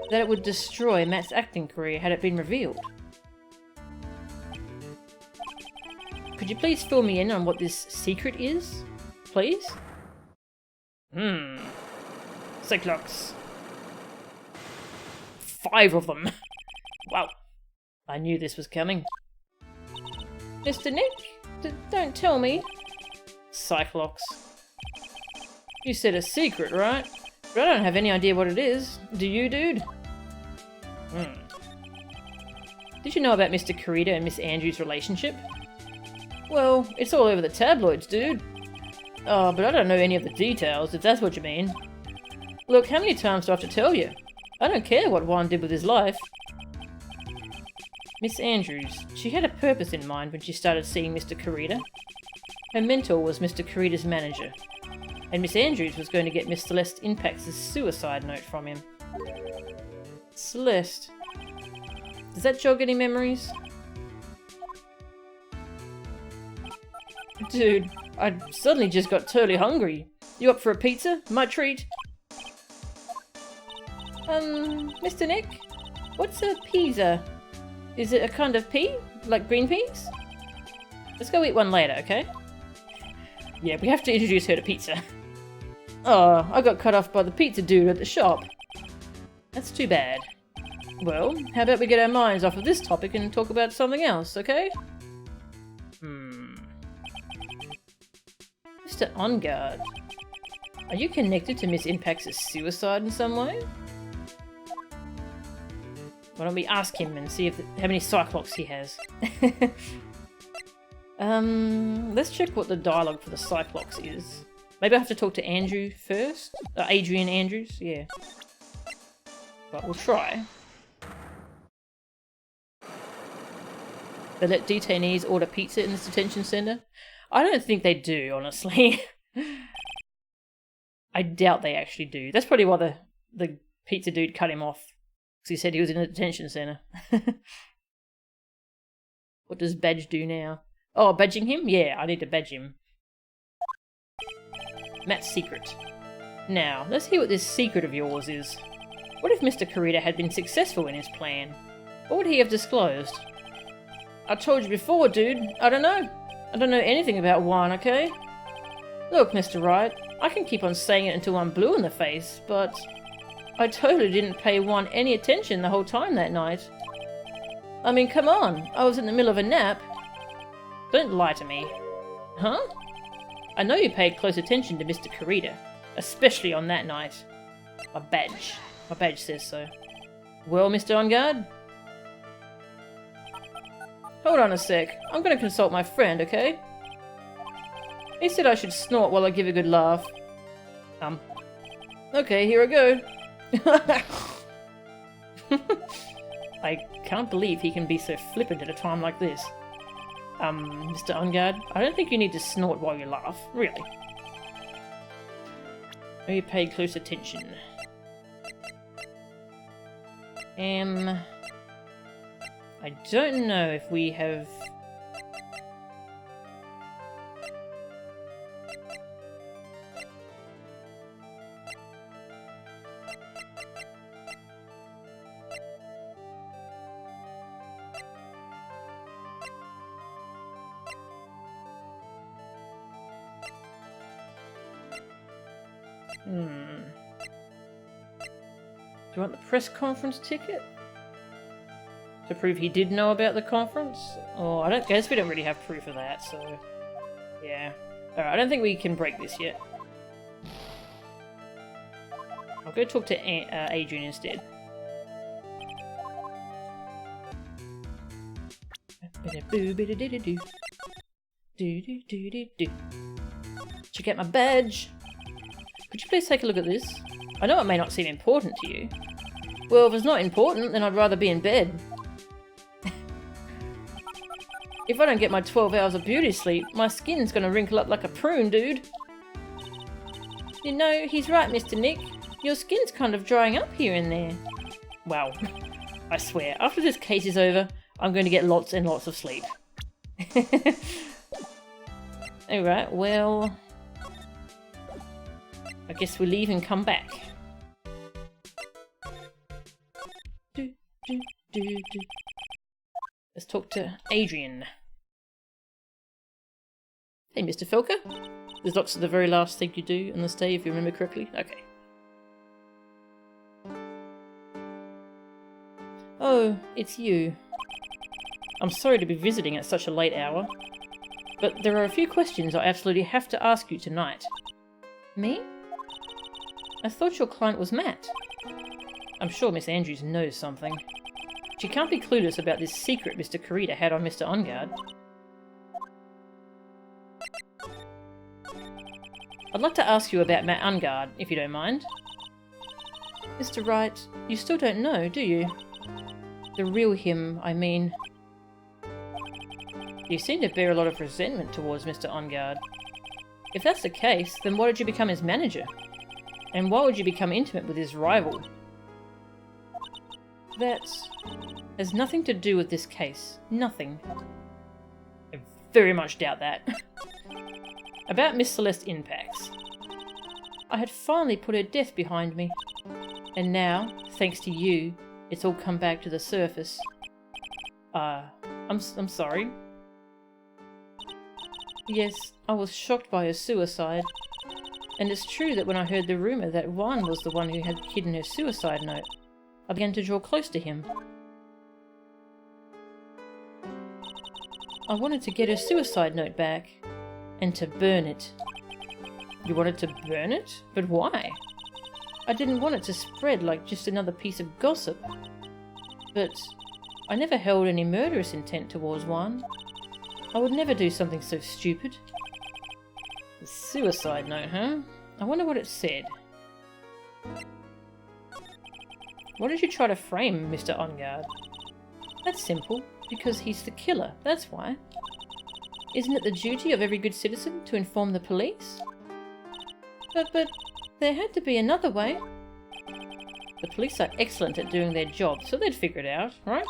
that it would destroy Matt's acting career had it been revealed. could you please fill me in on what this secret is? Please? Cyclops. 5 of them. Wow. I knew this was coming. Mr. Nick? Don't tell me. Cyclops. You said a secret, right? But I don't have any idea what it is. Do you, dude? Did you know about Mr. Kurita and Miss Andrews' relationship? Well, it's all over the tabloids, dude. Oh, but I don't know any of the details, if that's what you mean. Look, how many times do I have to tell you? I don't care what Juan did with his life. Miss Andrews, she had a purpose in mind when she started seeing Mr. Kurita. Her mentor was Mr. Kurita's manager, and Miss Andrews was going to get Miss Celeste Impax's suicide note from him. Celeste. Does that jog any memories? Dude, I suddenly just got totally hungry. You up for a pizza? My treat. Mr. Nick? What's a pizza? Is it a kind of pea? Like green peas? Let's go eat one later, okay? Yeah, we have to introduce her to pizza. Oh, I got cut off by the pizza dude at the shop. That's too bad. Well, how about we get our minds off of this topic and talk about something else, okay? Mr. OnGuard, are you connected to Miss Impax's suicide in some way? Why don't we ask him and see how many Cyclops he has? Let's check what the dialogue for the Cyclops is. Maybe I have to talk to Andrew first? Adrian Andrews, yeah. But we'll try. They let detainees order pizza in this detention center? I don't think they do, honestly. I doubt they actually do. That's probably why the pizza dude cut him off. Because he said he was in a detention center. What does Badge do now? Oh, badging him? Yeah, I need to badge him. Matt's secret. Now, let's hear what this secret of yours is. What if Mr. Kurita had been successful in his plan? What would he have disclosed? I told you before, dude. I don't know. I don't know anything about wine, okay? Look, Mr. Wright, I can keep on saying it until I'm blue in the face, but I totally didn't pay Juan any attention the whole time that night. I mean, come on, I was in the middle of a nap. Don't lie to me. Huh? I know you paid close attention to Mr. Kurita, especially on that night. My badge says so. Well, Mr. OnGuard? Hold on a sec, I'm gonna consult my friend, okay? He said I should snort while I give a good laugh. Okay, here I go. I can't believe he can be so flippant at a time like this. Mr. OnGuard, I don't think you need to snort while you laugh, really. Oh, you paid close attention. I don't know if we have... Do you want the press conference ticket? To prove he did know about the conference? Oh, I guess we don't really have proof of that, so... Yeah. Alright, I don't think we can break this yet. I'll go talk to Adrian instead. Check out my badge! Could you please take a look at this? I know it may not seem important to you. Well, if it's not important, then I'd rather be in bed. If I don't get my 12 hours of beauty sleep, my skin's gonna wrinkle up like a prune, dude. You know, he's right, Mr. Nick. Your skin's kind of drying up here and there. Wow. I swear, after this case is over, I'm going to get lots and lots of sleep. Alright, well... I guess we leave and come back. Let's talk to Adrian. Hey, Mr. Felker. Is locks the very last thing you do on this day, if you remember correctly? Okay. Oh, it's you. I'm sorry to be visiting at such a late hour, but there are a few questions I absolutely have to ask you tonight. Me? I thought your client was Matt. I'm sure Miss Andrews knows something. She can't be clueless about this secret Mr. Kurita had on Mr. Enguarde. I'd like to ask you about Matt Enguarde, if you don't mind. Mr. Wright, you still don't know, do you? The real him, I mean. You seem to bear a lot of resentment towards Mr. Enguarde. If that's the case, then why did you become his manager? And why would you become intimate with his rival? That has nothing to do with this case. Nothing. I very much doubt that. About Miss Celeste Inpax. I had finally put her death behind me. And now, thanks to you, it's all come back to the surface. I'm sorry. Yes, I was shocked by her suicide. And it's true that when I heard the rumour that Juan was the one who had hidden her suicide note, I began to draw close to him. I wanted to get her suicide note back, and to burn it. You wanted to burn it? But why? I didn't want it to spread like just another piece of gossip. But I never held any murderous intent towards Juan. I would never do something so stupid. The suicide note, huh? I wonder what it said. Why did you try to frame Mr. Enguarde? That's simple, because he's the killer, that's why. Isn't it the duty of every good citizen to inform the police? But there had to be another way. The police are excellent at doing their job, so they'd figure it out, right?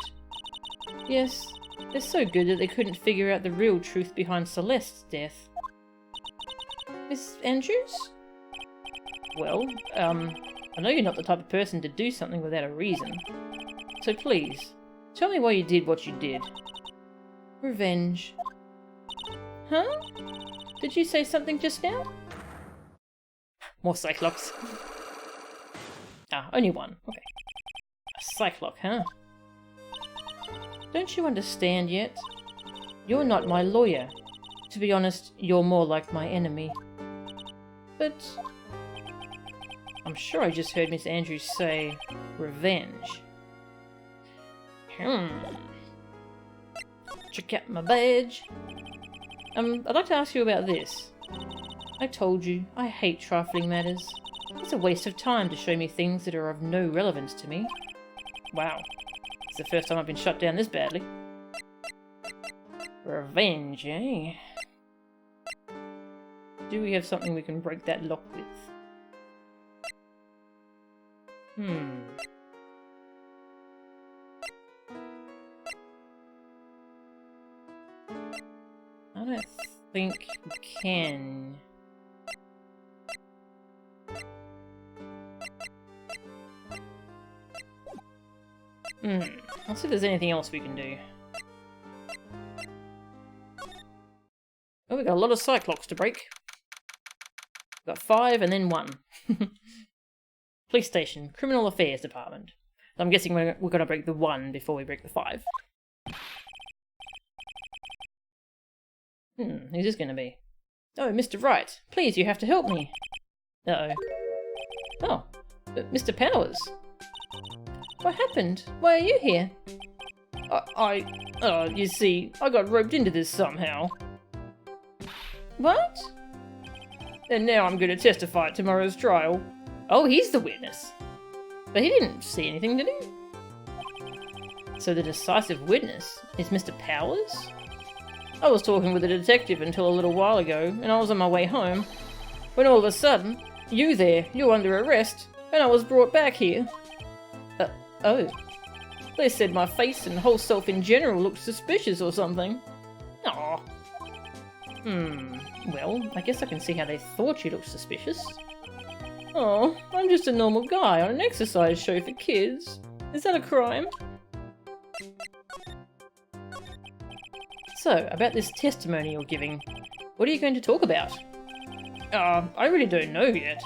Yes, they're so good that they couldn't figure out the real truth behind Celeste's death. Miss Andrews? Well, I know you're not the type of person to do something without a reason. So please, tell me why you did what you did. Revenge. Huh? Did you say something just now? More Cyclops. Only one. Okay. A Cyclops, huh? Don't you understand yet? You're not my lawyer. To be honest, you're more like my enemy. But I'm sure I just heard Miss Andrews say revenge. Check out my badge. I'd like to ask you about this. I told you, I hate trifling matters. It's a waste of time to show me things that are of no relevance to me. Wow. It's the first time I've been shut down this badly. Revenge, eh? Do we have something we can break that lock with? I don't think we can. Let's see if there's anything else we can do. Oh, we got a lot of Cyclops to break. We've got 5 and then 1. Police station, criminal affairs department. So I'm guessing we're going to break the 1 before we break the 5. Who's this going to be? Oh, Mr. Wright, please, you have to help me. Uh-oh. Oh, but Mr. Powers. What happened? Why are you here? You see, I got roped into this somehow. What? And now I'm going to testify at tomorrow's trial. Oh, he's the witness. But he didn't see anything, did he? So the decisive witness is Mr. Powers? I was talking with a detective until a little while ago, and I was on my way home, when all of a sudden, you're under arrest, and I was brought back here. Oh. They said my face and whole self in general looked suspicious or something. Aw. Well, I guess I can see how they thought you looked suspicious. Oh, I'm just a normal guy on an exercise show for kids. Is that a crime? So, about this testimony you're giving, What are you going to talk about? I really don't know yet.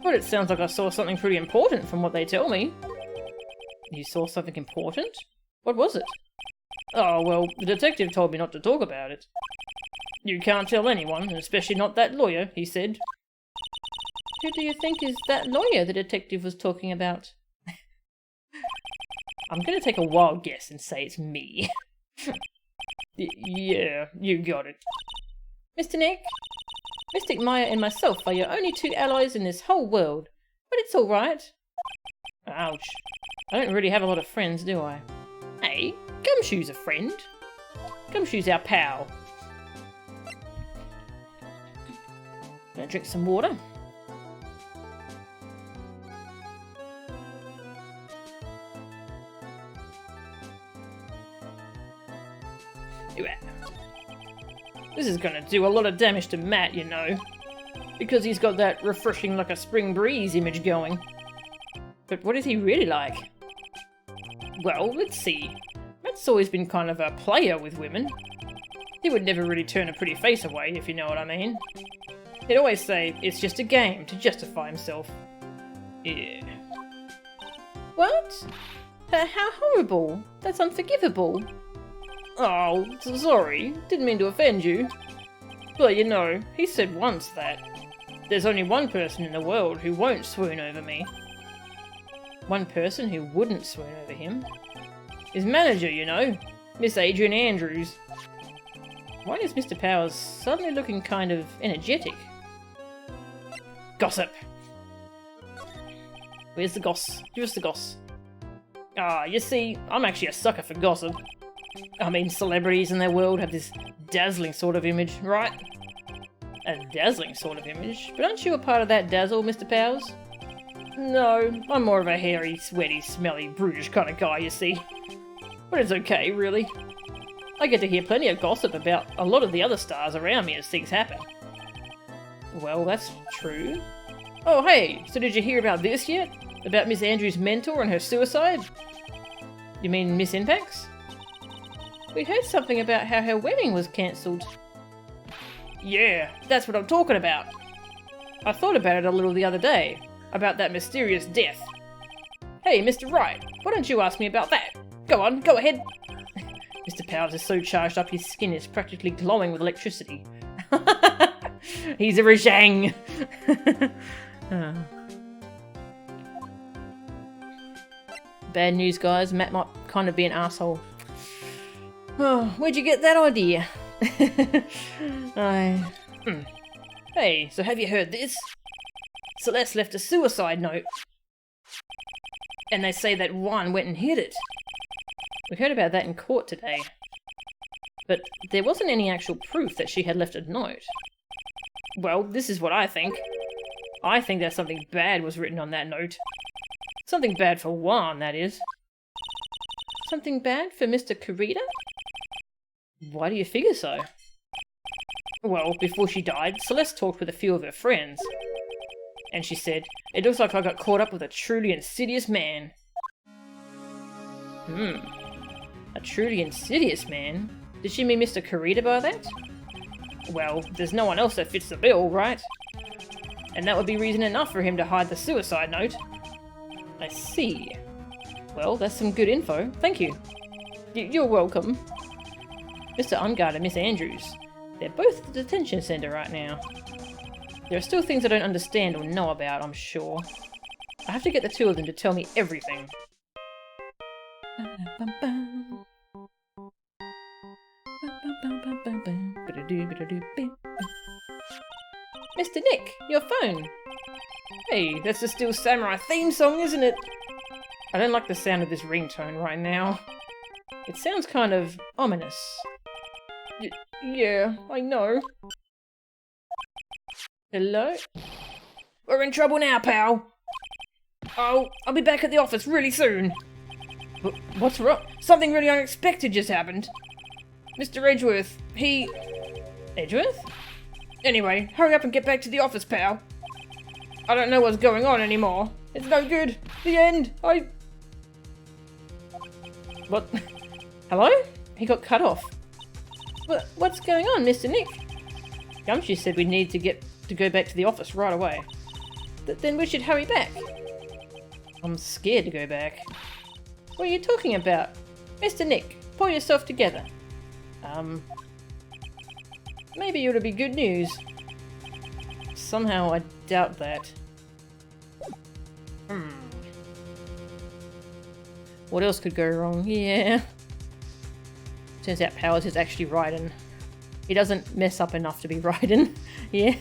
But it sounds like I saw something pretty important from what they tell me. You saw something important? What was it? Oh, well, the detective told me not to talk about it. You can't tell anyone, especially not that lawyer, he said. Who do you think is that lawyer the detective was talking about? I'm gonna take a wild guess and say it's me. Yeah, you got it. Mr. Nick? Mystic Maya and myself are your only two allies in this whole world, but it's alright. Ouch. I don't really have a lot of friends, do I? Hey, Gumshoe's a friend. Gumshoe's our pal. Gonna drink some water. This is gonna do a lot of damage to Matt, you know. Because he's got that refreshing like a spring breeze image going. But what is he really like? Well, let's see. Matt's always been kind of a player with women. He would never really turn a pretty face away, if you know what I mean. He'd always say, it's just a game, to justify himself. Yeah. What? How horrible. That's unforgivable. Oh, sorry. Didn't mean to offend you. But you know, he said once that there's only one person in the world who won't swoon over me. One person who wouldn't swoon over him? His manager, you know. Miss Adrian Andrews. Why is Mr. Powers suddenly looking kind of energetic? Gossip! Where's the goss? Give us the goss. Ah, you see, I'm actually a sucker for gossip. I mean, celebrities in their world have this dazzling sort of image, right? A dazzling sort of image? But aren't you a part of that dazzle, Mr. Powers? No, I'm more of a hairy, sweaty, smelly, brutish kind of guy, you see. But it's okay, really. I get to hear plenty of gossip about a lot of the other stars around me as things happen. Well, that's true. Oh, hey, so did you hear about this yet? About Miss Andrews' mentor and her suicide? You mean Miss Inpax? We heard something about how her wedding was cancelled. Yeah, that's what I'm talking about. I thought about it a little the other day, about that mysterious death. Hey, Mr. Wright, why don't you ask me about that? Go on, go ahead. Mr. Powers is so charged up his skin is practically glowing with electricity. He's a Rajang! Bad news, guys. Matt might kind of be an asshole. Oh, where'd you get that idea? Hey, so have you heard this? Celeste left a suicide note. And they say that Juan went and hid it. We heard about that in court today. But there wasn't any actual proof that she had left a note. Well, this is what I think. I think that something bad was written on that note. Something bad for Juan, that is. Something bad for Mr. Kurita? Why do you figure so? Well, before she died, Celeste talked with a few of her friends. And she said, "It looks like I got caught up with a truly insidious man." A truly insidious man? Did she mean Mr. Kurita by that? Well, there's no one else that fits the bill, right? And that would be reason enough for him to hide the suicide note. I see. Well, that's some good info. Thank you. You're welcome. Mr. Ungard and Miss Andrews. They're both at the detention center right now. There are still things I don't understand or know about, I'm sure. I have to get the two of them to tell me everything. Mr. Nick, your phone! Hey, that's the Steel Samurai theme song, isn't it? I don't like the sound of this ringtone right now. It sounds kind of ominous. Yeah, I know. Hello? We're in trouble now, pal! Oh, I'll be back at the office really soon. What's wrong? Something really unexpected just happened. Mr. Edgeworth, he... Edgeworth? Anyway, hurry up and get back to the office, pal. I don't know what's going on anymore. It's no good. The end. What? Hello? He got cut off. What's going on, Mr. Nick? Gumshoe said we need to go back to the office right away. Then we should hurry back. I'm scared to go back. What are you talking about? Mr. Nick, pull yourself together. Maybe it'll be good news. Somehow I doubt that. What else could go wrong? Yeah. Turns out Powers is actually Raiden. He doesn't mess up enough to be Raiden. Yeah.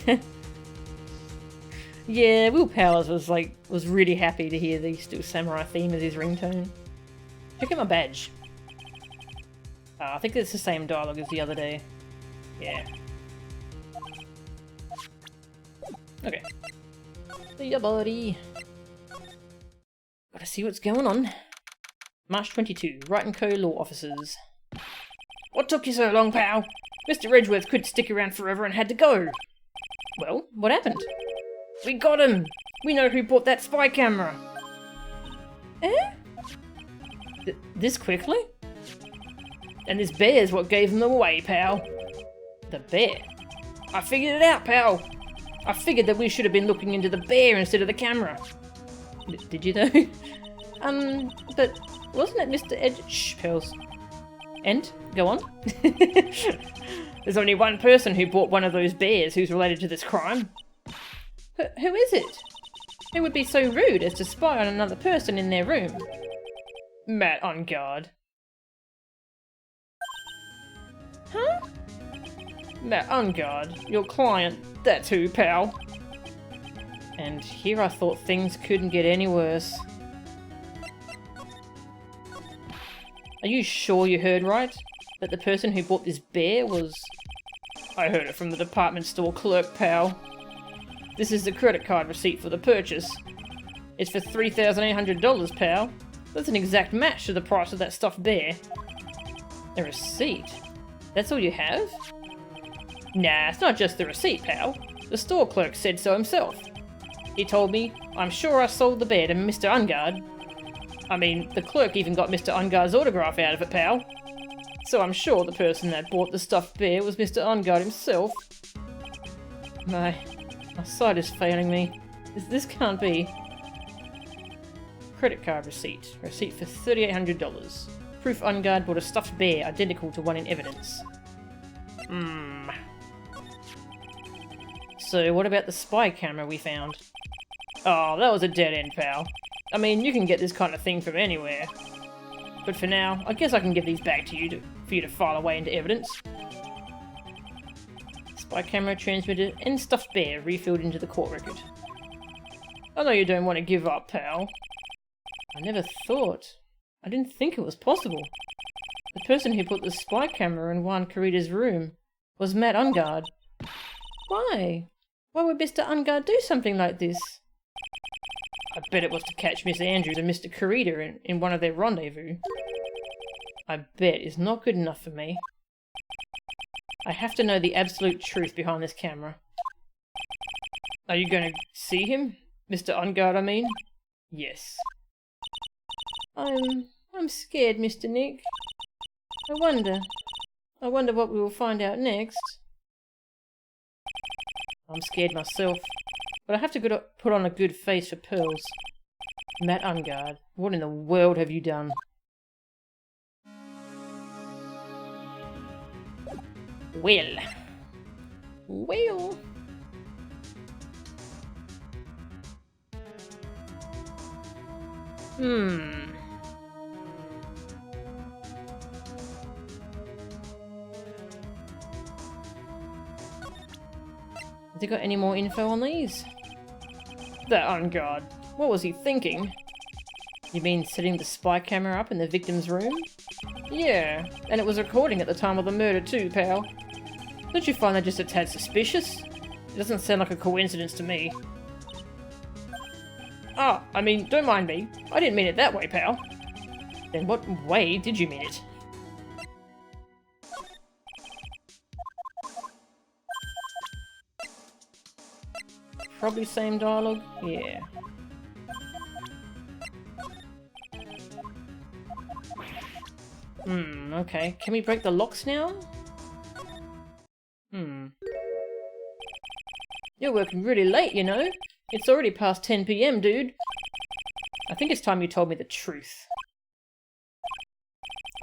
Yeah, Will Powers was really happy to hear the Steel Samurai theme as his ringtone. Check out my badge. I think it's the same dialogue as the other day. Yeah. Okay. See ya, buddy. Gotta see what's going on. March 22, Wright & Co. Law Offices. What took you so long, pal? Mr. Edgeworth couldn't stick around forever and had to go. Well, what happened? We got him! We know who bought that spy camera! Eh? This quickly? And this bear's what gave them away, pal. The bear? I figured it out, pal! I figured that we should have been looking into the bear instead of the camera. Did you though? But wasn't it Mr. Shh, pals. And? Go on. There's only one person who bought one of those bears who's related to this crime. Who is it? Who would be so rude as to spy on another person in their room? Matt Engarde. Huh? Matt Engarde, your client, that's who, pal. And here I thought things couldn't get any worse. Are you sure you heard right? That the person who bought this bear was... I heard it from the department store clerk, pal. This is the credit card receipt for the purchase. It's for $3,800, pal. That's an exact match to the price of that stuffed bear. A receipt? That's all you have? Nah, it's not just the receipt, pal. The store clerk said so himself. He told me, I'm sure I sold the bear to Mr. Engarde. I mean, the clerk even got Mr. Engarde's autograph out of it, pal. So I'm sure the person that bought the stuffed bear was Mr. Engarde himself. My sight is failing me. This can't be. Credit card receipt. Receipt for $3,800. Proof Engarde bought a stuffed bear identical to one in evidence. So what about the spy camera we found? Oh, that was a dead end, pal. I mean, you can get this kind of thing from anywhere. But for now, I guess I can give these back to you for you to file away into evidence. Spy camera transmitted and stuffed bear refilled into the court record. I know you don't want to give up, pal. I never thought. I didn't think it was possible. The person who put the spy camera in Juan Corrida's room was Matt Engarde. Why? Why would Mr. Engarde do something like this? I bet it was to catch Miss Andrews and Mr. Corrida in one of their rendezvous. I bet it's not good enough for me. I have to know the absolute truth behind this camera. Are you going to see him? Mr. Engarde, I mean? Yes. I'm scared, Mr. Nick. I wonder what we will find out next. I'm scared myself, but I have to put on a good face for Pearls. Matt Engarde, what in the world have you done? Well. Has he got any more info on these? That Engarde. What was he thinking? You mean setting the spy camera up in the victim's room? Yeah, and it was recording at the time of the murder too, pal. Don't you find that just a tad suspicious? It doesn't sound like a coincidence to me. Ah, I mean, don't mind me. I didn't mean it that way, pal. Then what way did you mean it? Probably same dialogue? Yeah. Okay. Can we break the locks now? You're working really late, you know. It's already past 10 PM, dude. I think it's time you told me the truth.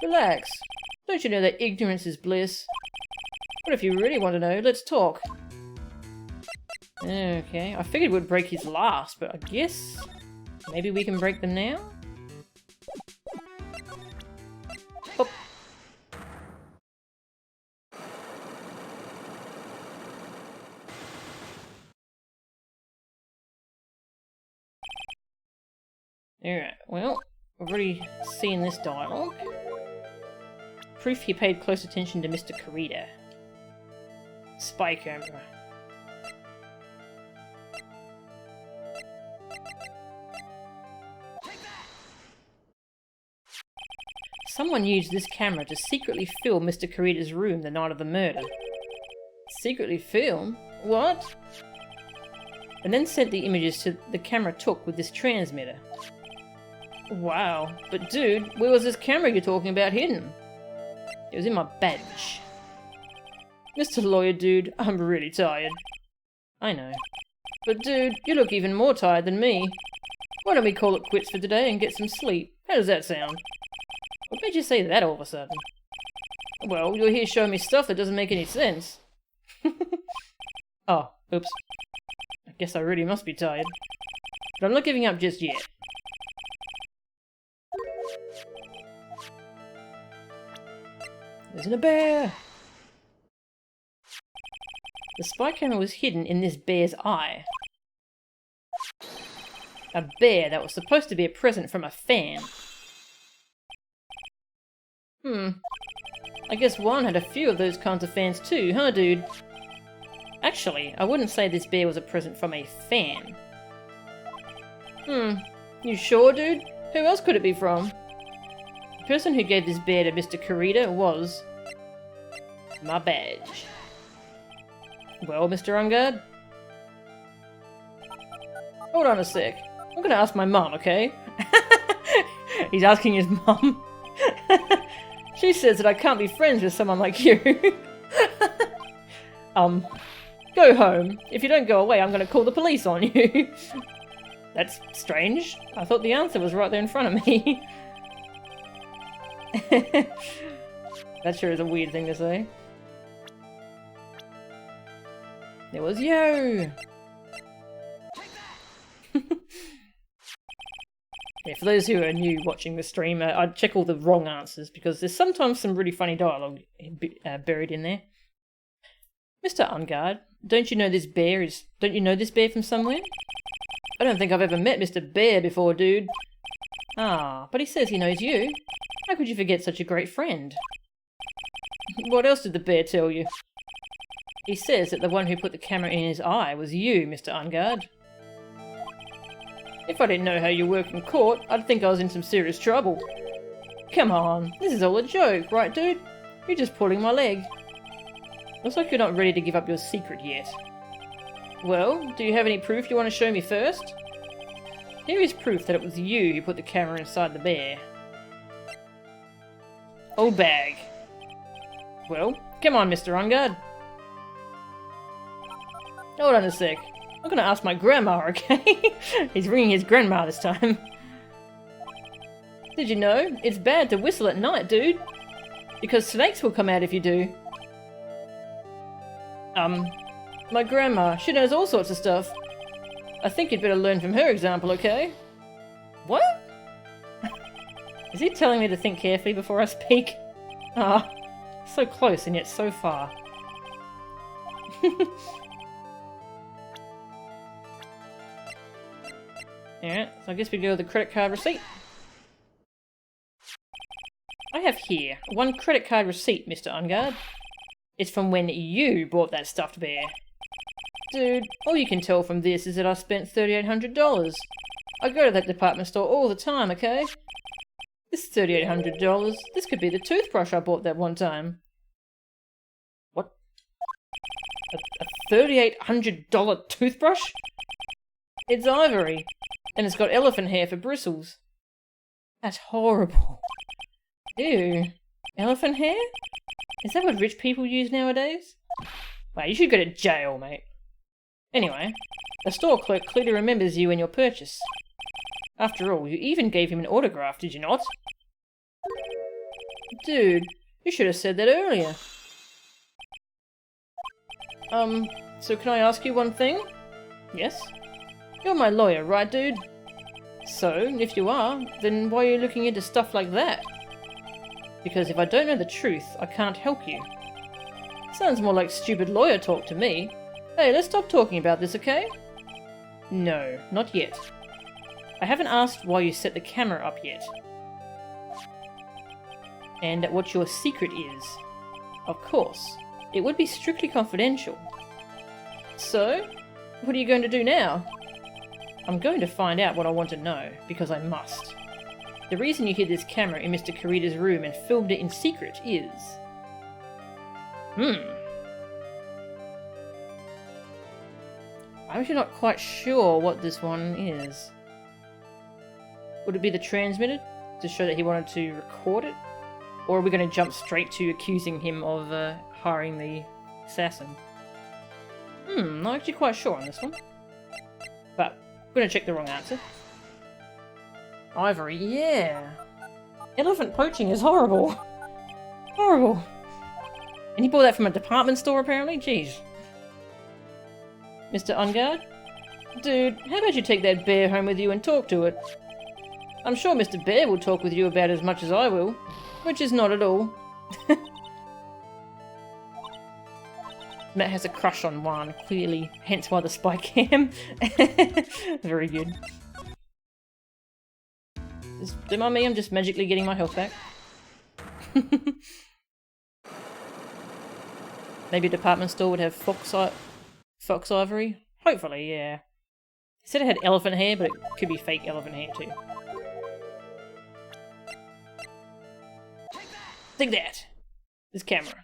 Relax. Don't you know that ignorance is bliss? But if you really want to know, let's talk. Okay, I figured we'd break his last, but I guess maybe we can break them now? Oh. Alright, well, we've already seen this dialogue. Proof he paid close attention to Mr. Kurita. Spy camera. Someone used this camera to secretly film Mr. Kurita's room the night of the murder. Secretly film? What? And then sent the images to the camera took with this transmitter. Wow, but dude, where was this camera you're talking about hidden? It was in my badge. Mr. Lawyer dude, I'm really tired. I know. But dude, you look even more tired than me. Why don't we call it quits for today and get some sleep? How does that sound? What made you say that all of a sudden? Well, you're here showing me stuff that doesn't make any sense. Oh, oops. I guess I really must be tired. But I'm not giving up just yet. There's a bear! The spy camera was hidden in this bear's eye. A bear that was supposed to be a present from a fan. I guess Juan had a few of those kinds of fans too, huh, dude? Actually, I wouldn't say this bear was a present from a fan. You sure, dude? Who else could it be from? The person who gave this bear to Mr. Kurita was... my badge. Well, Mr. Enguarde? Hold on a sec. I'm gonna ask my mum, okay? He's asking his mum. She says that I can't be friends with someone like you. Go home. If you don't go away, I'm gonna call the police on you. That's strange. I thought the answer was right there in front of me. That sure is a weird thing to say. It was you! Yeah, for those who are new watching the stream, I'd check all the wrong answers because there's sometimes some really funny dialogue buried in there. Mr. Enguarde, don't you know this bear from somewhere? I don't think I've ever met Mr. Bear before, dude. Ah, but he says he knows you. How could you forget such a great friend? What else did the bear tell you? He says that the one who put the camera in his eye was you, Mr. Enguarde. If I didn't know how you work in court, I'd think I was in some serious trouble. Come on, this is all a joke, right, dude? You're just pulling my leg. Looks like you're not ready to give up your secret yet. Well, do you have any proof you want to show me first? Here is proof that it was you who put the camera inside the bear. Old bag. Well, come on, Mr. Enguarde. Hold on a sec. I'm gonna ask my grandma, okay? He's ringing his grandma this time. Did you know? It's bad to whistle at night, dude. Because snakes will come out if you do. My grandma, she knows all sorts of stuff. I think you'd better learn from her example, okay? What? Is he telling me to think carefully before I speak? Ah, so close and yet so far. Alright, so I guess we go with the credit card receipt. I have here one credit card receipt, Mr. Enguarde. It's from when you bought that stuffed bear. Dude, all you can tell from this is that I spent $3,800. I go to that department store all the time, okay? This $3,800, this could be the toothbrush I bought that one time. What? A $3,800 toothbrush? It's ivory, and it's got elephant hair for bristles. That's horrible. Ew. Elephant hair? Is that what rich people use nowadays? Wow, you should go to jail, mate. Anyway, the store clerk clearly remembers you and your purchase. After all, you even gave him an autograph, did you not? Dude, you should have said that earlier. So can I ask you one thing? Yes? You're my lawyer, right, dude? So, if you are, then why are you looking into stuff like that? Because if I don't know the truth, I can't help you. Sounds more like stupid lawyer talk to me. Hey, let's stop talking about this, okay? No, not yet. I haven't asked why you set the camera up yet. And what your secret is. Of course, it would be strictly confidential. So, what are you going to do now? I'm going to find out what I want to know, because I must. The reason you hid this camera in Mr. Kurita's room and filmed it in secret is... I'm actually not quite sure what this one is. Would it be the transmitter, to show that he wanted to record it? Or are we going to jump straight to accusing him of hiring the assassin? Not actually quite sure on this one. But, we're going to check the wrong answer. Ivory, yeah. Elephant poaching is horrible. Horrible. And he bought that from a department store apparently? Jeez. Mr. Ungard? Dude, how about you take that bear home with you and talk to it? I'm sure Mr. Bear will talk with you about as much as I will. Which is not at all. Matt has a crush on Juan, clearly, hence why the spy cam. Very good. Don't mind me, I'm just magically getting my health back. Maybe a department store would have fox ivory? Hopefully, yeah. He said it had elephant hair, but it could be fake elephant hair too. Take that! This camera.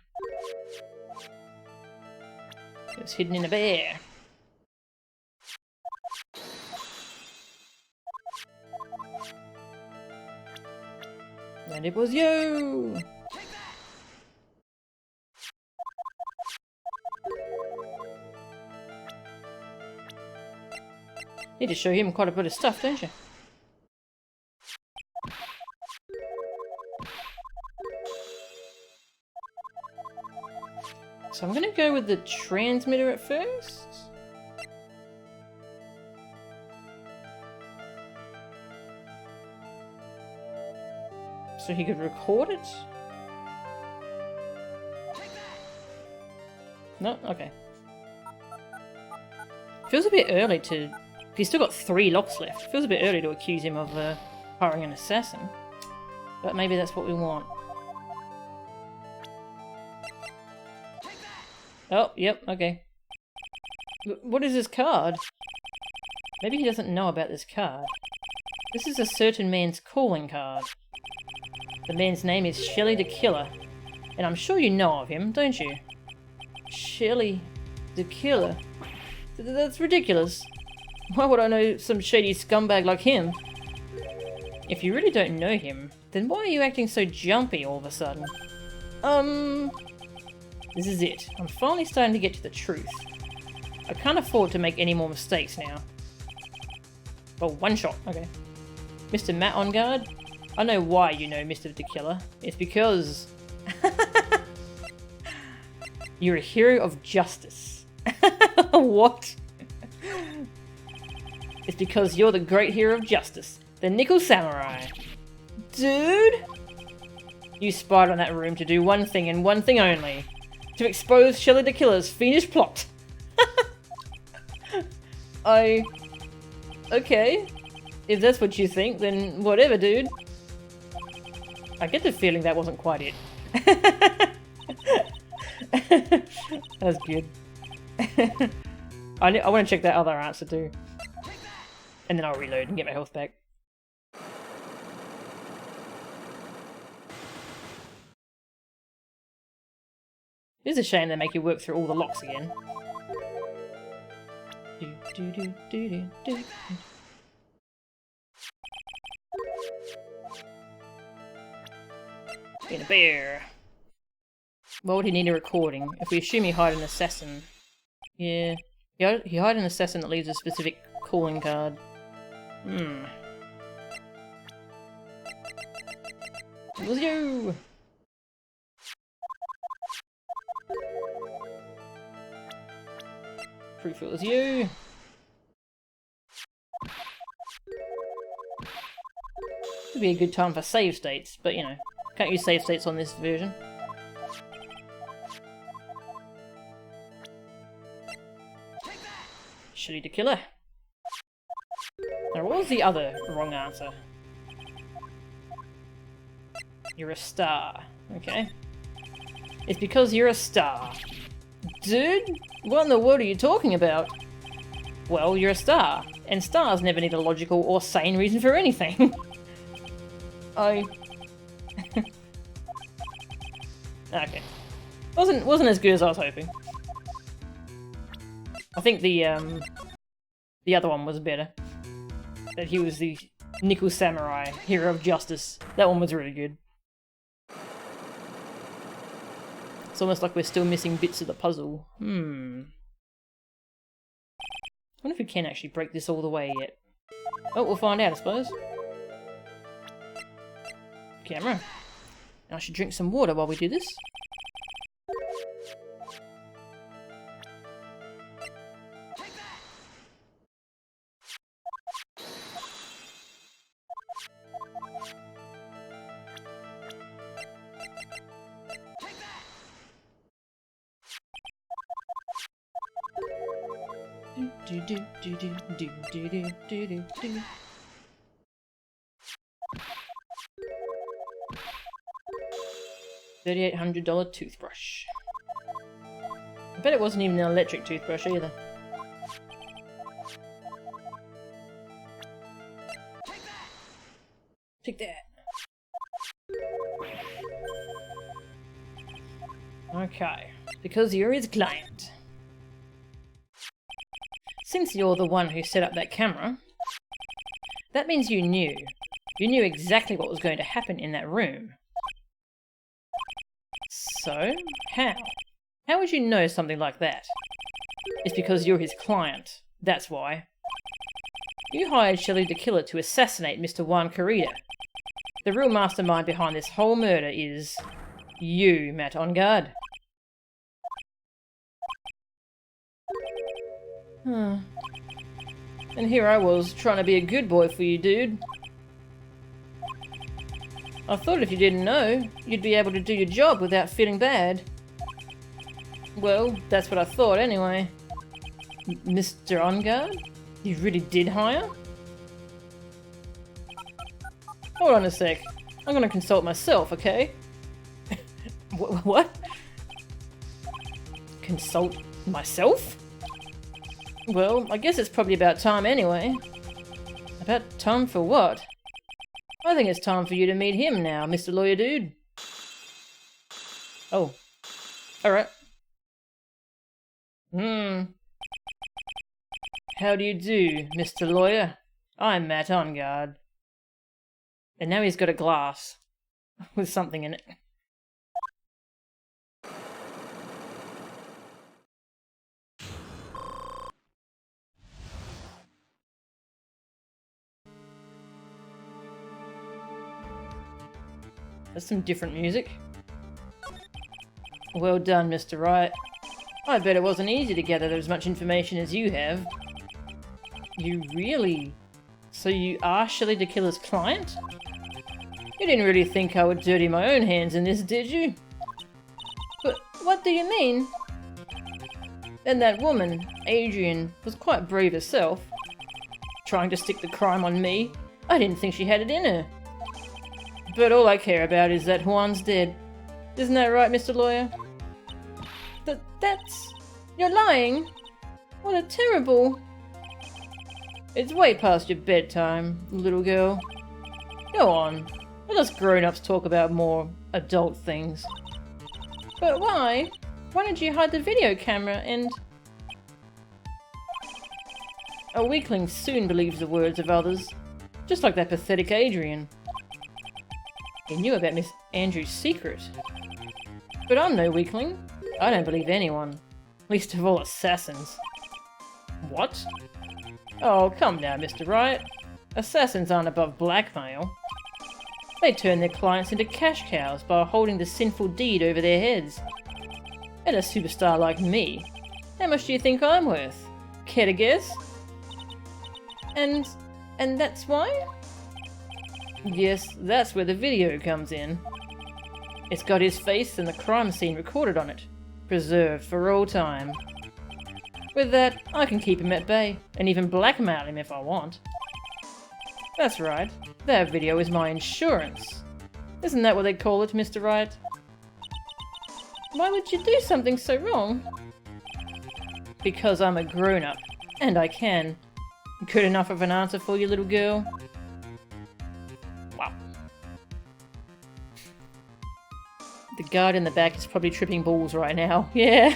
It was hidden in a bear. And it was you! Need to show him quite a bit of stuff, don't you? So I'm gonna go with the transmitter at first. So he could record it? No? Okay. Feels a bit early to... He's still got 3 locks left. Feels a bit early to accuse him of hiring an assassin. But maybe that's what we want. Oh, yep, okay. What is this card? Maybe he doesn't know about this card. This is a certain man's calling card. The man's name is Shelly the Killer. And I'm sure you know of him, don't you? Shelly the Killer? That's ridiculous. Why would I know some shady scumbag like him? If you really don't know him, then why are you acting so jumpy all of a sudden? This is it. I'm finally starting to get to the truth. I can't afford to make any more mistakes now. Oh, one shot. Okay. Mr. Matt Ungard? I know why you know Mr. the Killer. It's because... you're a hero of justice. What? It's because you're the great hero of justice. The Nickel Samurai. Dude? You spied on that room to do one thing and one thing only. To expose Shelly the Killer's fiendish plot. Okay. If that's what you think, then whatever, dude. I get the feeling that wasn't quite it. That's good. I want to check that other answer too. And then I'll reload and get my health back. It is a shame they make you work through all the locks again. Being a bear. Why would he need a recording? If we assume he hired an assassin. Yeah. He hired an assassin that leaves a specific calling card. Hmm. It was you! Proof it was you! Would be a good time for save states, but you know, can't use save states on this version. Shitty to killer. Now, what was the other wrong answer? You're a star. Okay. It's because you're a star. Dude, what in the world are you talking about? Well, you're a star, and stars never need a logical or sane reason for anything. Okay. Wasn't as good as I was hoping. I think the other one was better. That he was the Nickel Samurai, hero of justice. That one was really good. It's almost like we're still missing bits of the puzzle. I wonder if we can actually break this all the way yet. Oh, we'll find out, I suppose. Camera. And I should drink some water while we do this. $3,800 toothbrush. I bet it wasn't even an electric toothbrush either. Take that. Okay, because you're his client. Since you're the one who set up that camera, that means you knew. You knew exactly what was going to happen in that room. So, how? How would you know something like that? It's because you're his client. That's why. You hired Shelley the Killer to assassinate Mr. Juan Corrida. The real mastermind behind this whole murder is... you, Matt Engarde. And here I was, trying to be a good boy for you, dude. I thought if you didn't know, you'd be able to do your job without feeling bad. Well, that's what I thought anyway. Mr. Engarde? You really did hire? Hold on a sec. I'm gonna consult myself, okay? What? Consult myself? Well, I guess it's probably about time anyway. About time for what? I think it's time for you to meet him now, Mr. Lawyer Dude. Oh. Alright. How do you do, Mr. Lawyer? I'm Matt Engarde. And now he's got a glass with something in it. That's some different music. Well done, Mr. Wright. I bet it wasn't easy to gather as much information as you have. You really... So you are Shelley the Killer's client? You didn't really think I would dirty my own hands in this, did you? But what do you mean? And that woman, Adrian, was quite brave herself. Trying to stick the crime on me. I didn't think she had it in her. But all I care about is that Juan's dead. Isn't that right, Mr. Lawyer? That's... You're lying? What a terrible... It's way past your bedtime, little girl. Go on. Let us grown-ups talk about more adult things. But why? Why did you hide the video camera and... A weakling soon believes the words of others. Just like that pathetic Adrian. He knew about Miss Andrews' secret. But I'm no weakling. I don't believe anyone. Least of all assassins. What? Oh, come now, Mr. Wright. Assassins aren't above blackmail. They turn their clients into cash cows by holding the sinful deed over their heads. And a superstar like me, how much do you think I'm worth? Care to guess? And that's why? Yes, that's where the video comes in. It's got his face and the crime scene recorded on it, preserved for all time. With that, I can keep him at bay, and even blackmail him if I want. That's right, that video is my insurance. Isn't that what they call it, Mr. Wright? Why would you do something so wrong? Because I'm a grown-up, and I can. Good enough of an answer for you, little girl? Wow. The guard in the back is probably tripping balls right now. Yeah.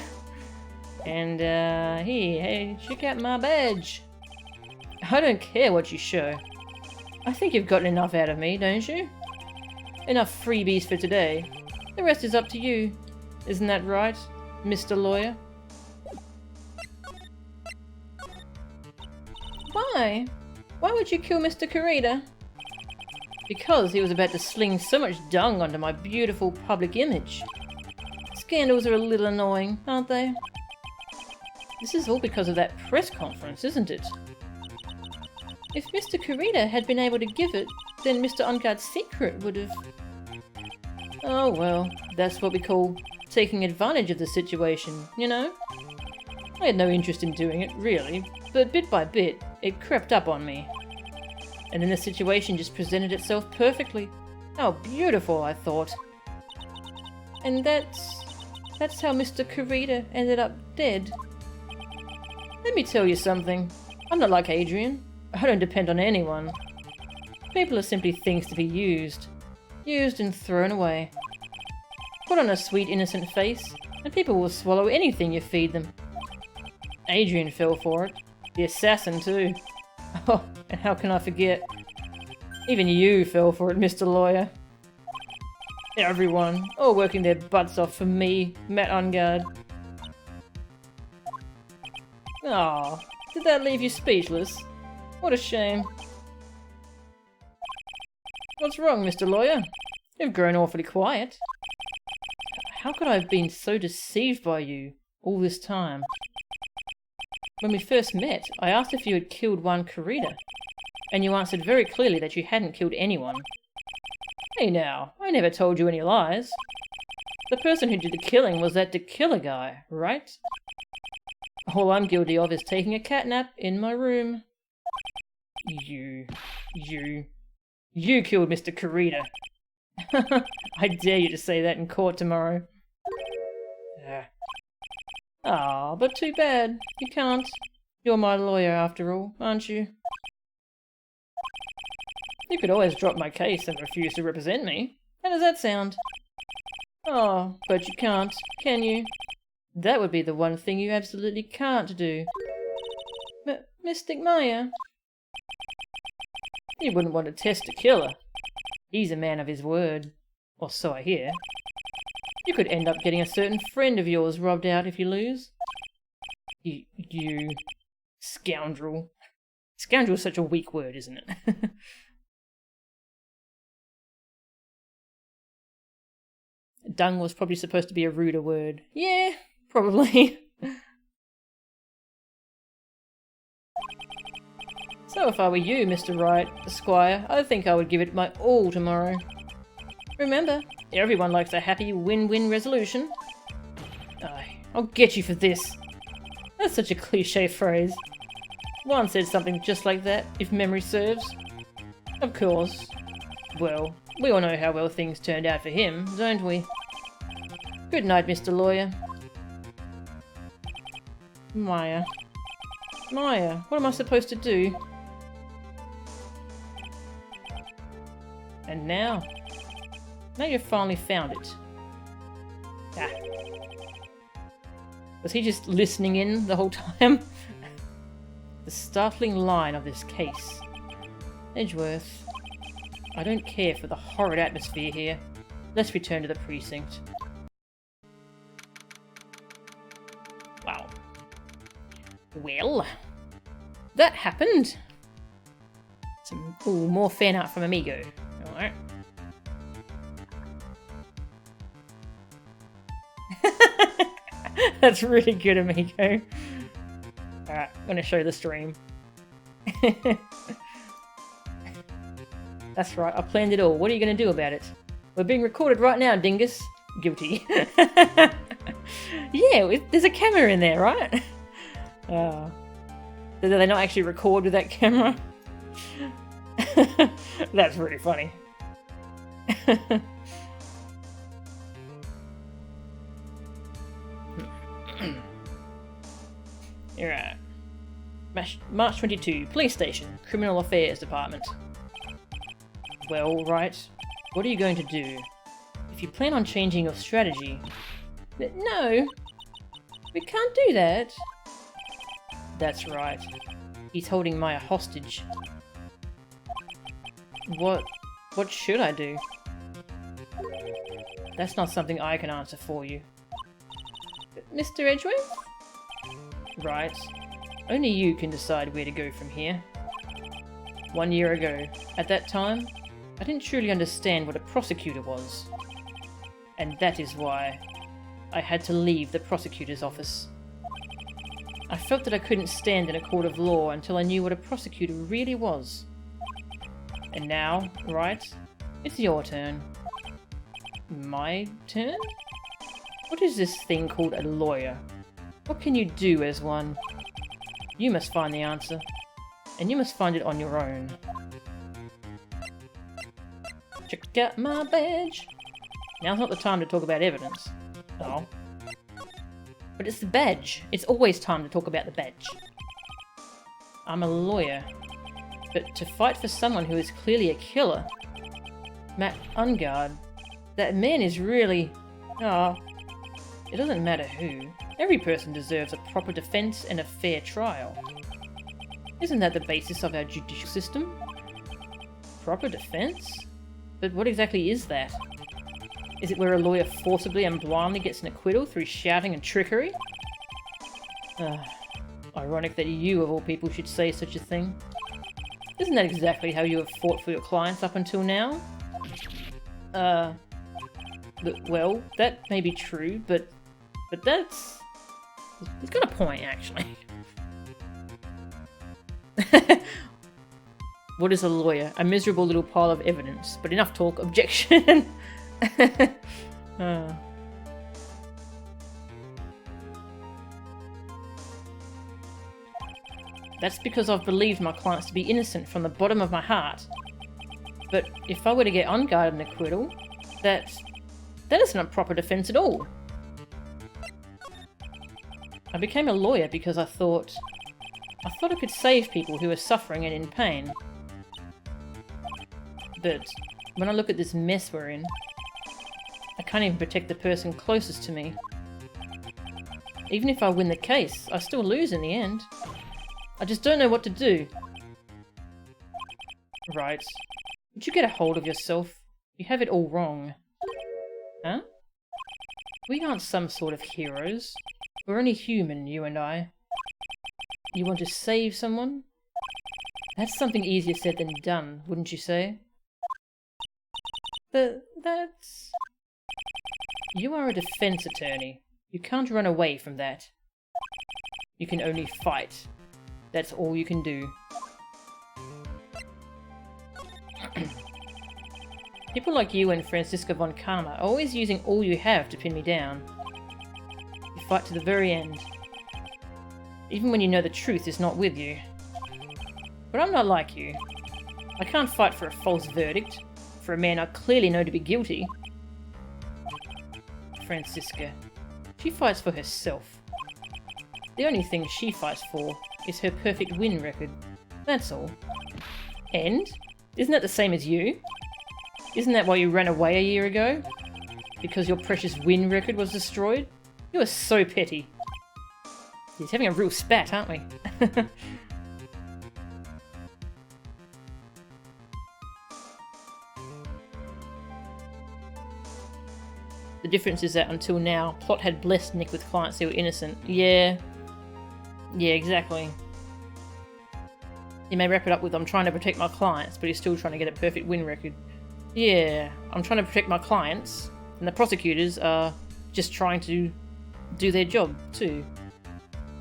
And, hey, check out my badge. I don't care what you show. I think you've gotten enough out of me, don't you? Enough freebies for today. The rest is up to you. Isn't that right, Mr. Lawyer? Why? Why would you kill Mr. Kurita? Because he was about to sling so much dung onto my beautiful public image. Scandals are a little annoying, aren't they? This is all because of that press conference, isn't it? If Mr. Kurita had been able to give it, then Mr. Enguarde's secret would have... Oh well, that's what we call taking advantage of the situation, you know? I had no interest in doing it, really, but bit by bit, it crept up on me. And then the situation just presented itself perfectly. How beautiful, I thought. And that's how Mr. Kurita ended up dead. Let me tell you something. I'm not like Adrian. I don't depend on anyone. People are simply things to be used. Used and thrown away. Put on a sweet innocent face, and people will swallow anything you feed them. Adrian fell for it. The assassin too. Oh, and how can I forget? Even you fell for it, Mr. Lawyer. Everyone, all working their butts off for me, Matt Enguarde. Aw, did that leave you speechless? What a shame. What's wrong, Mr. Lawyer? You've grown awfully quiet. How could I have been so deceived by you all this time? When we first met, I asked if you had killed one Kurita, and you answered very clearly that you hadn't killed anyone. Hey now, I never told you any lies. The person who did the killing was that Tequila guy, right? All I'm guilty of is taking a catnap in my room. You killed Mr. Kurita. I dare you to say that in court tomorrow. Ah, but too bad. You can't. You're my lawyer after all, aren't you? You could always drop my case and refuse to represent me. How does that sound? Oh, but you can't, can you? That would be the one thing you absolutely can't do. Mystic Maya? You wouldn't want to test a killer. He's a man of his word. Or so I hear. You could end up getting a certain friend of yours robbed out if you lose. You... scoundrel. Scoundrel is such a weak word, isn't it? Dung was probably supposed to be a ruder word. Yeah, probably. So if I were you, Mr. Wright, Esquire, I think I would give it my all tomorrow. Remember, everyone likes a happy win-win resolution. I'll get you for this. That's such a cliche phrase. One said something just like that, if memory serves. Of course. Well, we all know how well things turned out for him, don't we? Good night, Mr. Lawyer. Maya. Maya, what am I supposed to do? And now? Now you've finally found it. Ah. Was he just listening in the whole time? The startling line of this case. Edgeworth. I don't care for the horrid atmosphere here. Let's return to the precinct. Wow. Well, that happened. Some more fan art from Amigo. Alright. That's really good, Amigo. Alright, I'm gonna show the stream. That's right, I planned it all. What are you gonna do about it? We're being recorded right now, dingus. Guilty. Yeah, there's a camera in there, right? Do they not actually record with that camera? That's pretty funny. You're right. March 22, Police Station, Criminal Affairs Department. Well, right. What are you going to do? If you plan on changing your strategy... No! We can't do that. That's right. He's holding Maya hostage. What should I do? That's not something I can answer for you. Mr. Edgeworth? Right. Only you can decide where to go from here. 1 year ago, at that time, I didn't truly understand what a prosecutor was. And that is why I had to leave the prosecutor's office. I felt that I couldn't stand in a court of law until I knew what a prosecutor really was. And now, right, it's your turn. My turn? What is this thing called a lawyer? What can you do as one? You must find the answer, and you must find it on your own. Check out my badge! Now's not the time to talk about evidence. Oh. But it's the badge. It's always time to talk about the badge. I'm a lawyer. But to fight for someone who is clearly a killer... Matt Ungard... That man is really... Oh... It doesn't matter who. Every person deserves a proper defense and a fair trial. Isn't that the basis of our judicial system? Proper defense? But what exactly is that? Is it where a lawyer forcibly and blindly gets an acquittal through shouting and trickery? Ironic that you, of all people, should say such a thing. Isn't that exactly how you have fought for your clients up until now? Well, that may be true, but that's... He's got a point, actually. What is a lawyer? A miserable little pile of evidence. But enough talk. Objection! That's because I've believed my clients to be innocent from the bottom of my heart. But if I were to get unguarded an acquittal, that isn't a proper defense at all. I became a lawyer because I thought I could save people who are suffering and in pain. But when I look at this mess we're in, I can't even protect the person closest to me. Even if I win the case, I still lose in the end. I just don't know what to do. Right. Would you get a hold of yourself? You have it all wrong. Huh? We aren't some sort of heroes. We're only human, you and I. You want to save someone? That's something easier said than done, wouldn't you say? But that's... You are a defense attorney. You can't run away from that. You can only fight. That's all you can do. People like you and Franziska von Karma are always using all you have to pin me down. You fight to the very end. Even when you know the truth is not with you. But I'm not like you. I can't fight for a false verdict, for a man I clearly know to be guilty. Franziska. She fights for herself. The only thing she fights for is her perfect win record. That's all. And? Isn't that the same as you? Isn't that why you ran away a year ago? Because your precious win record was destroyed? You are so petty. He's having a real spat, aren't we? The difference is that until now, Plot had blessed Nick with clients who were innocent. Yeah. Yeah, exactly. He may wrap it up with, I'm trying to protect my clients, but he's still trying to get a perfect win record. Yeah, I'm trying to protect my clients, and the prosecutors are just trying to do their job, too.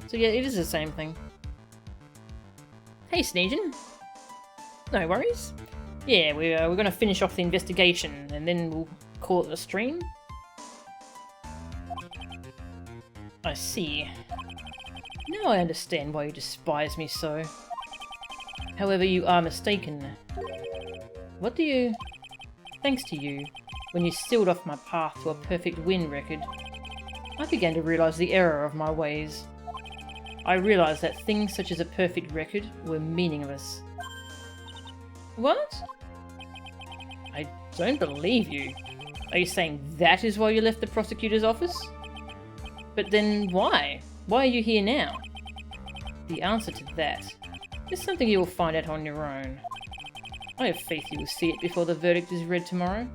So yeah, it is the same thing. Hey, Sneejin. No worries. Yeah, we're going to finish off the investigation, and then we'll call it a stream. I see. Now I understand why you despise me so. However, you are mistaken. What do you... Thanks to you, when you sealed off my path to a perfect win record, I began to realise the error of my ways. I realised that things such as a perfect record were meaningless. What? I don't believe you. Are you saying that is why you left the prosecutor's office? But then why? Why are you here now? The answer to that is something you will find out on your own. I have faith you will see it before the verdict is read tomorrow.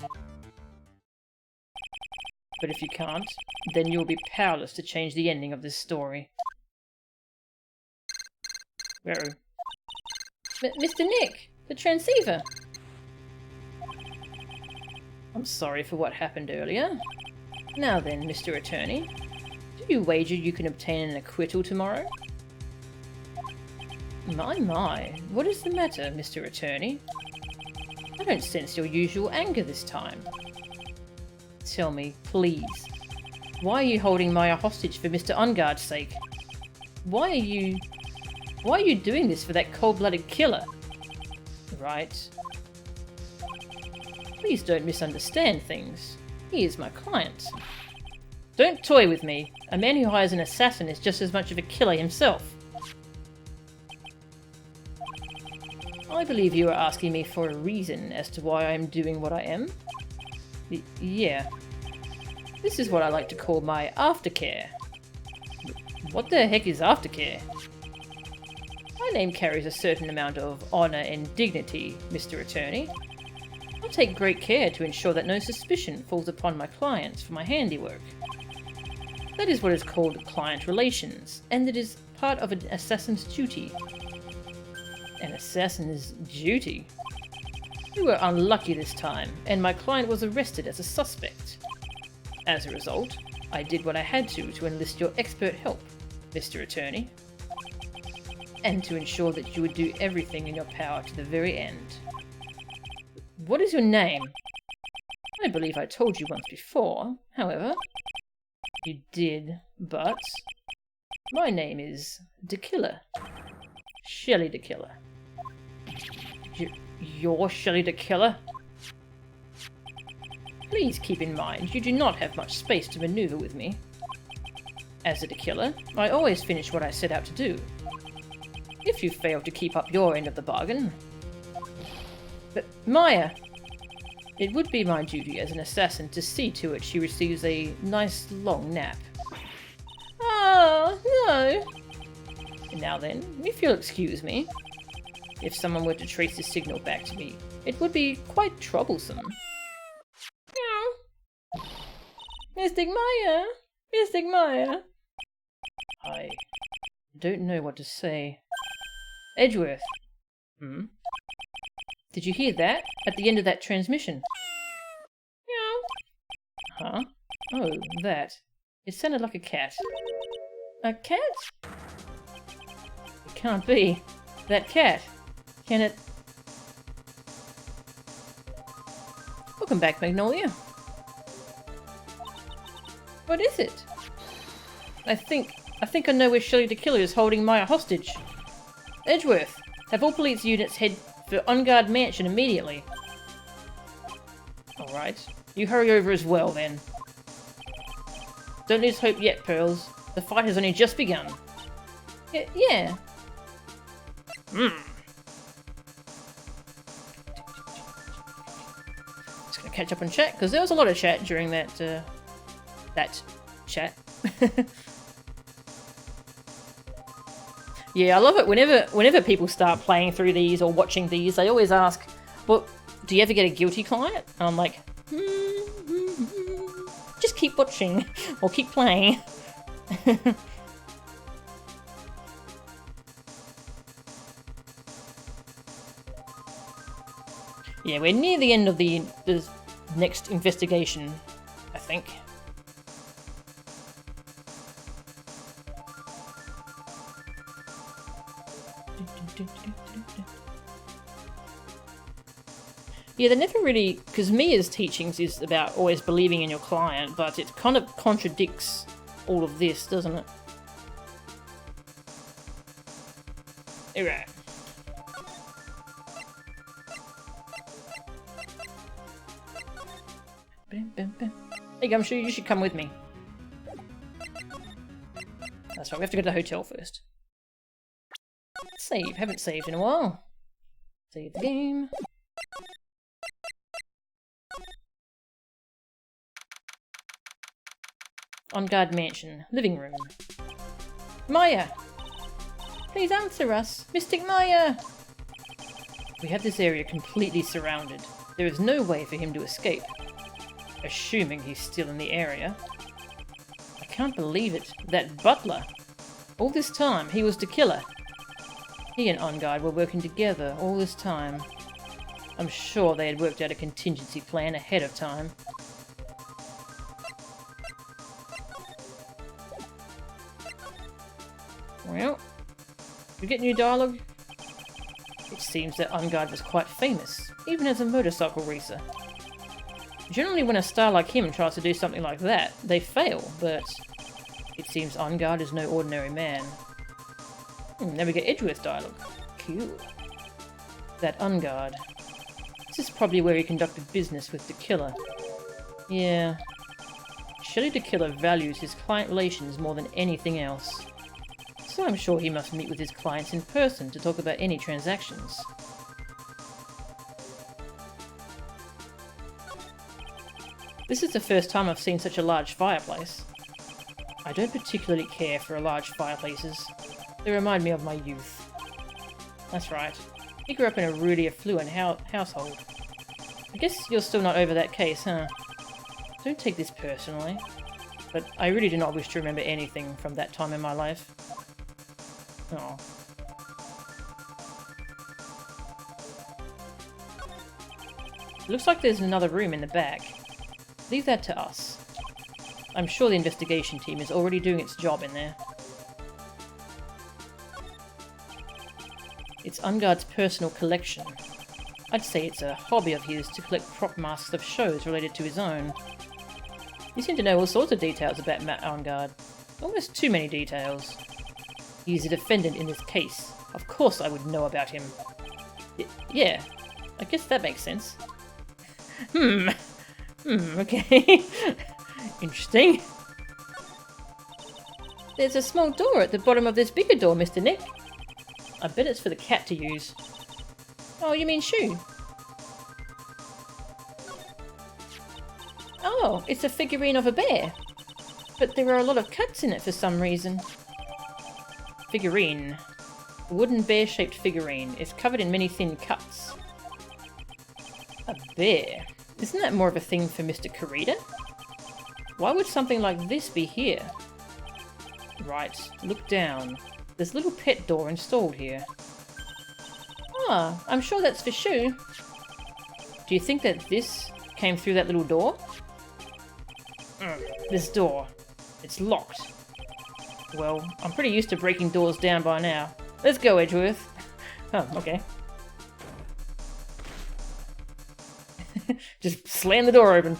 But if you can't, then you will be powerless to change the ending of this story. Where? Mr. Nick, the transceiver! I'm sorry for what happened earlier. Now then, Mr. Attorney, do you wager you can obtain an acquittal tomorrow? My, what is the matter, Mr. Attorney? I don't sense your usual anger this time. Tell me, please, why are you holding Maya hostage for Mr. Unguard's sake? Why are you doing this for that cold-blooded killer? Right. Please don't misunderstand things. He is my client. Don't toy with me. A man who hires an assassin is just as much of a killer himself. I believe you are asking me for a reason as to why I am doing what I am. Yeah. This is what I like to call my aftercare. What the heck is aftercare? My name carries a certain amount of honour and dignity, Mr. Attorney. I take great care to ensure that no suspicion falls upon my clients for my handiwork. That is what is called client relations, and it is part of an assassin's duty. An assassin's duty? We were unlucky this time, and my client was arrested as a suspect. As a result, I did what I had to enlist your expert help, Mr. Attorney. And to ensure that you would do everything in your power to the very end. What is your name? I believe I told you once before, however. You did, but... My name is Dakilla. Shelly Dakilla. You're Shelly Dakilla? Please keep in mind, you do not have much space to maneuver with me. As a Dakilla, I always finish what I set out to do. If you fail to keep up your end of the bargain... But Maya! It would be my duty as an assassin to see to it she receives a nice long nap. Oh, no! Now then, if you'll excuse me, if someone were to trace the signal back to me, it would be quite troublesome. Meow. Mystic Maya! Mystic Maya! I don't know what to say. Edgeworth. Hmm? Did you hear that? At the end of that transmission? Meow. Huh? Oh, that. It sounded like a cat. A cat? It can't be. That cat. Can it... Welcome back, Magnolia. What is it? I think I know where Shelly Dakilla is holding Maya hostage. Edgeworth, have all police units head for On-Guard Mansion immediately. Alright, you hurry over as well then. Don't lose hope yet, Pearls. The fight has only just begun. Yeah. Just gonna catch up on chat, because there was a lot of chat during that chat. Yeah, I love it. Whenever people start playing through these or watching these, they always ask, well, do you ever get a guilty client? And I'm like, just keep watching or keep playing. Yeah, we're near the end of the next investigation, I think. Yeah, they never really... Because Mia's teachings is about always believing in your client, but it kind of contradicts all of this, doesn't it? Alright. Hey Gumshoe, you should come with me. That's right, we have to go to the hotel first. Save, haven't saved in a while. Save the game. On Guard Mansion, living room. Maya! Please answer us, Mystic Maya! We have this area completely surrounded. There is no way for him to escape. Assuming he's still in the area. I can't believe it. That butler! All this time, he was the killer. He and On Guard were working together all this time. I'm sure they had worked out a contingency plan ahead of time. Well, we get new dialogue. It seems that On Guard was quite famous, even as a motorcycle racer. Generally when a star like him tries to do something like that, they fail, but it seems On Guard is no ordinary man. Now we get Edgeworth dialogue. Cool. That On Guard. This is probably where he conducted business with the killer. Yeah. Shelley the Killer values his client relations more than anything else. So I'm sure he must meet with his clients in person to talk about any transactions. This is the first time I've seen such a large fireplace. I don't particularly care for large fireplaces. They remind me of my youth. That's right. He grew up in a really affluent household. I guess you're still not over that case, huh? Don't take this personally, but I really do not wish to remember anything from that time in my life. Oh. Looks like there's another room in the back. Leave that to us. I'm sure the investigation team is already doing its job in there. It's On Guard's personal collection. I'd say it's a hobby of his to collect prop masks of shows related to his own. You seem to know all sorts of details about Matt On Guard. Almost too many details. He's a defendant in this case. Of course I would know about him. Yeah, I guess that makes sense. Okay. Interesting. There's a small door at the bottom of this bigger door, Mr. Nick. I bet it's for the cat to use. Oh, you mean Shoo? Oh, it's a figurine of a bear. But there are a lot of cuts in it for some reason. Figurine. A wooden bear-shaped figurine. It's covered in many thin cuts. A bear? Isn't that more of a thing for Mr. Kurita? Why would something like this be here? Right, look down. There's a little pet door installed here. Ah, I'm sure that's for Shoo. Do you think that this came through that little door? This door. It's locked. Well, I'm pretty used to breaking doors down by now. Let's go, Edgeworth. Oh, okay. Just slam the door open.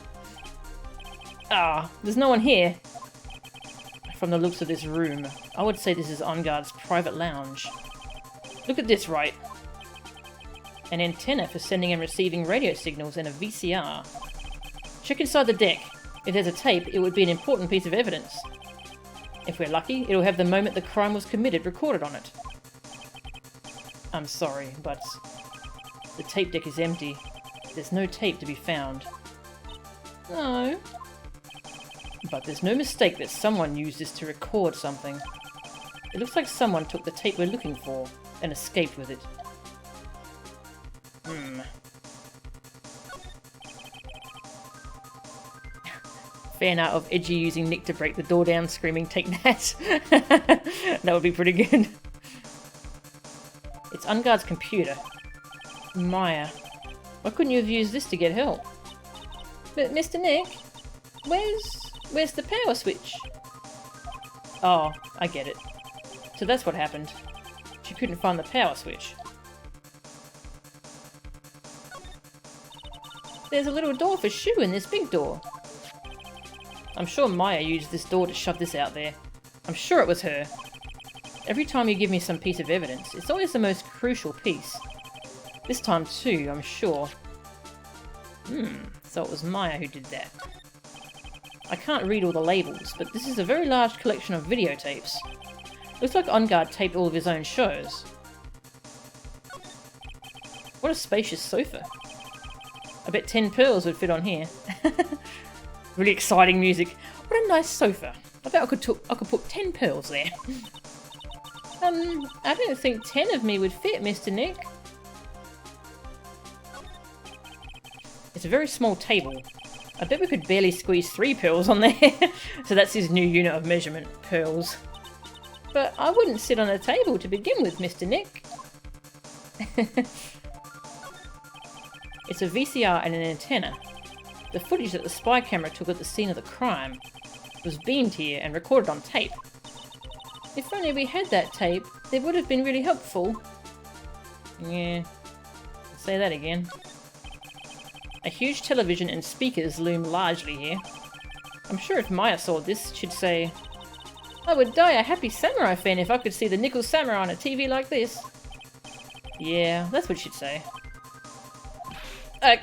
Ah, there's no one here. From the looks of this room, I would say this is On Guard's private lounge. Look at this, right? An antenna for sending and receiving radio signals and a VCR. Check inside the deck. If there's a tape, it would be an important piece of evidence. If we're lucky, it'll have the moment the crime was committed recorded on it. I'm sorry, but the tape deck is empty. There's no tape to be found. No. But there's no mistake that someone used this to record something. It looks like someone took the tape we're looking for and escaped with it. Fan art of Edgy using Nick to break the door down, screaming, "Take that!" That would be pretty good. It's On Guard's computer. Maya. Why couldn't you have used this to get help? But Mr. Nick, where's the power switch? Oh, I get it. So that's what happened. She couldn't find the power switch. There's a little door for Shu in this big door. I'm sure Maya used this door to shove this out there. I'm sure it was her. Every time you give me some piece of evidence, it's always the most crucial piece. This time too, I'm sure. So it was Maya who did that. I can't read all the labels, but this is a very large collection of videotapes. Looks like OnGuard taped all of his own shows. What a spacious sofa. I bet 10 pearls would fit on here. Really exciting music. What a nice sofa. I bet I could put 10 pearls there. I don't think 10 of me would fit, Mr. Nick. It's a very small table. I bet we could barely squeeze 3 pearls on there. So that's his new unit of measurement, pearls. But I wouldn't sit on a table to begin with, Mr. Nick. It's a VCR and an antenna. The footage that the spy camera took at the scene of the crime was beamed here and recorded on tape. If only we had that tape, it would have been really helpful. Yeah, I'll say that again. A huge television and speakers loom largely here. I'm sure if Maya saw this, she'd say, I would die a happy samurai fan if I could see the Nickel Samurai on a TV like this. Yeah, that's what she'd say. I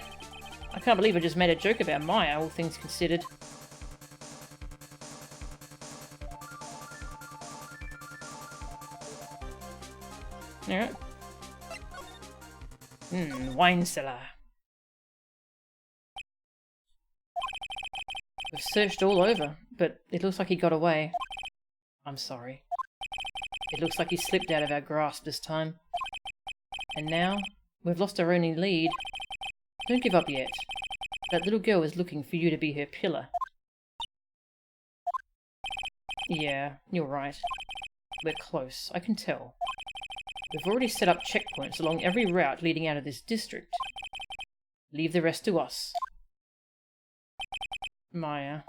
can't believe I just made a joke about Maya, all things considered. Alright. Wine cellar. We've searched all over, but it looks like he got away. I'm sorry. It looks like he slipped out of our grasp this time. And now, we've lost our only lead. Don't give up yet. That little girl is looking for you to be her pillar. Yeah, you're right. We're close, I can tell. We've already set up checkpoints along every route leading out of this district. Leave the rest to us. Maya.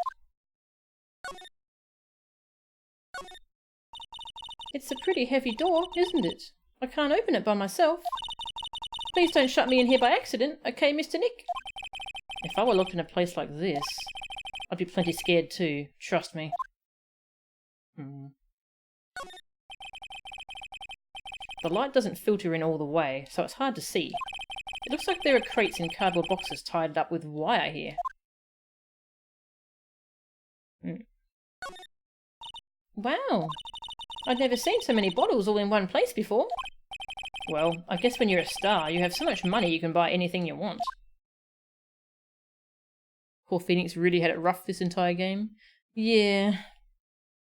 It's a pretty heavy door, isn't it? I can't open it by myself. Please don't shut me in here by accident, okay, Mr. Nick? If I were locked in a place like this, I'd be plenty scared too, trust me. The light doesn't filter in all the way, so it's hard to see. It looks like there are crates and cardboard boxes tied up with wire here. Wow! I'd never seen so many bottles all in one place before. Well, I guess when you're a star, you have so much money you can buy anything you want. Poor Phoenix really had it rough this entire game. Yeah.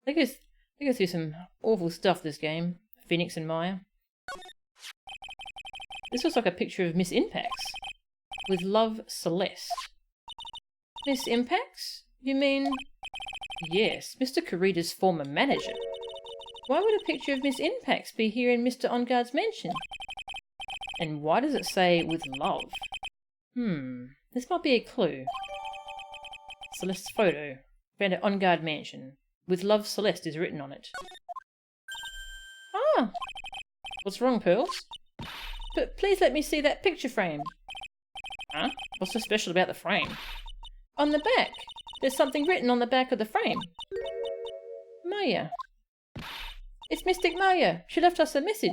They go through some awful stuff this game. Phoenix and Maya. This looks like a picture of Miss Impax. With love, Celeste. Miss Impax? You mean... Yes, Mr. Kurita's former manager. Why would a picture of Miss Impax be here in Mr. OnGuard's mansion? And why does it say, with love? This might be a clue. Celeste's photo. Found at OnGuard mansion. With love, Celeste is written on it. Ah! What's wrong, Pearls? But please let me see that picture frame. Huh? What's so special about the frame? On the back. There's something written on the back of the frame. Maya. It's Mystic Maya. She left us a message.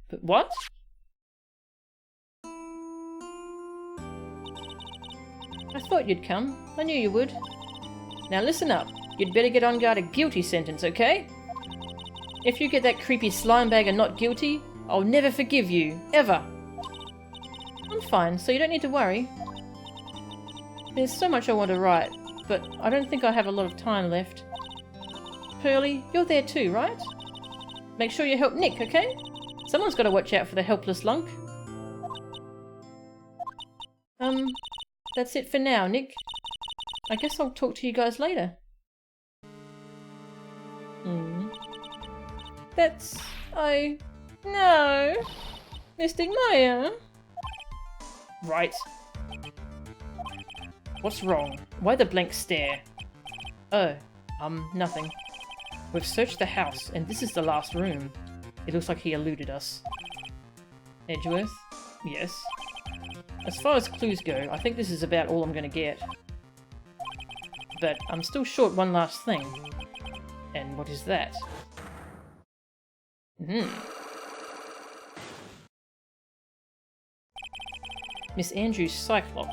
But what? I thought you'd come. I knew you would. Now listen up. You'd better get OnGuard a guilty sentence, okay? If you get that creepy slime bagger not guilty, I'll never forgive you. Ever. I'm fine, so you don't need to worry. There's so much I want to write, but I don't think I have a lot of time left. Pearly, you're there too, right? Make sure you help Nick, okay? Someone's got to watch out for the helpless lunk. That's it for now, Nick. I guess I'll talk to you guys later. No! Mystic Maya! Right. What's wrong? Why the blank stare? Oh, nothing. We've searched the house, and this is the last room. It looks like he eluded us. Edgeworth? Yes. As far as clues go, I think this is about all I'm gonna get. But I'm still short one last thing. And what is that? Miss Andrews' psych lock.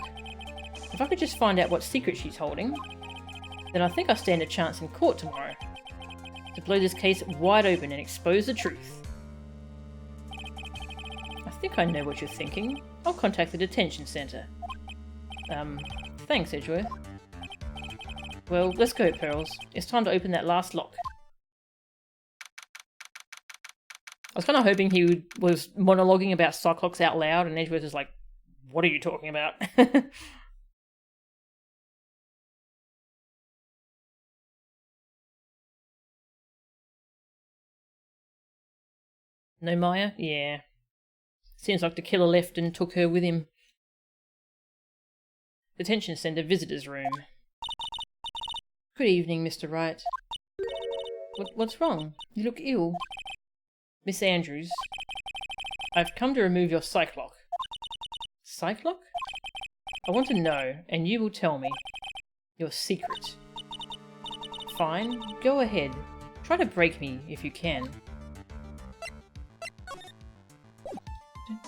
If I could just find out what secret she's holding, then I think I stand a chance in court tomorrow. To blow this case wide open and expose the truth. I think I know what you're thinking. I'll contact the detention centre. Thanks, Edgeworth. Well, let's go, Pearls. It's time to open that last lock. I was kind of hoping he was monologuing about Cyclops out loud, and Edgeworth is like, what are you talking about? No Maya? Yeah. Seems like the killer left and took her with him. Detention Centre Visitors Room. Good evening, Mr. Wright. What's wrong? You look ill. Miss Andrews, I've come to remove your psych lock. Psych lock? I want to know, and you will tell me, your secret. Fine, go ahead. Try to break me if you can.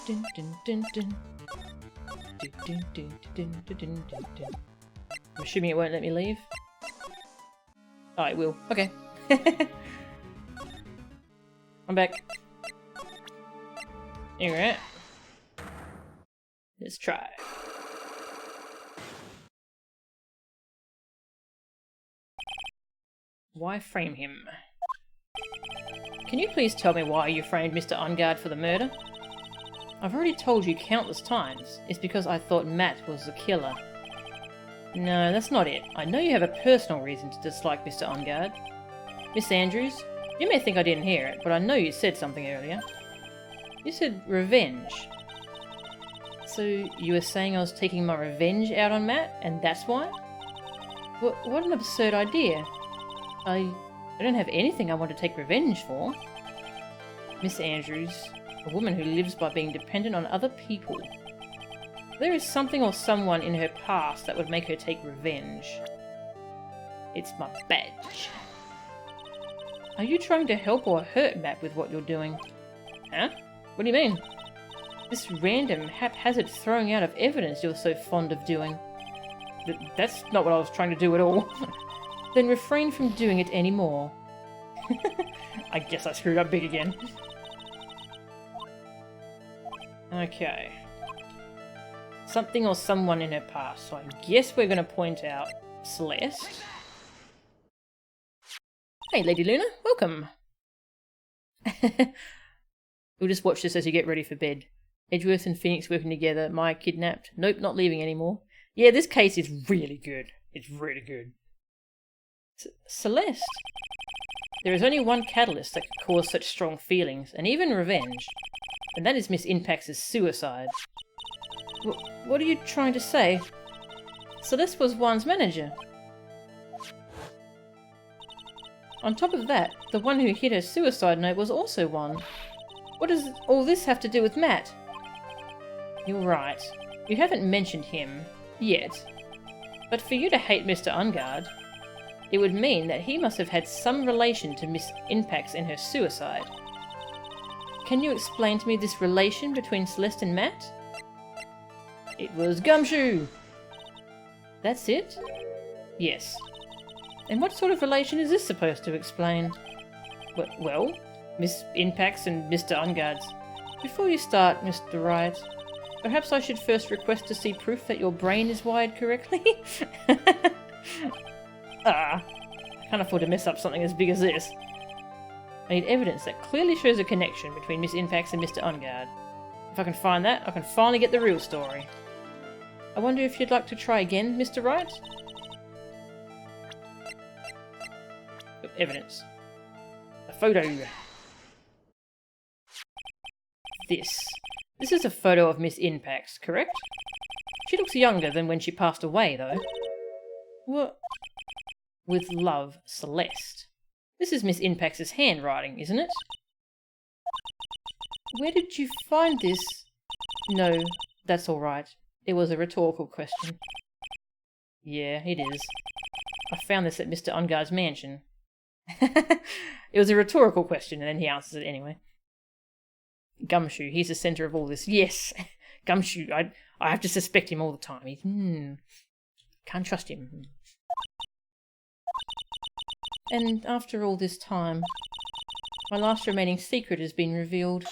I'm assuming it won't let me leave. Oh, it will. Okay. I'm back. Alright. Let's try. Why frame him? Can you please tell me why you framed Mr. Ungard for the murder? I've already told you countless times. It's because I thought Matt was the killer. No, that's not it. I know you have a personal reason to dislike Mr. Ungard. Miss Andrews, you may think I didn't hear it, but I know you said something earlier. You said revenge. So you were saying I was taking my revenge out on Matt, and that's why? What an absurd idea. I don't have anything I want to take revenge for. Miss Andrews, a woman who lives by being dependent on other people. There is something or someone in her past that would make her take revenge. It's my badge. Are you trying to help or hurt Matt with what you're doing? Huh? What do you mean? This random, haphazard throwing out of evidence you're so fond of doing. That's not what I was trying to do at all. Then refrain from doing it anymore. I guess I screwed up big again. Okay. Something or someone in her past, so I guess we're going to point out Celeste. Hey, Lady Luna, welcome. We'll just watch this as you get ready for bed. Edgeworth and Phoenix working together, Maya kidnapped. Nope, not leaving anymore. Yeah, this case is really good. It's really good. Celeste? There is only one catalyst that could cause such strong feelings, and even revenge. And that is Miss Inpax's suicide. What are you trying to say? Celeste was Juan's manager. On top of that, the one who hit her suicide note was also Juan. What does all this have to do with Matt? You're right. You haven't mentioned him, yet. But for you to hate Mr. Ungard, it would mean that he must have had some relation to Miss Inpax and her suicide. Can you explain to me this relation between Celeste and Matt? It was Gumshoe! That's it? Yes. And what sort of relation is this supposed to explain? Well, Miss Inpax and Mr. Ungard's. Before you start, Mr. Wright, perhaps I should first request to see proof that your brain is wired correctly? I can't afford to mess up something as big as this. I need evidence that clearly shows a connection between Miss Inpax and Mr. Ungard. If I can find that, I can finally get the real story. I wonder if you'd like to try again, Mr. Wright? Evidence. A photo. This is a photo of Miss Inpax, correct? She looks younger than when she passed away, though. What? With love, Celeste. This is Miss Inpax's handwriting, isn't it? Where did you find this? No, that's all right. It was a rhetorical question. Yeah, it is. I found this at Mr. Ungar's mansion. It was a rhetorical question, and then he answers it anyway. Gumshoe, he's the centre of all this. Yes, Gumshoe. I have to suspect him all the time. He's, can't trust him. And after all this time, my last remaining secret has been revealed.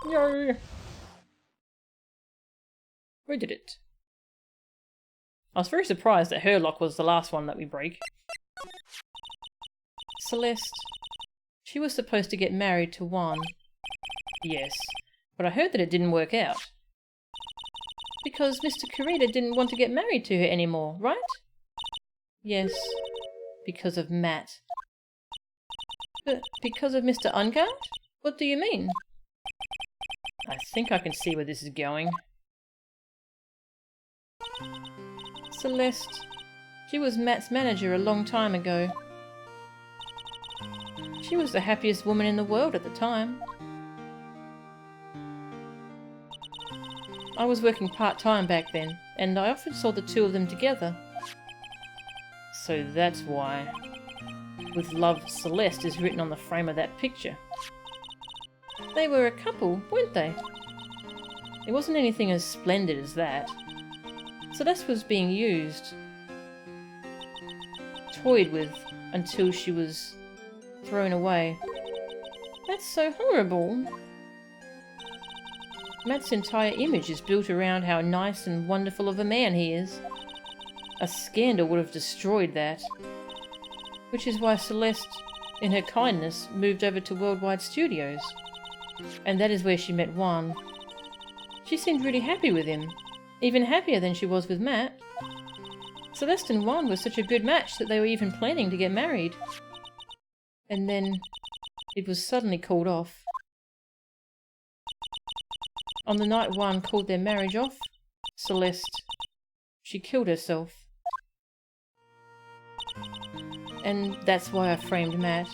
Yay! We did it. I was very surprised that her lock was the last one that we break. Celeste. She was supposed to get married to Juan. Yes, but I heard that it didn't work out. Because Mr. Kurita didn't want to get married to her anymore, right? Yes, because of Matt. But because of Mr. Ungard? What do you mean? I think I can see where this is going. Celeste. She was Matt's manager a long time ago. She was the happiest woman in the world at the time. I was working part-time back then, and I often saw the two of them together. So that's why With Love, Celeste is written on the frame of that picture. They were a couple, weren't they? It wasn't anything as splendid as that. Celeste was being used, toyed with, until she was thrown away. That's so horrible. Matt's entire image is built around how nice and wonderful of a man he is. A scandal would have destroyed that. Which is why Celeste, in her kindness, moved over to Worldwide Studios. And that is where she met Juan. She seemed really happy with him. Even happier than she was with Matt. Celeste and Juan were such a good match that they were even planning to get married. And then it was suddenly called off. On the night Juan called their marriage off, Celeste, she killed herself. And that's why I framed Matt.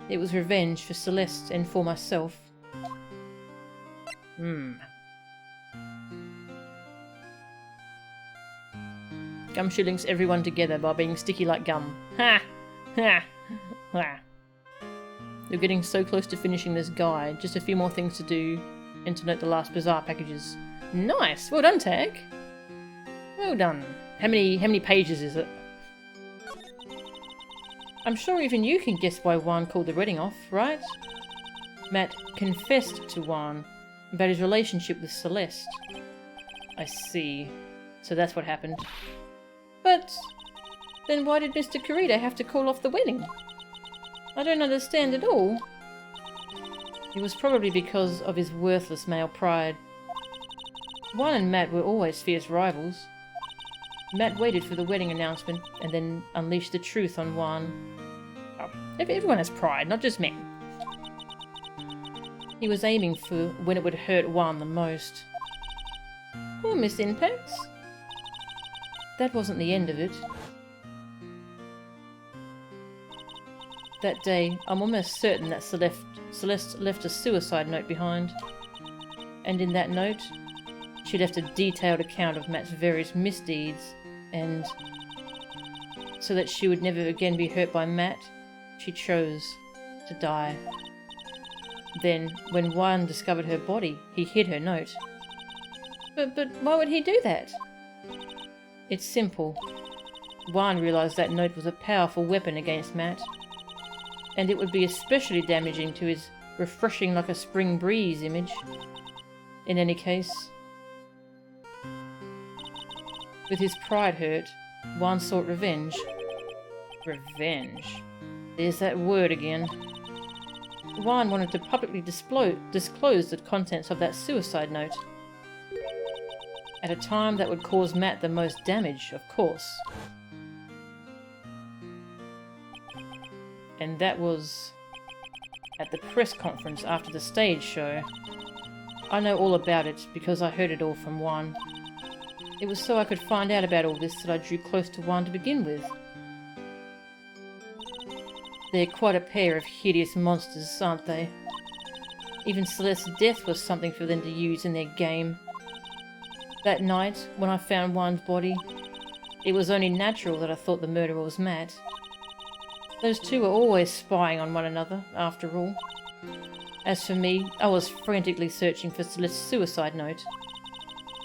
It was revenge for Celeste and for myself. Gumshoe links everyone together by being sticky like gum. Ha! Ha! Ha! You're getting so close to finishing this guide. Just a few more things to do, and to note the last bizarre packages. Nice! Well done, Tag! Well done. How many pages is it? I'm sure even you can guess why Juan called the wedding off, right? Matt confessed to Juan about his relationship with Celeste. I see. So that's what happened. But then why did Mr. Kurita have to call off the wedding? I don't understand at all. It was probably because of his worthless male pride. Juan and Matt were always fierce rivals. Matt waited for the wedding announcement and then unleashed the truth on Juan. Oh, everyone has pride, not just men. He was aiming for when it would hurt Juan the most. Poor Miss Inpax. That wasn't the end of it. That day, I'm almost certain that Celeste left a suicide note behind. And in that note, she left a detailed account of Matt's various misdeeds, and so that she would never again be hurt by Matt, she chose to die. Then, when Juan discovered her body, he hid her note. But why would he do that? It's simple. Juan realized that note was a powerful weapon against Matt, and it would be especially damaging to his refreshing like a spring breeze image. In any case, with his pride hurt, Juan sought revenge. Revenge. There's that word again. Juan wanted to publicly disclose the contents of that suicide note. At a time that would cause Matt the most damage, of course. And that was at the press conference after the stage show. I know all about it because I heard it all from Juan. It was so I could find out about all this that I drew close to Juan to begin with. They're quite a pair of hideous monsters, aren't they? Even Celeste's death was something for them to use in their game. That night, when I found Juan's body, it was only natural that I thought the murderer was Matt. Those two were always spying on one another, after all. As for me, I was frantically searching for Celeste's suicide note.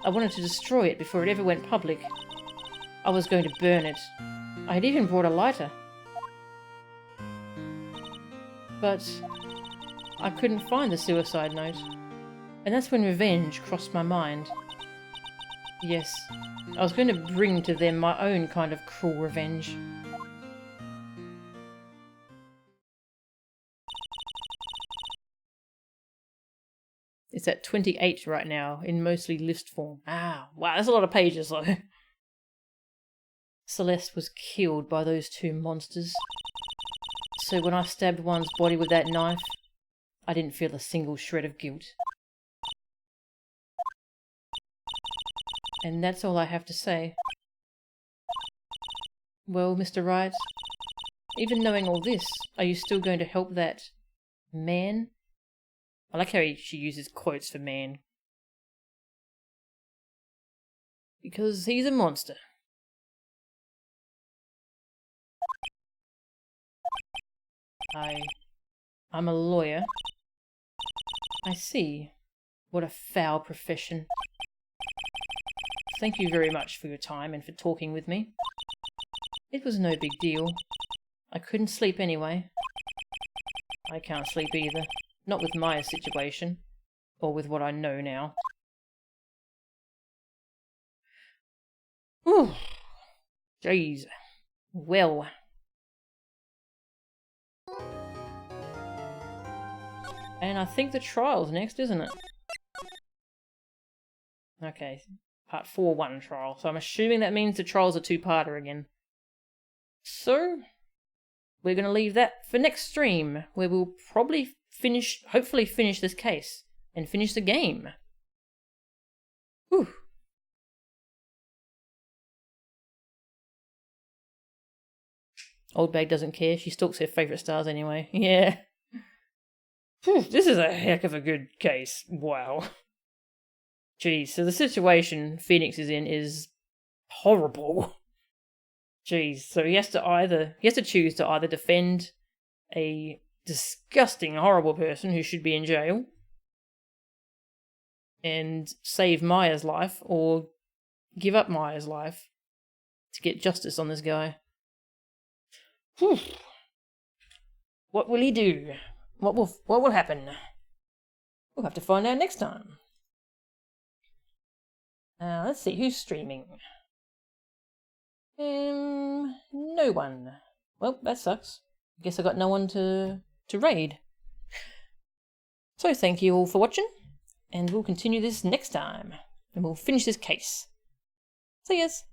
I wanted to destroy it before it ever went public. I was going to burn it. I had even brought a lighter. But I couldn't find the suicide note. And that's when revenge crossed my mind. Yes, I was going to bring to them my own kind of cruel revenge. It's at 28 right now, in mostly list form. Ah, wow, that's a lot of pages though. Celeste was killed by those two monsters. So when I stabbed Juan's body with that knife, I didn't feel a single shred of guilt. And that's all I have to say. Well, Mr. Wright, even knowing all this, are you still going to help that man? I like how she uses quotes for man. Because he's a monster. I'm a lawyer. I see. What a foul profession. Thank you very much for your time and for talking with me. It was no big deal. I couldn't sleep anyway. I can't sleep either. Not with Maya's situation. Or with what I know now. Whew. Jeez. Well. And I think the trial's next, isn't it? Okay. Part 4-1 trial. So I'm assuming that means the trial's a two-parter again. So, we're going to leave that for next stream, where we'll probably hopefully finish this case, and finish the game. Whew. Old Bag doesn't care, she stalks her favourite stars anyway. Yeah. Whew, this is a heck of a good case. Wow. Jeez, so the situation Phoenix is in is horrible. Jeez, so he has to choose to either defend a disgusting, horrible person who should be in jail and save Maya's life, or give up Maya's life to get justice on this guy. Whew. What will he do? What will happen? We'll have to find out next time. Let's see, who's streaming? No one. Well, that sucks. I guess I got no one to raid. So thank you all for watching, and we'll continue this next time, and we'll finish this case. See yas!